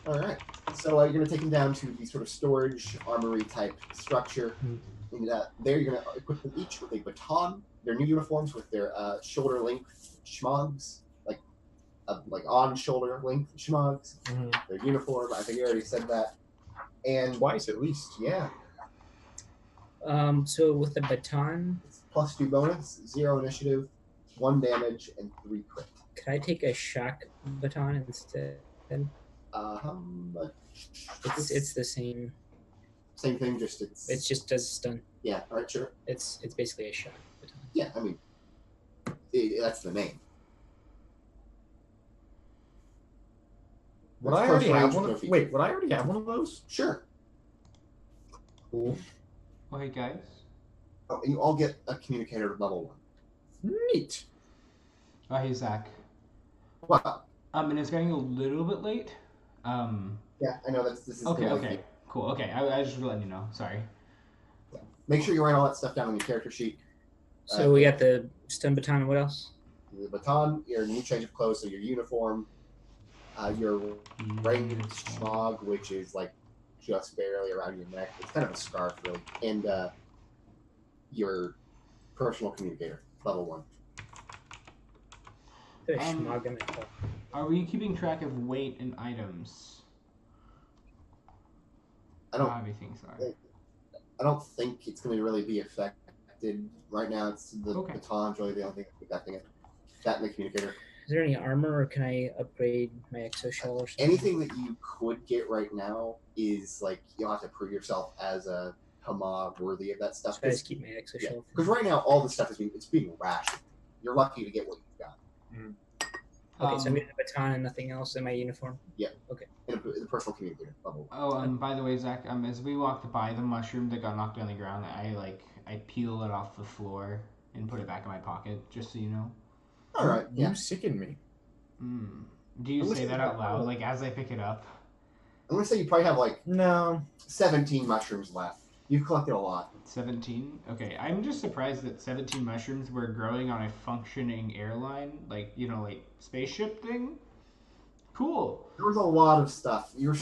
All right. So you're going to take him down to the sort of storage armory type structure. And there you're going to equip them each with a baton, their new uniforms with their shoulder length schmogs, like on shoulder length schmogs. Mm-hmm. Their uniform, I think you already said that. And Twice at least. yeah, So with the baton, it's +2 bonus, 0 initiative, 1 damage, and 3 crit. could I take a shock baton instead? But It's the same. same thing, just It just does stun. yeah. All right, sure. It's basically a shock baton. Yeah, I mean, that's the name. Would That's I already close have range one? with no feature. Wait, would I already have one of those? Sure. Cool. Oh hey guys. Oh, and you all get a communicator level 1. Neat. Oh hey Zach. Wow. And it's getting a little bit late. Yeah, I know this is Okay, gonna okay. Cool, okay. I just letting you know. Sorry. Make sure you write all that stuff down on your character sheet. So we got the stun baton and what else? The baton, your new change of clothes, so your uniform, your ranged schmog, which is like just barely around your neck. It's kind of a scarf, really. And your personal communicator, level 1. Put a schmog in it. Are we keeping track of weight and items? I don't. How everything's are. I don't think it's going to really be affected right now. It's the Okay. baton's really the only thing that's affecting it. That and the communicator. Is there any armor, or can I upgrade my exo shell or something? Anything that you could get right now is like you'll have to prove yourself as a Hamag worthy of that stuff. So I just keep my exo shell. Because right now all the stuff is being rationed. You're lucky to get what you've got. Okay, so I'm getting a baton and nothing else in my uniform. In the personal communicator level. Oh, by the way, Zach, as we walked by the mushroom that got knocked on the ground, I peeled it off the floor and put it back in my pocket, just so you know. All right. Yeah. You sicken me. Do you I'm say that listening. out loud, like as I pick it up? I'm gonna say you probably have like No. 17 mushrooms left. You've collected a lot. 17? Okay, I'm just surprised that 17 mushrooms were growing on a functioning airline, like spaceship thing. Cool. There was a lot of stuff. You were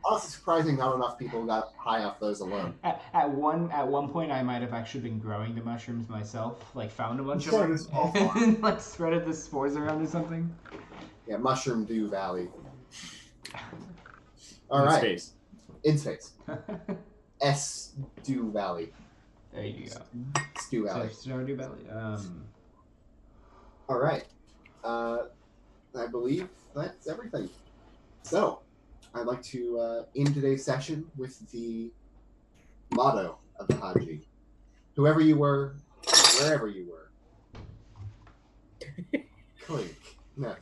honestly surprising not enough people got high off those alone. At one point, I might have actually been growing the mushrooms myself, like found a bunch of Started them a small and like spreaded the spores around or something. Yeah, Mushroom Dew Valley. All In right, space. in space. S Dew Valley. There you go. Stew Valley. Stardew Valley. All right. I believe that's everything. So, I'd like to end today's session with the motto of the Haji. Whoever you were, wherever you were. Clink. No.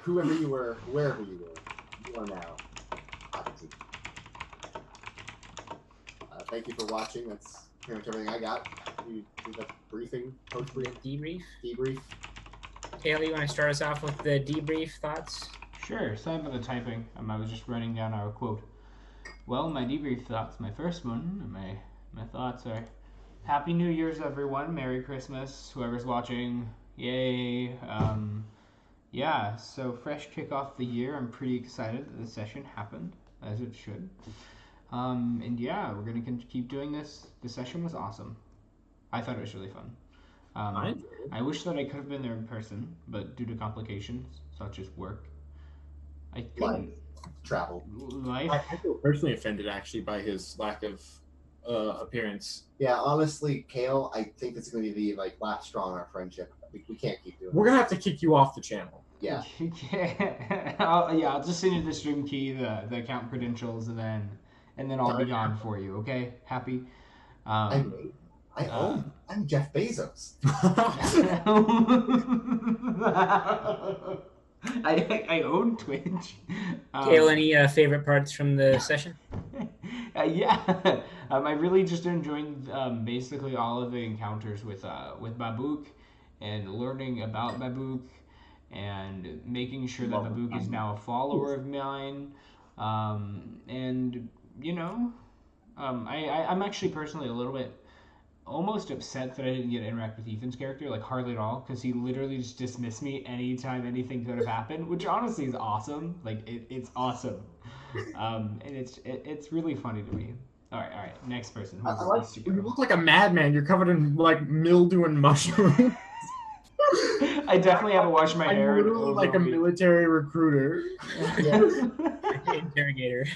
Whoever you were, wherever you were, you are now Haji. Thank you for watching. That's pretty much everything I got. We did a briefing, post-brief, Debrief. debrief. Haley, you want to start us off with the debrief thoughts? Sure, sorry about the typing. I was just writing down our quote. Well, my debrief thoughts, my first one, my thoughts are, Happy New Year's, everyone. Merry Christmas, whoever's watching. Yay. yeah, so fresh kick off the year. I'm pretty excited that the session happened, as it should. And yeah, we're gonna keep doing this. The session was awesome. I thought it was really fun. I I wish that I could have been there in person, but due to complications such as work, I couldn't. Travel. Life. I feel personally offended actually by his lack of appearance. Yeah, honestly, Kale, I think this is going to be the last straw in our friendship. We can't keep doing We're this. gonna have to kick you off the channel. Yeah. I'll just send you the stream key, the account credentials, and then I'll be gone for you. Okay, happy. I'm Jeff Bezos. I own Twitch. Kale, any favorite parts from the session? Yeah, I really just enjoyed basically all of the encounters with Babook and learning about Babook and making sure that Babook is now a follower of mine. And you know, I'm actually personally a little bit almost upset that I didn't get to interact with Ethan's character, like hardly at all, because he literally just dismissed me anytime anything could have happened, which honestly is awesome. Like it's awesome, and it's really funny to me. All right, next person. You look like a madman. You're covered in like mildew and mushrooms. I definitely haven't washed my hair. I'm literally like a military recruiter. Interrogator.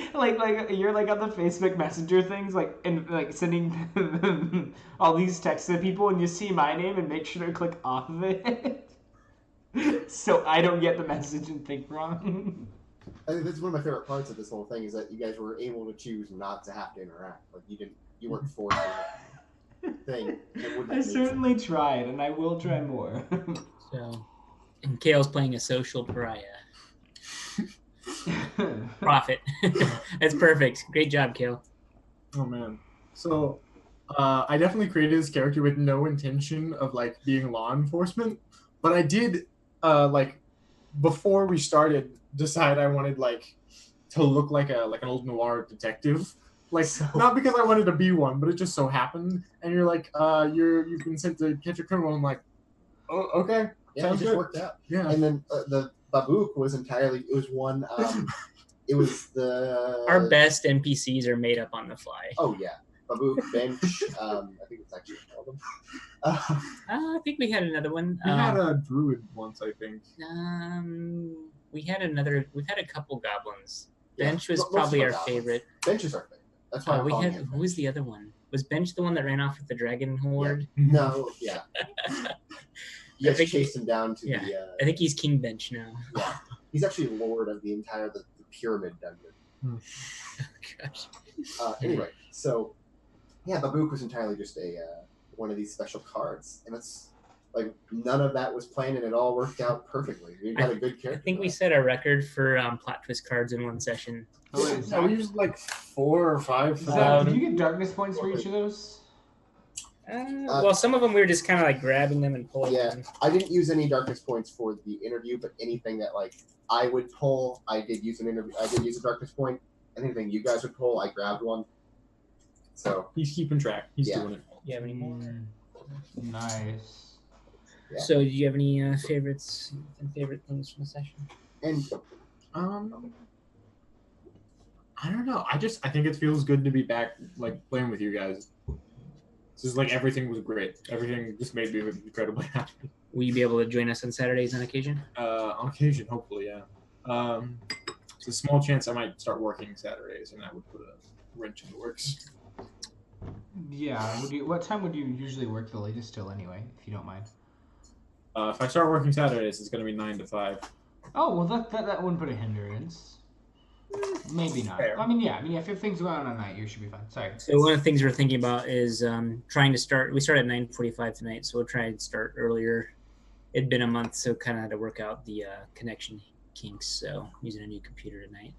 like you're like on the Facebook Messenger things, like and like sending all these texts to people, and you see my name and make sure to click off of it, so I don't get the message and think wrong. I think that's one of my favorite parts of this whole thing is that you guys were able to choose not to have to interact. Like you weren't forced to thing. I certainly tried, and I will try more. So, and Kale's playing a social pariah. Profit. That's perfect. Great job, Kale. Oh man. So I definitely created this character with no intention of like being law enforcement, but I did like before we started decide I wanted like to look like an old noir detective. Like not because I wanted to be one, but it just so happened. And you're like, you've been sent to catch a criminal. I'm like, oh, okay, yeah, sounds it just good. worked out. Yeah. And then the Babook was entirely. It was one. It was the. Our best NPCs are made up on the fly. Oh yeah, Babook, Bench. I think it's actually called them. I think we had another one. We had a druid once, I think. We had another. We've had a couple goblins. Yeah, Bench was most probably of our goblins. favorite. Bench is our favorite. That's why We had. Who was the other one? Was Bench the one that ran off with the dragon horde? No, yeah. You I guys think chased him down to yeah. the. I think he's King Bench now. Yeah, he's actually lord of the entire the pyramid dungeon. Gosh. Anyway, so yeah, Babook was entirely just a one of these special cards, and it's like none of that was planned, and it all worked out perfectly. We got a good I character. think we set a record for plot twist cards in one session. Oh, wait, Yeah, we used like 4 or 5. Zach, did you get darkness points for each of those? Well, some of them we were just kind of like grabbing them and pulling Yeah, them. I didn't use any darkness points for the interview, but anything that like I would pull, I did use an interview. I did use a darkness point. Anything you guys would pull, I grabbed one. So He's keeping track. He's Yeah. doing it. Do you have any more? Nice. Yeah. So, do you have any favorites and favorite things from the session? and I don't know. I think it feels good to be back, like playing with you guys. It's just like everything was great. Everything just made me incredibly happy. Will you be able to join us on Saturdays on occasion? On occasion, hopefully, yeah. It's a small chance I might start working Saturdays, and that would put a wrench in the works. Yeah. What time would you usually work the latest till anyway, if you don't mind? If I start working Saturdays, it's going to be 9 to 5. Oh well, that wouldn't put a hindrance. Maybe not. Fair. I mean, yeah. I mean, if things go on night, you should be fine. Sorry. So one of the things we're thinking about is trying to start. We start at 9:45 tonight, so we'll try and start earlier. It'd been a month, so kind of had to work out the connection kinks. So using a new computer tonight.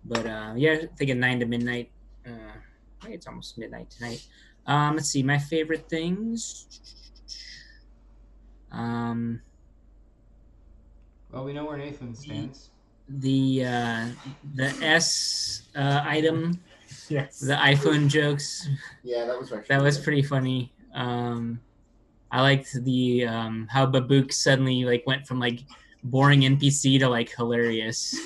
But yeah, thinking 9 to midnight. I think it's almost midnight tonight. Let's see. My favorite things. Well, we know where Nathan stands. The S item, Yes. the iPhone jokes. yeah, that was my That was favorite. pretty funny. I liked the how Babook suddenly like went from like boring NPC to like hilarious.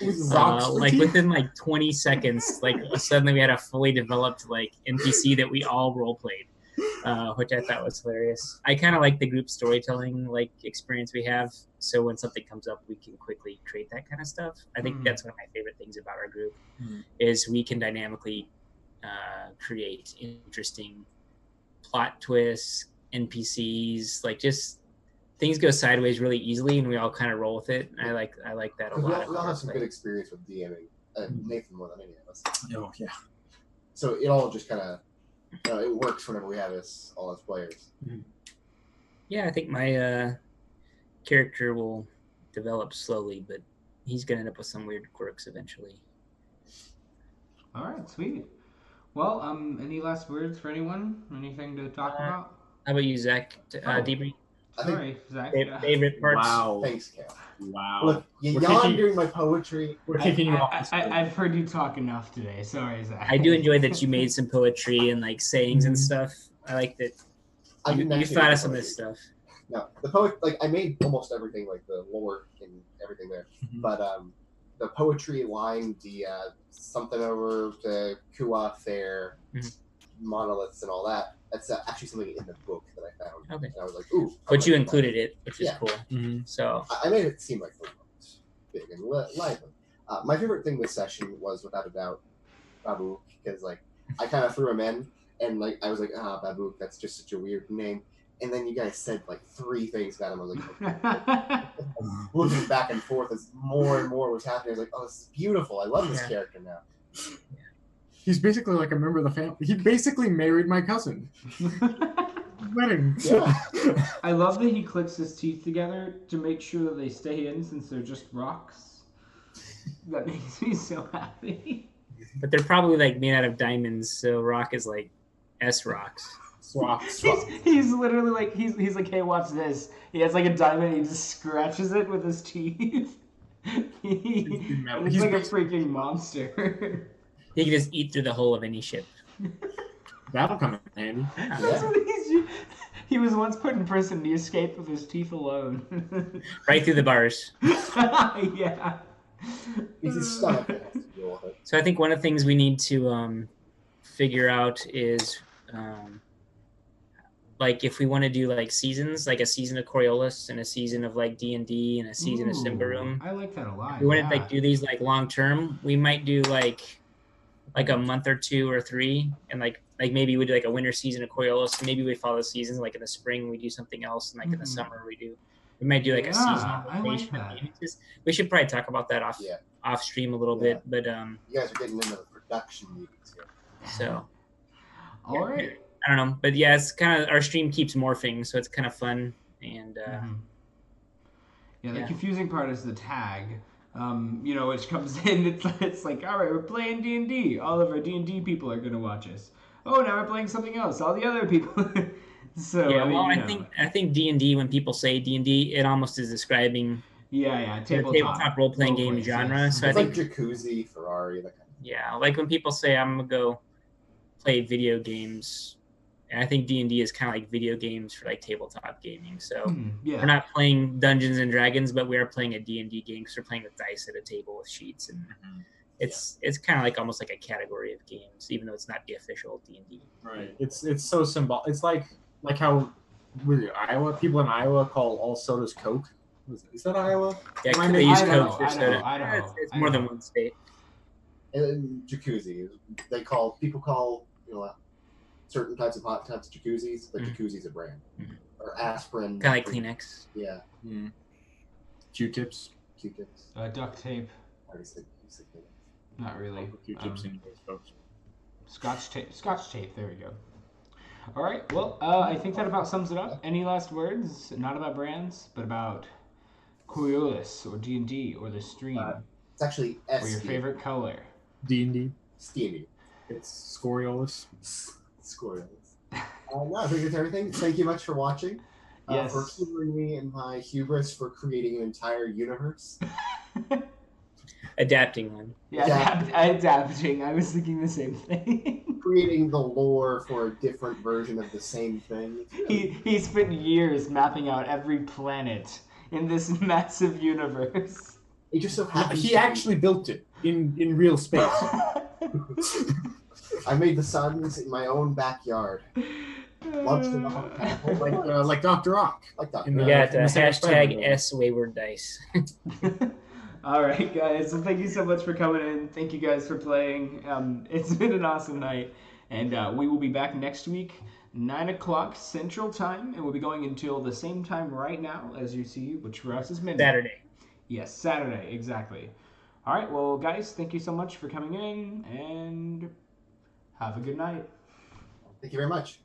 Like within like 20 seconds, like suddenly we had a fully developed like NPC that we all role played, which I thought was hilarious. I kind of like the group storytelling like experience we have. So when something comes up, we can quickly create that kind of stuff. I think that's one of my favorite things about our group is we can dynamically create interesting plot twists, NPCs, like just things go sideways really easily, and we all kind of roll with it. I like that a lot. We all have some good experience with DMing. Nathan more than any of us. Oh yeah. So it all just kind of it works whenever we have us all as players. Yeah, I think my character will develop slowly, but he's gonna end up with some weird quirks eventually. All right, sweet. Well, any last words for anyone? Anything to talk about? How about you, Zach? Debrief. Sorry, Zach. Favorite parts? Wow. Thanks, Cal. Wow. Look, you yawn during my poetry. We're kicking you off. I've heard you talk enough today. Sorry, Zach. I do enjoy that you made some poetry and like sayings and stuff. I like that you thought of some of this stuff. No, the poet, like I made almost everything, like the lore and everything there. But the poetry line, the something over the Kuwa Fair, monoliths and all that. That's actually something in the book that I found. Okay. And I was like, ooh. But you included it, which is cool. So I made it seem like it was big and lively. My favorite thing this session was, without a doubt, Babook, because like I kind of threw him in, and like I was like, Babook, that's just such a weird name. And then you guys said like 3 things about him. I was like, looking back and forth as more and more was happening. I was like, oh, this is beautiful. I love this character now. He's basically like a member of the family. He basically married my cousin. Wedding. Yeah. I love that he clicks his teeth together to make sure that they stay in since they're just rocks. That makes me so happy. But they're probably like made out of diamonds, so rock is like S rocks. He's literally like he's like, hey, watch this. He has like a diamond. And he just scratches it with his teeth. He's like a freaking monster. He can just eat through the hull of any ship. That'll come in handy. He was once put in prison. He escaped with his teeth alone. Right through the bars. Yeah. So I think one of the things we need to figure out is like if we want to do like seasons, like a season of Coriolis and a season of like D&D and a season of Simbaroom. I like that a lot. If we want to like do these like long term, we might do like a month or 2 or 3, and like maybe we do like a winter season of Coriolis, and maybe we follow seasons. Like in the spring we do something else, and like in the summer we might do like a season rotation. We should probably talk about that off stream a little bit, but you guys are getting into the production meetings here. So all right. I don't know, but yeah, it's kind of our stream keeps morphing, so it's kind of fun. And the confusing part is the tag, which comes in. It's like, all right, we're playing D&D. All of our D&D people are gonna watch us. Oh, now we're playing something else. All the other people. So yeah, I think D&D. When people say D&D, it almost is describing tabletop role playing game genre. Yes. So it's I like think Jacuzzi, Ferrari, that kind of. Yeah, like when people say I'm gonna go play video games. And I think D&D is kind of like video games for like tabletop gaming. So we're not playing Dungeons and Dragons, but we are playing a D&D game because we're playing with dice at a table with sheets, and it's kind of like almost like a category of games, even though it's not the official D&D. Right. It's so symbolic. It's like how Iowa people in Iowa call all sodas Coke. Is that Iowa? Yeah, they use Coke for soda. It's more than one state. And Jacuzzi, people call certain types of hot tubs jacuzzis, but Jacuzzi's a brand. Or aspirin. Kind of like Kleenex. Yeah. Q-tips. Duct tape. Not really. Q-tips anyways, folks. Scotch tape. There we go. All right. Well, I think that about sums it up. Any last words? Not about brands, but about Coriolis or D&D or the stream. It's actually S. Or your favorite color. D&D. Steamy. It's Coriolis. Coriolis. I think that's everything. Thank you much for watching. Yes. For humoring me and my hubris for creating an entire universe. Adapting one. Yeah, adapting. I was thinking the same thing. Creating the lore for a different version of the same thing. He spent years mapping out every planet in this massive universe. It just so happens He to be- actually built it in real space. I made the suns in my own backyard. Launched in the home like Dr. Rock. like that. In We the- got in the second Spider-Man movie. #S Wayward Dice. All right, guys. Well, thank you so much for coming in. Thank you guys for playing. It's been an awesome night, and we will be back next week, 9 o'clock Central Time, and we'll be going until the same time right now as you see, which for us is midnight. Saturday. Yes, Saturday, exactly. All right, well, guys, thank you so much for coming in, and have a good night. Thank you very much.